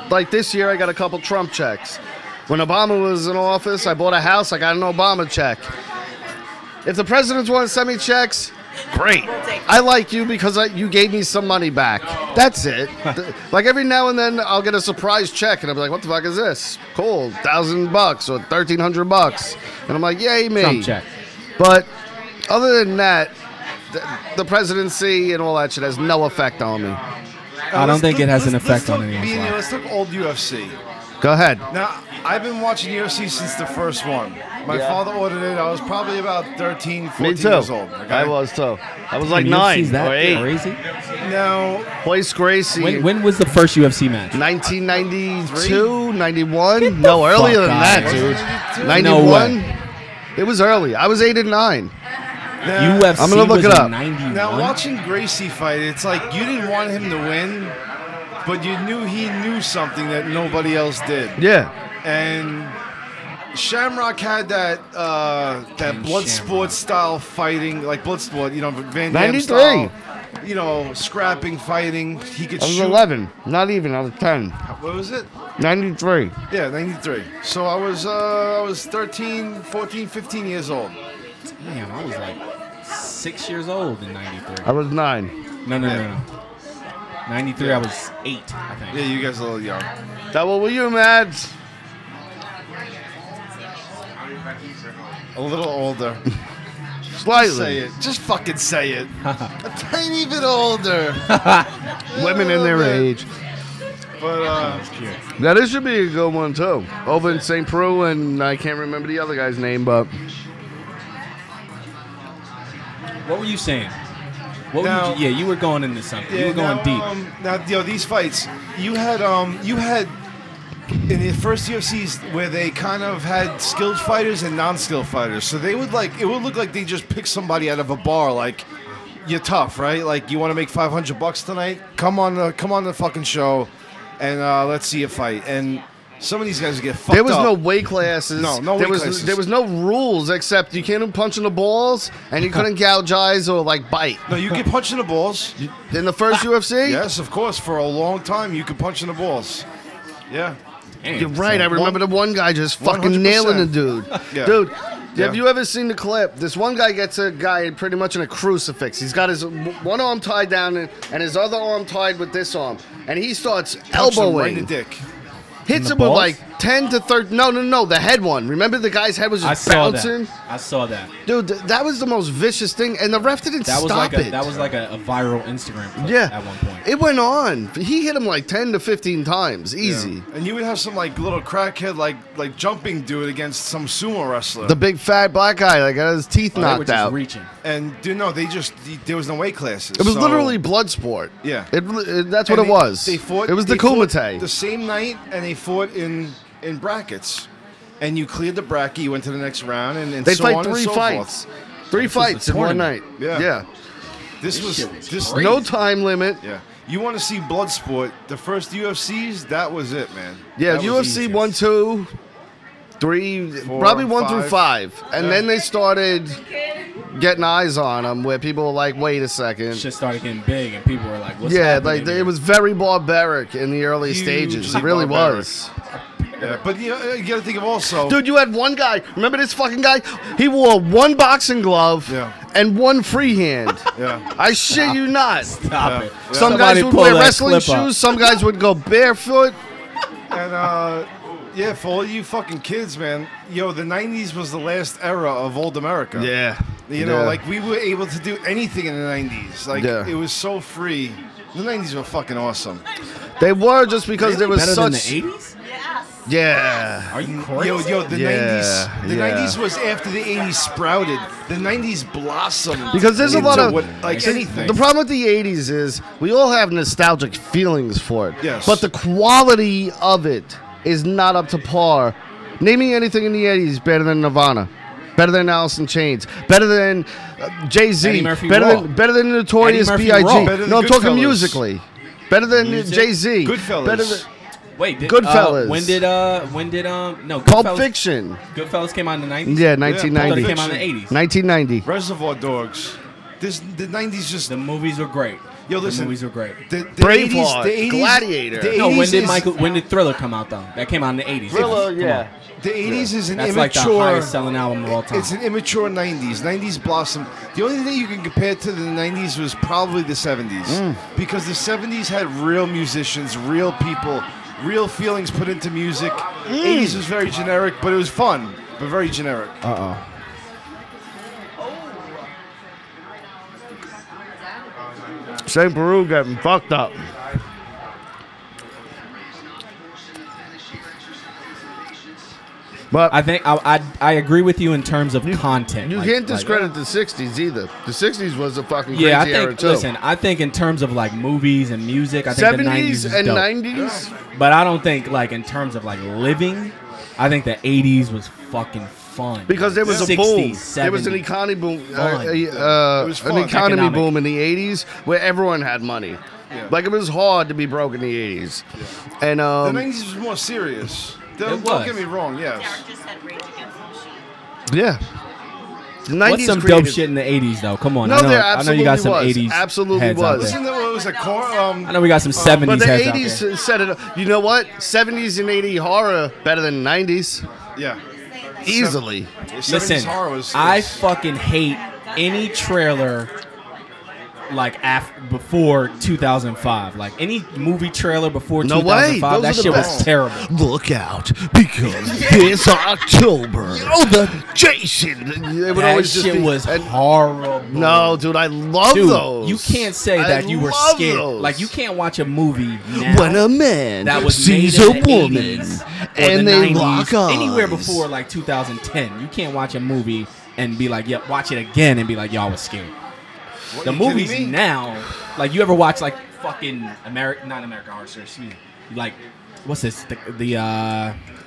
like this year, I got a couple Trump checks. When Obama was in office, I bought a house, I got an Obama check. If the presidents want to send me checks, great. I like you because you gave me some money back. That's it. Like every now and then, I'll get a surprise check, and I'll be like, "What the fuck is this? Cool, $1,000 or $1,300," and I'm like, "Yay me!" Trump check. But other than that, the presidency and all that shit has no effect on me. I don't think it has an effect on anyone's life. Let's talk old UFC. Go ahead. Now, I've been watching UFC since the first one. My father ordered it. I was probably about 13, 14 Me too. years old. Okay? I was too. I was like And 9 UFC's that or 8. crazy? Now, Place Gracie. When was the first UFC match? 1992, 91? No, earlier than fuck that, outta here. dude. No 91? way. It was early. I was 8 and 9. now, UFC I'm gonna look was it in up. 91? now, watching Gracie fight, it's like you didn't want him to win, but you knew he knew something that nobody else did. Yeah. And Shamrock had that blood sport style fighting, like blood sport, Van Damme 93. style, scrapping fighting. He could I was shoot. 11. Not even. I was 10. What was it? 93. Yeah, 93. So I was 13, 14, 15 years old. Damn, I was like 6 years old in 93. I was 9. No. 93, I was 8, I think. Yeah, you guys are a little young. Double, were you, Mads? A little older. Slightly. Say it. Just fucking say it. A tiny bit older. Women in their age. But Now, this should be a good one, too. Over in St. Preux, and I can't remember the other guy's name, but... What were you saying? Now- You were going into something. You were going deep. Now, these fights, you had in the first UFCs where they kind of had skilled fighters and non-skilled fighters. So it would look like they just picked somebody out of a bar. Like, you're tough, right? Like, you want to make $500 tonight? Come on the fucking show, and let's see you fight. And some of these guys get fucked up. There was no weight classes. No there weight was, classes. There was no rules except you can't punch in the balls and you couldn't gouge eyes or like bite. No, you get punched in the balls. In the first UFC? Yes, of course. For a long time, you could punch in the balls. Yeah. Damn, You're right. I remember the one guy just fucking 100%. nailing the dude. Yeah. Dude, Yeah. have you ever seen the clip? This one guy gets a guy pretty much in a crucifix. He's got his one arm tied down and his other arm tied with this arm. And he starts Punch him elbowing. right in the dick. Hits the him with balls? like 10 to 30. No, the head one. Remember the guy's head was I just saw bouncing? that. I saw that. Dude, that was the most vicious thing. And the ref didn't That was stop like it. that was like a viral Instagram clip Yeah. at one point. It went on. He hit him like 10 to 15 times. Easy. Yeah. And you would have some like little crackhead like jumping dude against some sumo wrestler. The big fat black guy that got his teeth Oh, they were knocked just out. reaching. And there was no weight classes. It was so- literally blood sport. Yeah. That's what And it was. They fought. It was the they fought Kumite. the same night, and they fought in brackets. And you cleared the bracket, you went to the next round, and They so fight on and 3 so fights. forth. 3 fights in one night. Yeah. Yeah. This was crazy. No time limit. Yeah. You want to see blood sport? The first UFCs, that was it, man. Yeah, That was UFC easy. 1, 2, 3, 4, probably 1 through 5. 5. And Yeah. then they started getting eyes on them where people were like, wait a second. Shit started getting big, and people were like, "What's Yeah, happening like here?" it was very barbaric in the early Hugely stages. It really barbaric. was. Yeah, but you got to think of also. Dude, you had one guy. Remember this fucking guy? He wore one boxing glove Yeah. and one free hand. Yeah. I shit you not. Stop it. Some Somebody guys would pull wear that wrestling clip up. shoes. Some guys would go barefoot. And yeah, for all you fucking kids, man, the 90s was the last era of old America. Yeah. You know, like we were able to do anything in the 90s. Like Yeah. it was so free. The 90s were fucking awesome. They were just because there was better such. than the 80s. Yeah. Are you crazy? Yo, the Yeah, 90s. The yeah. 90s was after the 80s sprouted. The 90s blossomed. Because there's a lot into of anything. The problem with the 80s is we all have nostalgic feelings for it. Yes. But the quality of it is not up to par. Naming anything in the 80s better than Nirvana, better than Alice in Chains, better than Jay-Z, Eddie Murphy better Raw. than Notorious Eddie Murphy B.I.G. Raw. Better than No, I'm talking Goodfellas. musically. Better than Music? Jay-Z. Goodfellas. Better than Wait, Goodfellas. No, Pulp Goodfellas- Fiction. Goodfellas came out in the 90s? Yeah, I thought 1990. it came out in the 80s. 1990. Reservoir Dogs. The 90s just. The movies were great. Yo, listen. The movies were great. The Braveheart, 80s, the 80s, Gladiator. The 80s No, is, when did Thriller come out though? That came out in the 80s. Thriller, Come yeah. on. The 80s is an That's like the immature. highest selling album of all time. It's an immature 90s. 90s blossom. The only thing you can compare to the 90s was probably the 70s. Because the 70s had real musicians, real people, real feelings put into music. 80s was very generic, but it was fun, but very generic. St. Peru getting fucked up. But I think I agree with you in terms of content. you Like- can't like- discredit the 60s either. The 60s was a fucking crazy Yeah, I era think. too. Listen, I think in terms of like movies and music, I think the 90s 70s is and dope. 90s. But I don't think like in terms of like living, I think the 80s was fucking fun. Because there was a 60s, boom. There was an 70s. economy boom. Fun. was An fun. economy Economic. boom in the 80s where everyone had money. Like it was hard to be broke in the 80s. And The 90s was more serious. Don't was. get me wrong, yes. yeah. The 90s What's some created- dope shit in the 80s though? Come on, No, I know, there I know absolutely you got some was. 80s. Absolutely heads out was. there. Isn't that what was a core? I know we got some 70s But the heads out 80s there. set it up. You know what? 70s and 80s horror better than 90s. Yeah. Easily. 70s Listen, horror was- I fucking hate any trailer like before 2005. Like any movie trailer before No way. 2005, Those that are the shit was best. terrible. Look out, because this October, the Jason. It would That always just shit be- was and- horrible. No, dude, I love Dude, those. you can't say I that you were love scared. those. Like you can't watch a movie now When a man that was sees made a in the woman 80s or and the they 90s, lock eyes. anywhere before like 2010, you can't watch a movie and be like, yeah, watch it again and be like, y'all was scared. The you kidding movies me? now, like you ever watch like fucking not American Horror Story, excuse me, like what's this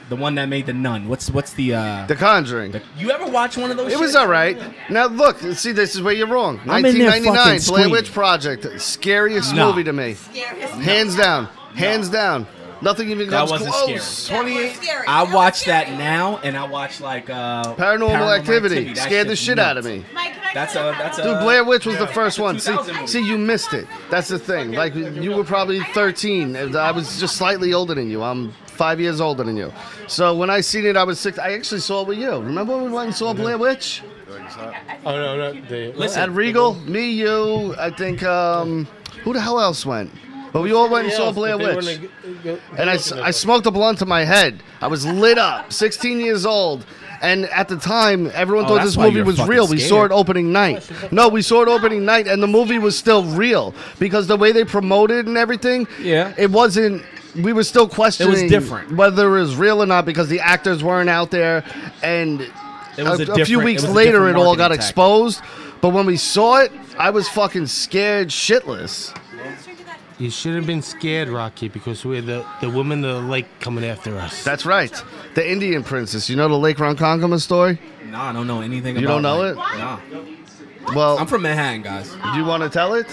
the one that made The Nun? What's the The Conjuring. you ever watch one of those? It was shit? all right. Now look, see, this is where you're wrong. I'm in there 1999, fucking Blair screaming. Witch Project, scariest Nah. movie to me. Hands down, hands down. Nothing even That comes wasn't close. scary. 28. I watch that now, and I watch like Paranormal Activity That scared the shit's shit nuts. out of me. That's a Dude, Blair Witch was the first one. See, 2000 movie. see, you missed it. That's the thing. Like, you were probably 13. I was just slightly older than you. I'm 5 years older than you. So when I seen it, I was 6. I actually saw it with you. Remember when we went and saw Blair Witch? Oh no, Listen, At Regal? Me, you, I think, who the hell else went? But we all went and saw Blair Witch. And I smoked a blunt to my head. I was lit up, 16 years old. And at the time, everyone thought that's this why movie you're was fucking real. We saw it scared. opening night. No, we saw it opening night, and the movie was still real. Because the way they promoted and everything, Yeah. it wasn't... We were still questioning different. whether it was real or not because the actors weren't out there. And It was a a few different- weeks it was a later, different it all got marketing tactic. exposed. But when we saw it, I was fucking scared shitless. You should have been scared, Rocky, because we're the woman of the lake coming after us. That's right. The Indian princess. You know the Lake Ronkonkoma story? Nah, I don't know anything You about don't know like, it? Nah. Well, I'm from Manhattan, guys. do you want to tell it?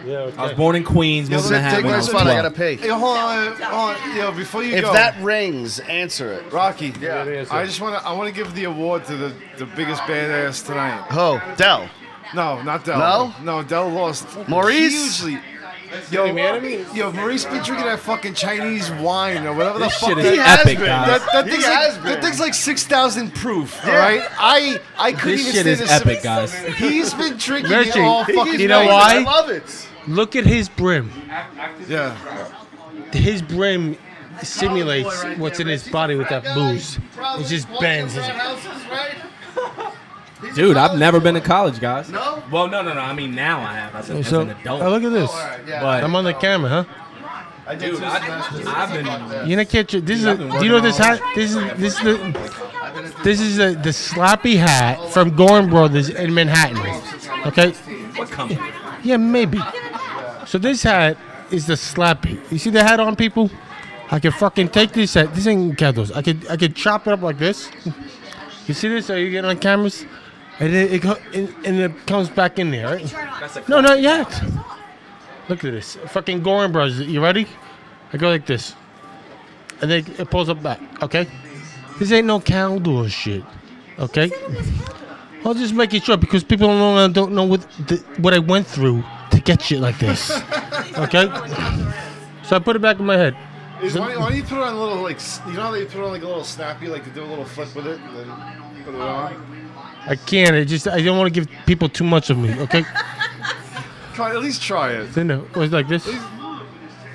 Yeah, okay. I was born in Queens, moved to Manhattan Take when I my was spot. I 12. gotta pee. Hey, hold on. Yo, before you If go, that rings, answer it. Rocky. Yeah. I just want to give the award to the biggest badass tonight. Oh, Dell. No, not Dell. No? No, Dell lost. Maurice? Hugely. Yo, Maurice been drinking that fucking Chinese wine or whatever the This fuck shit that is epic, been. guys. That thing's like 6,000 proof. All right, I couldn't This even shit stay is this. epic, guys. He's been drinking Reggie, it all fucking you know night. why? I love it. Look at his brim. Yeah. His brim simulates what's in his body with that booze. It just bends. Dude, I've never been to college, guys. No? Well, no. I mean, now I have as an So, adult. oh, look at this. But I'm on the camera, huh? I did. Dude, I've been. You know, can't you? This is. Do you know this hat? This is the slappy hat from Gorham Brothers in Manhattan. Okay. What company? Yeah, maybe. So this hat is the slappy. You see the hat on people? I can fucking take this hat. This ain't candles. I could chop it up like this. You see this? Are you getting on cameras? And it comes back in there, right? No, not yet. Look at this. Fucking Gorham Brothers. You ready? I go like this. And then it pulls up back. Okay? This ain't no candle shit. Okay? I'll just make it short because people don't know what I went through to get shit like this. Okay? So I put it back in my head. Why don't you put it on a little, like, you know how they put it on like a little snappy, like to do a little flip with it, and then put it on? I can't. I don't want to give people too much of me, okay? At least try it. Then it's like this.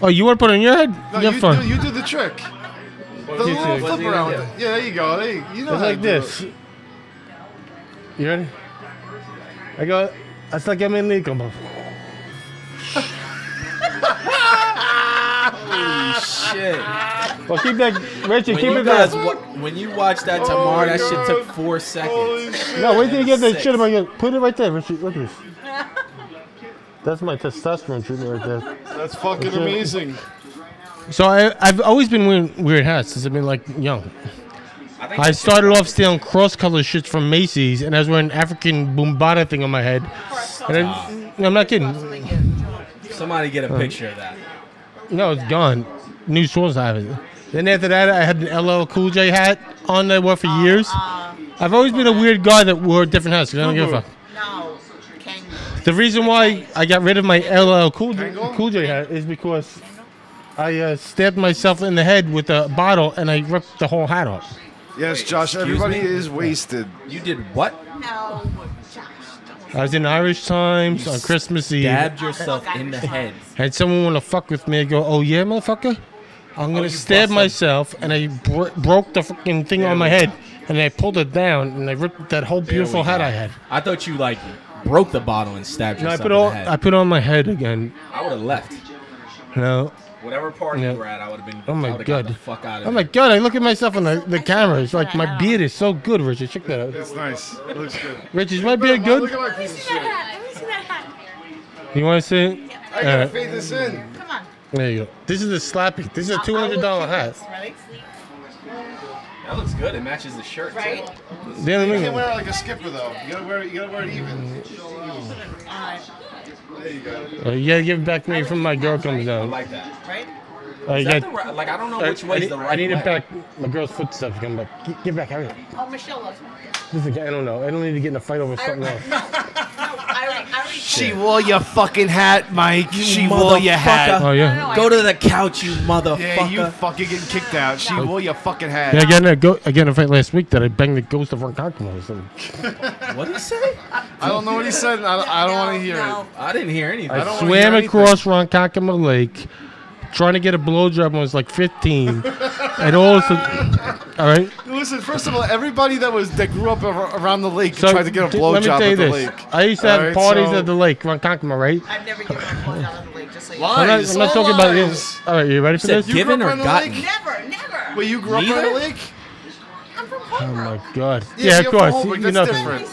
Oh, you want to put it on your head? No, You're fun. you do the trick. The little flip around. Yeah, there you go. You know it's how like to this. do it. You ready? I go. Hasta que me ligo. Holy shit. Well, keep that, Richard. Keep it guys, there. when you watch that tomorrow, that shit took 4 seconds. No, wait till you get that shit about you. Put it right there, Richard. Look at this. That's my testosterone treatment right there. That's fucking amazing. So I've always been wearing weird hats since I've been like young. I started off stealing cross-color shits from Macy's, and I was wearing an African Boombada thing on my head. And I'm not kidding. Somebody get a picture of that. No, it's gone. New stores have it. Then after that, I had an LL Cool J hat on that I wore for years. I've always been a weird guy that wore different hats. I don't give a fuck. No. The reason why I got rid of my LL Cool J hat is because I stabbed myself in the head with a bottle and I ripped the whole hat off. Yes, Josh, everybody is wasted. You did what? No, Josh. I was in Irish Times on Christmas Eve. Stabbed yourself in the head. Had someone want to fuck with me. I go, oh yeah, motherfucker? I'm going to stab myself. And I broke the fucking thing on my head. And I pulled it down and I ripped that whole beautiful hat I had. I thought you like broke the bottle and stabbed yourself in the head. I put it on my head again. I would have left. No. Whatever party you were at, I would have been. Oh my god! Got the fuck out of oh my god! I look at myself on the camera. It's like my beard is so good, Richard. Check that out. It's nice. It looks good. Richard, is my beard good? Look at my piece of shit. Let me see that hat. You want to see it? I gotta fade this in. Come on. There you go. This is the slappy. This is a $200 hat. Ready? That looks good. It matches the shirt Right? too. You can't wear it like a skipper though. You gotta wear it even. Alright. There you go. You gotta give it back to me from my girl comes I down. like that. Right? Is that the right, like I don't know which way is the right I need way. it back. My girl's footsteps come back. Give back. Hurry up. Oh, Michelle loves me. This is, I don't know. I don't need to get in a fight over something else. I already She wore your fucking hat, Mike. She wore your hat. Oh yeah. Go to the couch, you motherfucker. Yeah, you fucking getting kicked out. She wore your fucking hat. Yeah, I got in a fight last week that I banged the ghost of Ronconkmo or something. What did he say? I don't know what he said. I don't want to hear it. I didn't hear anything. I swam across Ronkonkoma Lake, trying to get a blowjob when I was like 15, and all of a sudden, all right. Listen, first of all, everybody that grew up around the lake tried to get a let me tell blowjob you at the this. lake. I used to have parties at the lake, Ronkonkoma, right? I've never given a blowjob at the lake, just so you know. Lies. I'm not talking about you. All right, you ready for this? Given or gotten? Never. Wait, you grew up on the lake? I'm from Oh Holbrook. my God. Yeah, Yeah, of you're from course. Holbrook. You That's know. different.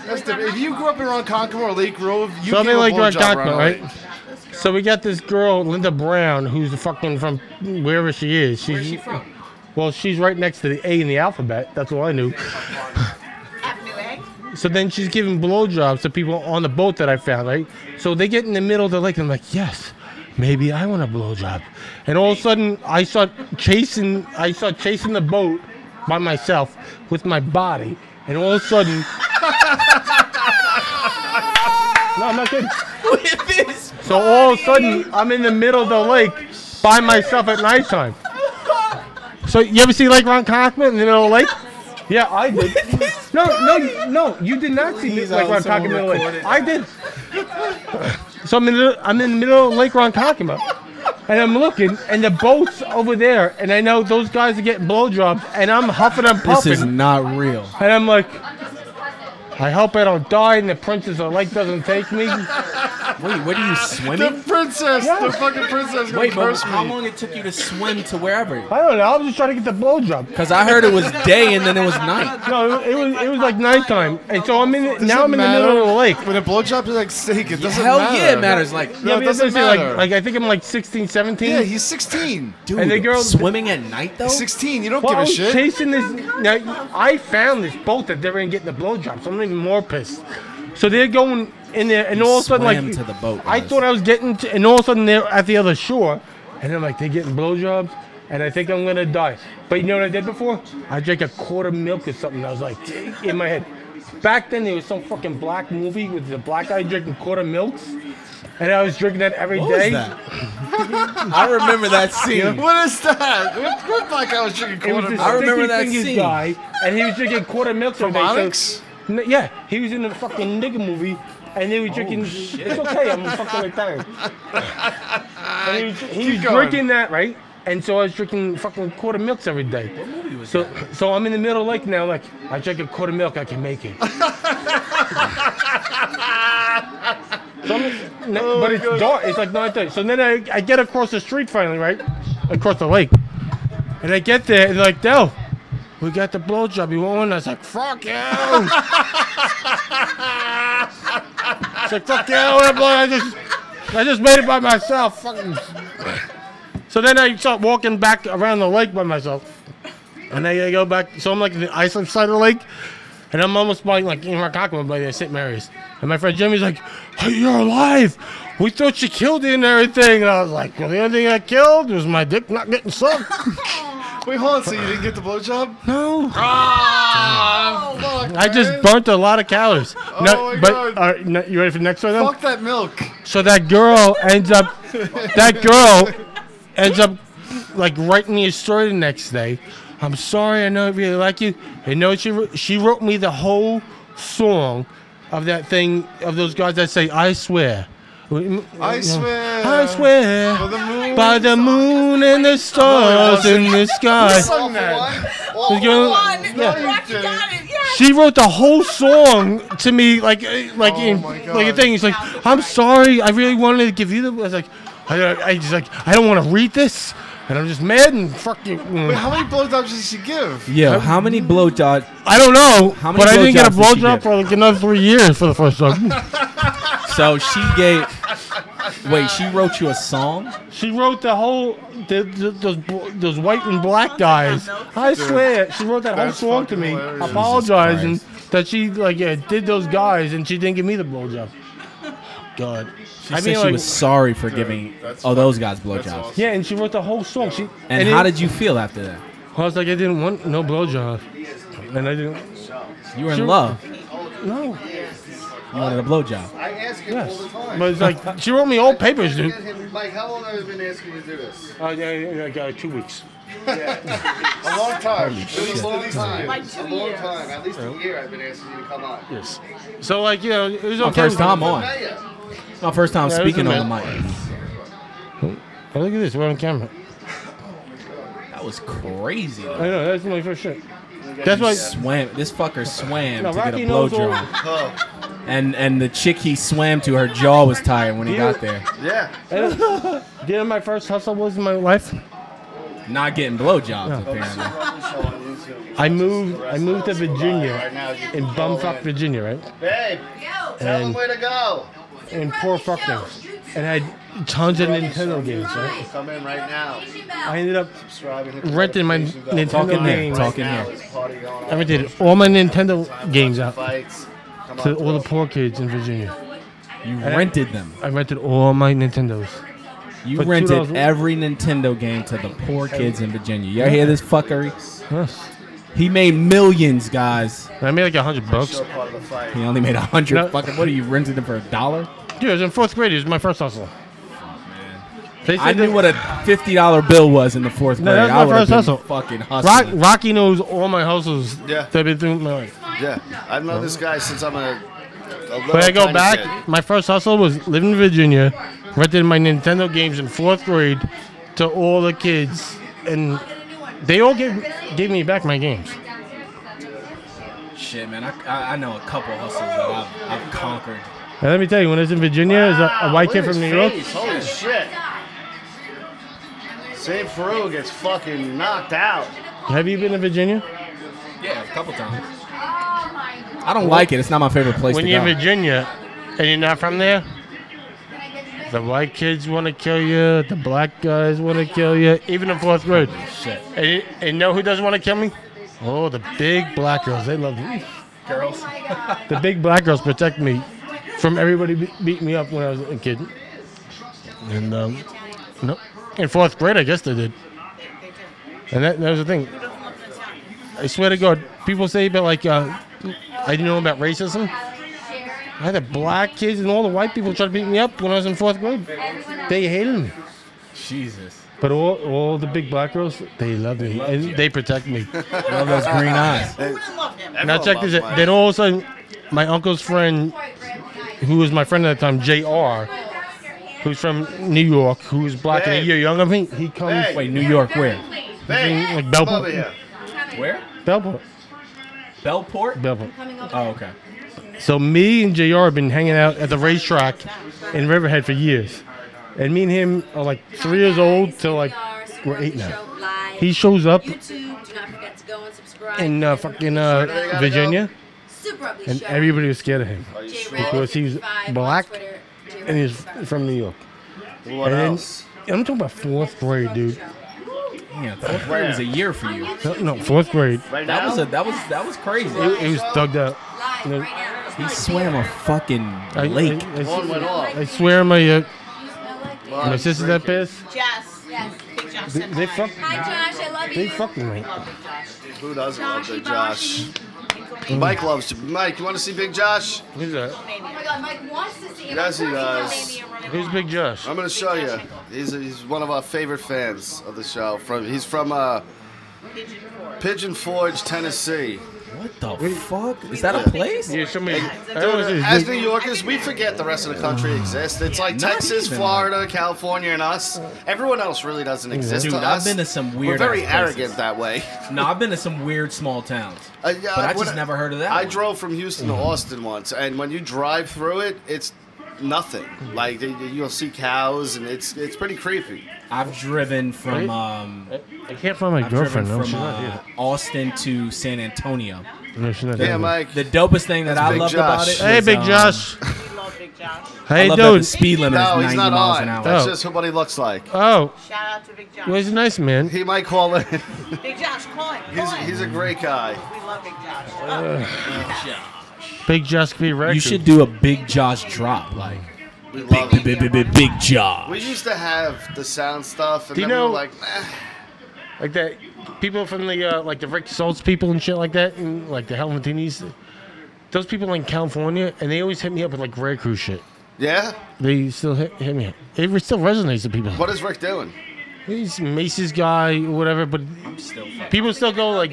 That's different. If you grew up in Ronkonkoma or Lake Grove, you So I'm gave in a like blowjob Ronkonkoma, around the right? lake. So we got this girl, Linda Brown, who's fucking from wherever she is. Where's she from? Well, she's right next to the A in the alphabet. That's all I knew. Avenue A. So then she's giving blowjobs to people on the boat that I found, right? So they get in the middle of the lake, and I'm like, yes, maybe I want a blowjob. And all of a sudden, I start chasing the boat by myself with my body. And all of a sudden, no, I'm not kidding. With this. So all of a sudden, I'm in the middle of the lake by myself at nighttime. So you ever see Lake Ronkonkoma in the middle of the lake? Yeah, I did. No, you did not see Lake Ronkonkoma in the middle of the lake. I did. So I'm in the middle of Lake Ronkonkoma, and I'm looking, and the boat's over there, and I know those guys are getting blowjobs, and I'm huffing and puffing. This is not real. And I'm like, I hope I don't die and the princess of the lake doesn't take me. Wait, what are you swimming? The princess, the fucking princess. Wait, but curse how me. long it took you to swim to wherever? I don't know. I was just trying to get the blowjob. Because I heard it was day and then it was night. No, it was like nighttime, and so I'm in the, Does now it I'm in the matter? middle of the lake. When a blowjob is like steak, it doesn't Hell matter. yeah, it matters. Like, No, it doesn't matter. Like I think I'm like 16, 17. Yeah, he's 16. dude, and the girl swimming at night though? 16. You don't Well, give I a was shit. chasing this. Now, I found this boat that they were getting the blowjob, so I'm even more pissed. So they're going in there, and all of a sudden, swam like, to the boat, I guys. thought I was getting, to, and all of a sudden they're at the other shore, and I'm like, they're getting blowjobs, and I think I'm gonna die. But you know what I did before? I drank a quart of milk or something. I was like, in my head. Back then, there was some fucking black movie with the black guy drinking quart of milks, and I was drinking that every What day. was that? I remember that scene. What is that? What black guy was drinking It was quarter this milk? I remember sticky that fingers scene. guy, and he was drinking quart of milk From every day. Onyx? Yeah, he was in the fucking nigga movie, and they were drinking. It's okay, I'm fucking retired. And he was going. drinking that, right? And so I was drinking fucking quart of milks every day. What movie was that? So I'm in the middle of the lake now, like, I drink a quart of milk, I can make it. But it's dark, it's like 9:30. So then I get across the street finally, right? Across the lake. And I get there, and they're like, Del, we got the blowjob, you want one? I was like, fuck you! It's like, fuck you, I just made it by myself. Fucking. So then I start walking back around the lake by myself. And I go back, so I'm like in the Iceland side of the lake. And I'm almost by like in Rockaway by the St. Mary's. And my friend Jimmy's like, hey, you're alive. We thought you killed you and everything. And I was like, well, the only thing I killed was my dick not getting sucked. Wait, hold on. So you didn't get the blowjob? No. Ah, fuck, I just man. burnt a lot of calories. Oh my God. No, you ready for the next one then? Fuck that milk. So that girl ends up like writing me a story the next day. I'm sorry, I know I really like you. And know she wrote me the whole song of that thing of those guys that say I swear. I swear. I swear By the moon. by the moon and the stars in the sky. Who sung that? She wrote the whole song to me, like my a thing. It's like, I'm sorry, I really wanted to give you the. I was like, I don't want to read this, and I'm just mad and fuck you. Wait, how many blowjobs did she give? Yo, how many blowjobs? I don't know, How many but I didn't get a blowjobs did she blowjob give? for like another 3 years for the first time. So she gave. Wait, she wrote you a song? She wrote the whole those white and black guys. I swear, she wrote that whole That's song to fucking me, hilarious. apologizing that she did those guys and she didn't give me the blowjob. God. She said she was sorry for giving those guys blowjobs. Yeah, and she wrote the whole song. And how did you feel after that? I was like, I didn't want no blowjob, and I didn't. You were in love. No. You wanted a blowjob. I ask him all the Yes. time. But it's like she wrote me old papers, dude. Mike, how long have I been asking you to do this? Like 2 weeks. A long time. A long time. Like 2 a long years. time. At least a year I've been asking you to come on. Yes. So like it was My okay. first time on. My first time Yeah, it was speaking on the amazing. mic. Oh, look at this. We're on camera. That was crazy. I Though. know that's my first shit. That's why. Swam. This fucker swam No, to get Rocky a knows all- blowjob. And the chick he swam to, her jaw was tired when he got there. Yeah. You know, my first hustle was in my life. Not getting blowjobs, No. apparently. I moved to Virginia, in bumfuck Virginia, right? Babe, tell him where to go. In poor fucking, and I had tons of Nintendo games, right? Come in right now. I ended up Subscribe and hit the renting my notification bell. Nintendo Talk in there. games. Talk in Now here. there's a party going on. I rented all my Nintendo games out Fights. Come to on, all the bro. poor kids in Virginia. You rented them. I rented all my Nintendos. You For rented $2. every Nintendo game to the poor kids in Virginia. You hear this fuckery? Yes. He made millions, guys. I made like $100. Show part of the fight. He only made 100. No. Fucking. What are you rented them for $1? Dude, I was in 4th grade. It was my first hustle. They I said knew that- what a $50 bill was in the 4th No, grade. that's I my would have first hustle. been fucking hustling. Rocky knows all my hustles Yeah. that I've been through in my life. Yeah. I've known this guy since I'm a little But I go tiny back, kid. my first hustle was living in Virginia, rented my Nintendo games in 4th grade to all the kids, and they all gave me back my games. Shit, man. I know a couple hustles that I've conquered. And let me tell you, when I was in Virginia, is a white kid from New York. Holy shit. St. Peru gets fucking knocked out. Have you been to Virginia? Yeah, a couple times. I don't like it. It's not my favorite place When to you're go. in Virginia and you're not from there, the white kids want to kill you. The black guys want to kill you. Even in 4th grade. Shit. And you know who doesn't want to kill me? Oh, the big black girls. They love me. Girls. The big black girls protect me from everybody beating me up when I was a kid. And no, in 4th grade, I guess they did. And that was the thing. I swear to God, people say about like I didn't know about racism. I had the black kids and all the white people try to beat me up when I was in 4th grade. They hated me. Jesus. But all the big black girls, they love me and they protect me. Love those green eyes. Now check this out. Then all of a sudden, my uncle's friend, who was my friend at the time, JR, who's from New York, who was black and a year younger than me, he comes. Wait, New York where? Like Bellport. Where? Bellport. Bellport? Bellport. Oh, okay. So me and JR have been hanging out at the racetrack in Riverhead for years. And me and him are like 3 years old till like we're 8 now. He shows up in fucking Virginia, and everybody was scared of him because he was black and he's from New York. What else? I'm talking about 4th grade, dude. Yeah, 4th grade was a year for you. No, 4th grade. Right That now? was crazy. He was thugged out. He swam a fucking lake. One went off. I swear my sister's that pissed. Jess. Big Josh. They fucked. Hi, Josh. I love you. They fucked me. Who doesn't love Big Josh? Mike loves you. Mike, you want to see Big Josh? Who's that? Oh my God, Mike wants to see him. Yes, he does. Who's Big Josh? I'm going to show you. He's one of our favorite fans of the show. He's from Pigeon Forge, Tennessee. What the fuck? Is that a place? Yeah, show me. Dude, as New Yorkers, we forget the rest of the country exists. It's like Not Texas, even. Florida, California, and us. Everyone else really doesn't exist Dude, to I've us. been to some We're weird. very ass arrogant places. that way. No, I've been to some weird small towns. But I just never heard of that I one. drove from Houston to Austin once, and when you drive through it, it's nothing. Like you'll see cows, and it's pretty creepy. I've driven from I can't find my I've girlfriend. driven No, from she's not here. Austin to San Antonio. No, she's not Yeah, here. Mike. The dopest thing that That's I Big loved Josh. about it. Hey, was, Big Josh. We love Big Josh. How I you love that the doing? speed limit No, is he's 90 not miles on. an hour. That's Oh. just what he looks like. Oh, Shout out to Big Josh. well, he's a nice man. He might call in. Big Josh, call him. Call him. He's a great guy. We love Big Josh. Big Josh could be right. You should do a Big Josh drop, like We love him. big Josh. We used to have the sound stuff, and Do you then we know- were like, like that. People from the like the Rick Schultz people and shit like that, and like the Helmetinis. Those people in California, and they always hit me up with like Grey Crew shit. yeah? They still hit me up. It still resonates to people. What is Rick doing? He's Macy's guy or whatever, but people still go like,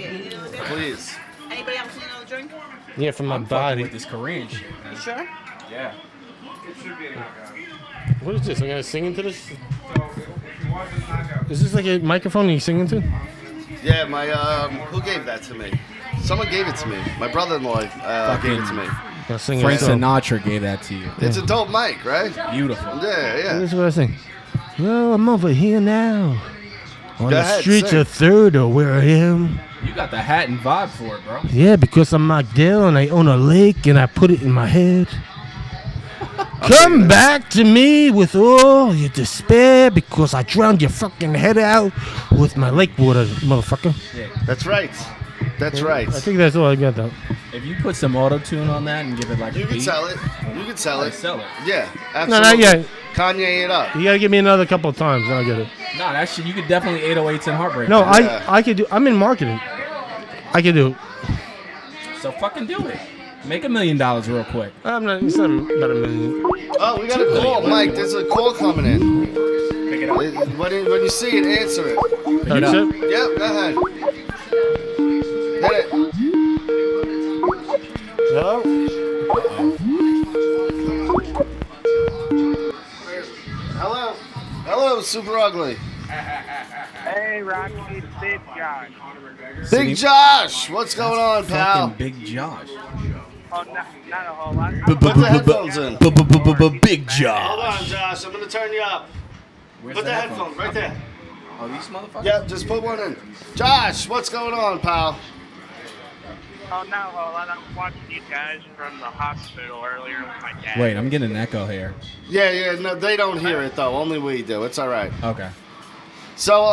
Please. Anybody else need another drink? yeah, from my I'm fucking body. with this Korean shit. You sure? Yeah. What is this? I gotta sing into this? Is this like a microphone you sing into? Yeah, my who gave that to me? Someone gave it to me. My brother-in-law gave it to me. I'll sing Frank it. Sinatra gave that to you. It's a dope mic, right? Beautiful. Yeah, yeah. This is what I sing. Well, I'm over here now. On Go the ahead, streets sing. of 3rd or where I am. You got the hat and vibe for it, bro. Yeah, because I'm Magdale and I own a lake and I put it in my head. Come back to me with all your despair because I drowned your fucking head out with my lake water, motherfucker. That's right. That's right. I think that's all I got though. If you put some auto tune on that and give it like You a can beat, sell it. You can sell it. Sell it. Yeah, No, absolutely. not yet. Kanye it up. You gotta give me another couple of times, then I'll get it. No, that shit you could definitely 808s and heartbreak. No, Yeah. I could do. I'm in marketing. I could do it. So fucking do it. Make $1 million real quick. I'm not. It's not about $1 million. Oh, we got a call, Mike. There's a call coming in. Pick it up. When you see it, answer it. That's it? Yep, go ahead. Hit it. Hello? Hello. Hello, Super Ugly. Hey, Rocky, it's Big Josh. Big Josh, what's going on, pal? Fucking Big Josh. Oh, not a whole lot. Put the headphones in. Big Hold Josh. on, Josh. I'm going to turn you up. Put the headphones right there. Oh, these motherfuckers? Yep, just put one in. Josh, what's going on, pal? Oh, not a whole lot. I was watching you guys from the hospital earlier with my dad. Wait, I'm getting an echo here. Yeah, no, they don't hear it though. Only we do. It's all right. Okay. So,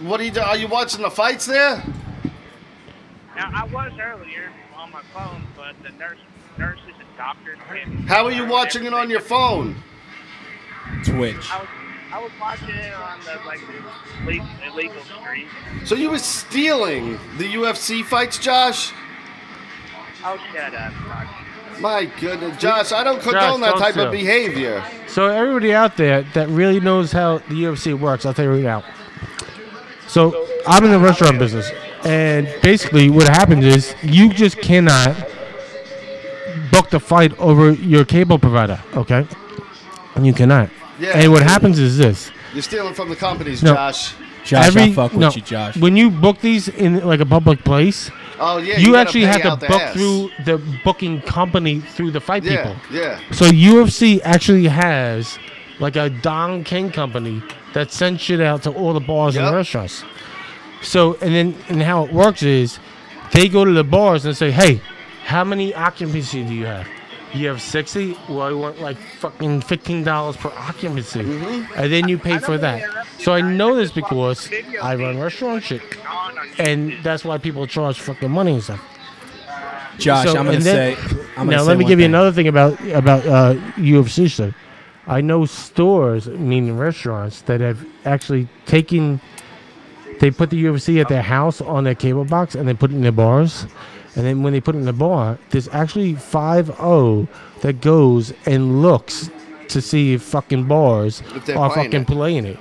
what do you do? Are you watching the fights there? Now, I was earlier on my phone, but the nurses and doctors came. How are you watching it on your phone? Twitch. I was watching it on the illegal stream. So you were stealing the UFC fights, Josh? Oh, shut up, Josh. My goodness, Josh, I don't condone that type of behavior. So everybody out there that really knows how the UFC works, I'll tell you right now. So I'm in the restaurant business, and basically what happens is you just cannot book the fight over your cable provider, okay? And you cannot. Yeah. And what happens is this. You're stealing from the companies, No. Josh. Josh, I fuck with you, Josh. When you book these in like a public place, Oh, yeah, you gotta actually pay have to out the book ass. through the booking company through the fight Yeah, people. yeah. So UFC actually has like a Don King company that sends shit out to all the bars and restaurants. So and how it works is they go to the bars and say, hey, how many occupancy do you have? You have 60? Well, I want like fucking $15 per occupancy. And then you pay for that. So I know this because I run restaurant shit. And that's why people charge fucking money and stuff. Josh, I'm gonna say. Now let me give you another thing about UFC stuff. I know stores, meaning restaurants, that have actually taken. They put the UFC at their house on their cable box, and they put it in their bars. And then when they put it in the bar, there's actually 5-0 that goes and looks to see if fucking bars they're are playing fucking it. playing it.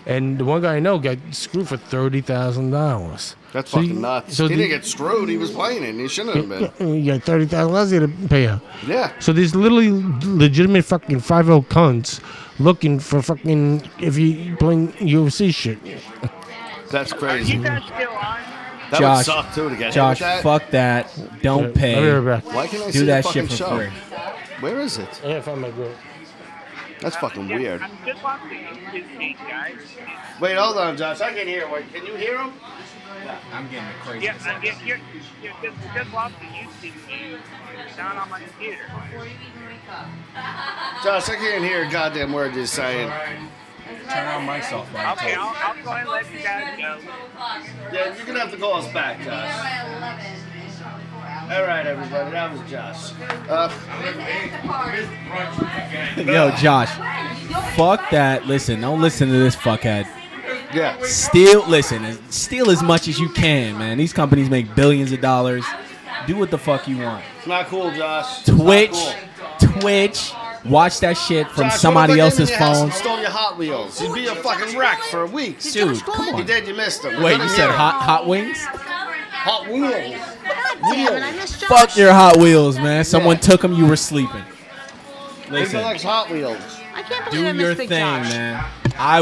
And the one guy I know got screwed for $30,000. That's So fucking nuts. so He didn't get screwed. He was playing it, and he shouldn't have been. You got $30,000 to pay out. Yeah. So there's literally legitimate fucking 5-0 cunts looking for fucking if you playing UFC shit. That's crazy. You guys still on? That Josh, would suck, too, to get hit Josh, with that. fuck that. Don't pay. I'll be right back. Why can't I Do see that the shit fucking for show? free. Where is it? I gotta find my girl. That's fucking weird. I'm just watching his feet, guys. Wait, hold on, Josh. I can hear. Wait, can you hear him? I'm getting the crazy. Yeah, you're just watching YouTube feed down on my computer. Josh, I can't hear a goddamn word you're saying. Turn our mics off, buddy. Okay, I'll go ahead and let you guys go. Yeah, you're gonna have to call us back, Josh. All right, everybody, that was Josh. Yo, Josh, fuck that. Listen, don't listen to this fuckhead. Yeah. Steal as much as you can, man. These companies make billions of dollars. Do what the fuck you want. It's not cool, Josh. It's Twitch, not cool. Twitch. Watch that shit from Josh, somebody what if I else's came in your house phone. and stole your Hot Wheels. You'd be a fucking wreck for a week. Dude, come on. You did, you missed them. Wait, you said hot wings? Hot Wheels. Damn it, I missed Josh. Fuck your Hot Wheels, man. Someone took them. You were sleeping. Listen, likes Hot Wheels. I can't believe I Do missed your Big thing, Josh. man. I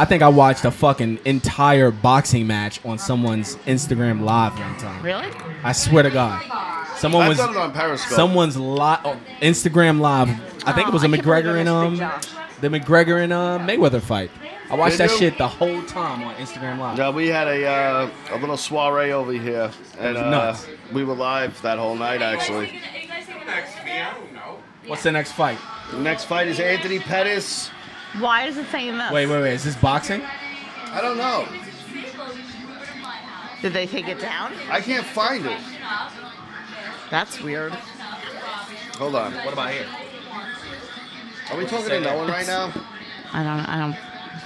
think I watched a fucking entire boxing match on someone's Instagram live one time. Really? I swear to God. Someone I've done it on Periscope. Someone's Instagram live. I think it was a McGregor and the McGregor and Mayweather fight. I watched Did that you? shit the whole time on Instagram live. Yeah, we had a little soiree over here, and was nuts. we were live that whole night actually. What's the next fight? The next fight is Anthony Pettis. Why is it saying this? Wait. Is this boxing? I don't know. Did they take it down? I can't find it. That's weird. Hold on. What about here? Are we talking to no one right now? I don't.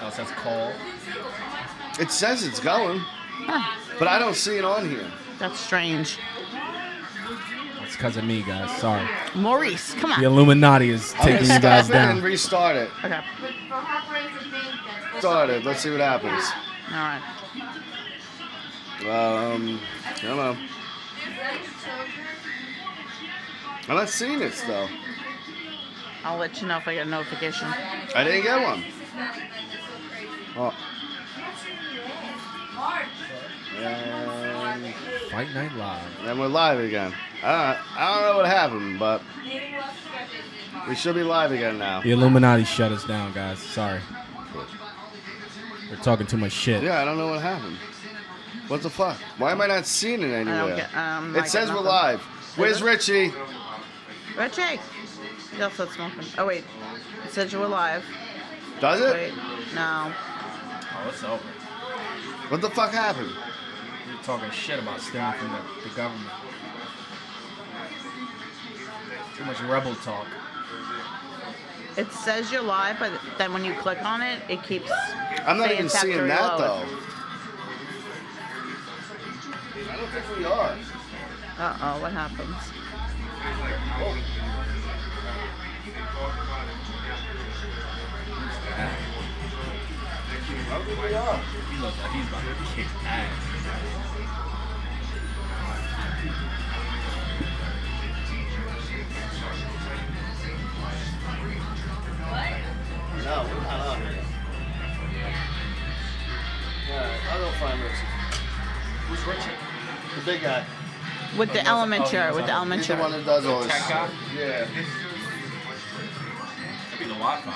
Oh, it says call. It says it's going, but I don't see it on here. That's strange. It's because of me, guys. Sorry. Maurice, come on. The Illuminati is I'm taking gonna you guys stop it and down. restart it. Okay. Start it. Let's see what happens. All right. Come on. I'm not seeing it though. I'll let you know if I get a notification. I didn't get one. Oh. Fight Night Live. And we're live again. I don't know what happened, but we should be live again now. The Illuminati shut us down, guys. Sorry. We're talking too much shit. Yeah, I don't know what happened. What the fuck? Why am I not seeing it anywhere? It says we're nothing. live. Where's Richie? Richie. Still said smoking. Oh, wait. It said you were live. Does it? Wait. No. Oh, it's over. What the fuck happened? You're talking shit about stealing from the government. Too much rebel talk. It says you're live, but then when you click on it, it keeps. I'm not saying even tap to seeing that, reload. though. I don't think we are. Uh-oh, what happens? I don't think we are. He looks like he's about to kick ass. No, we're not on here. Alright, I'll go find Richie. Who's Richard? The big guy. With the element shirt, with the element He's the shirt. one that does all this. Tech guy? Yeah. Could be the Wi-Fi.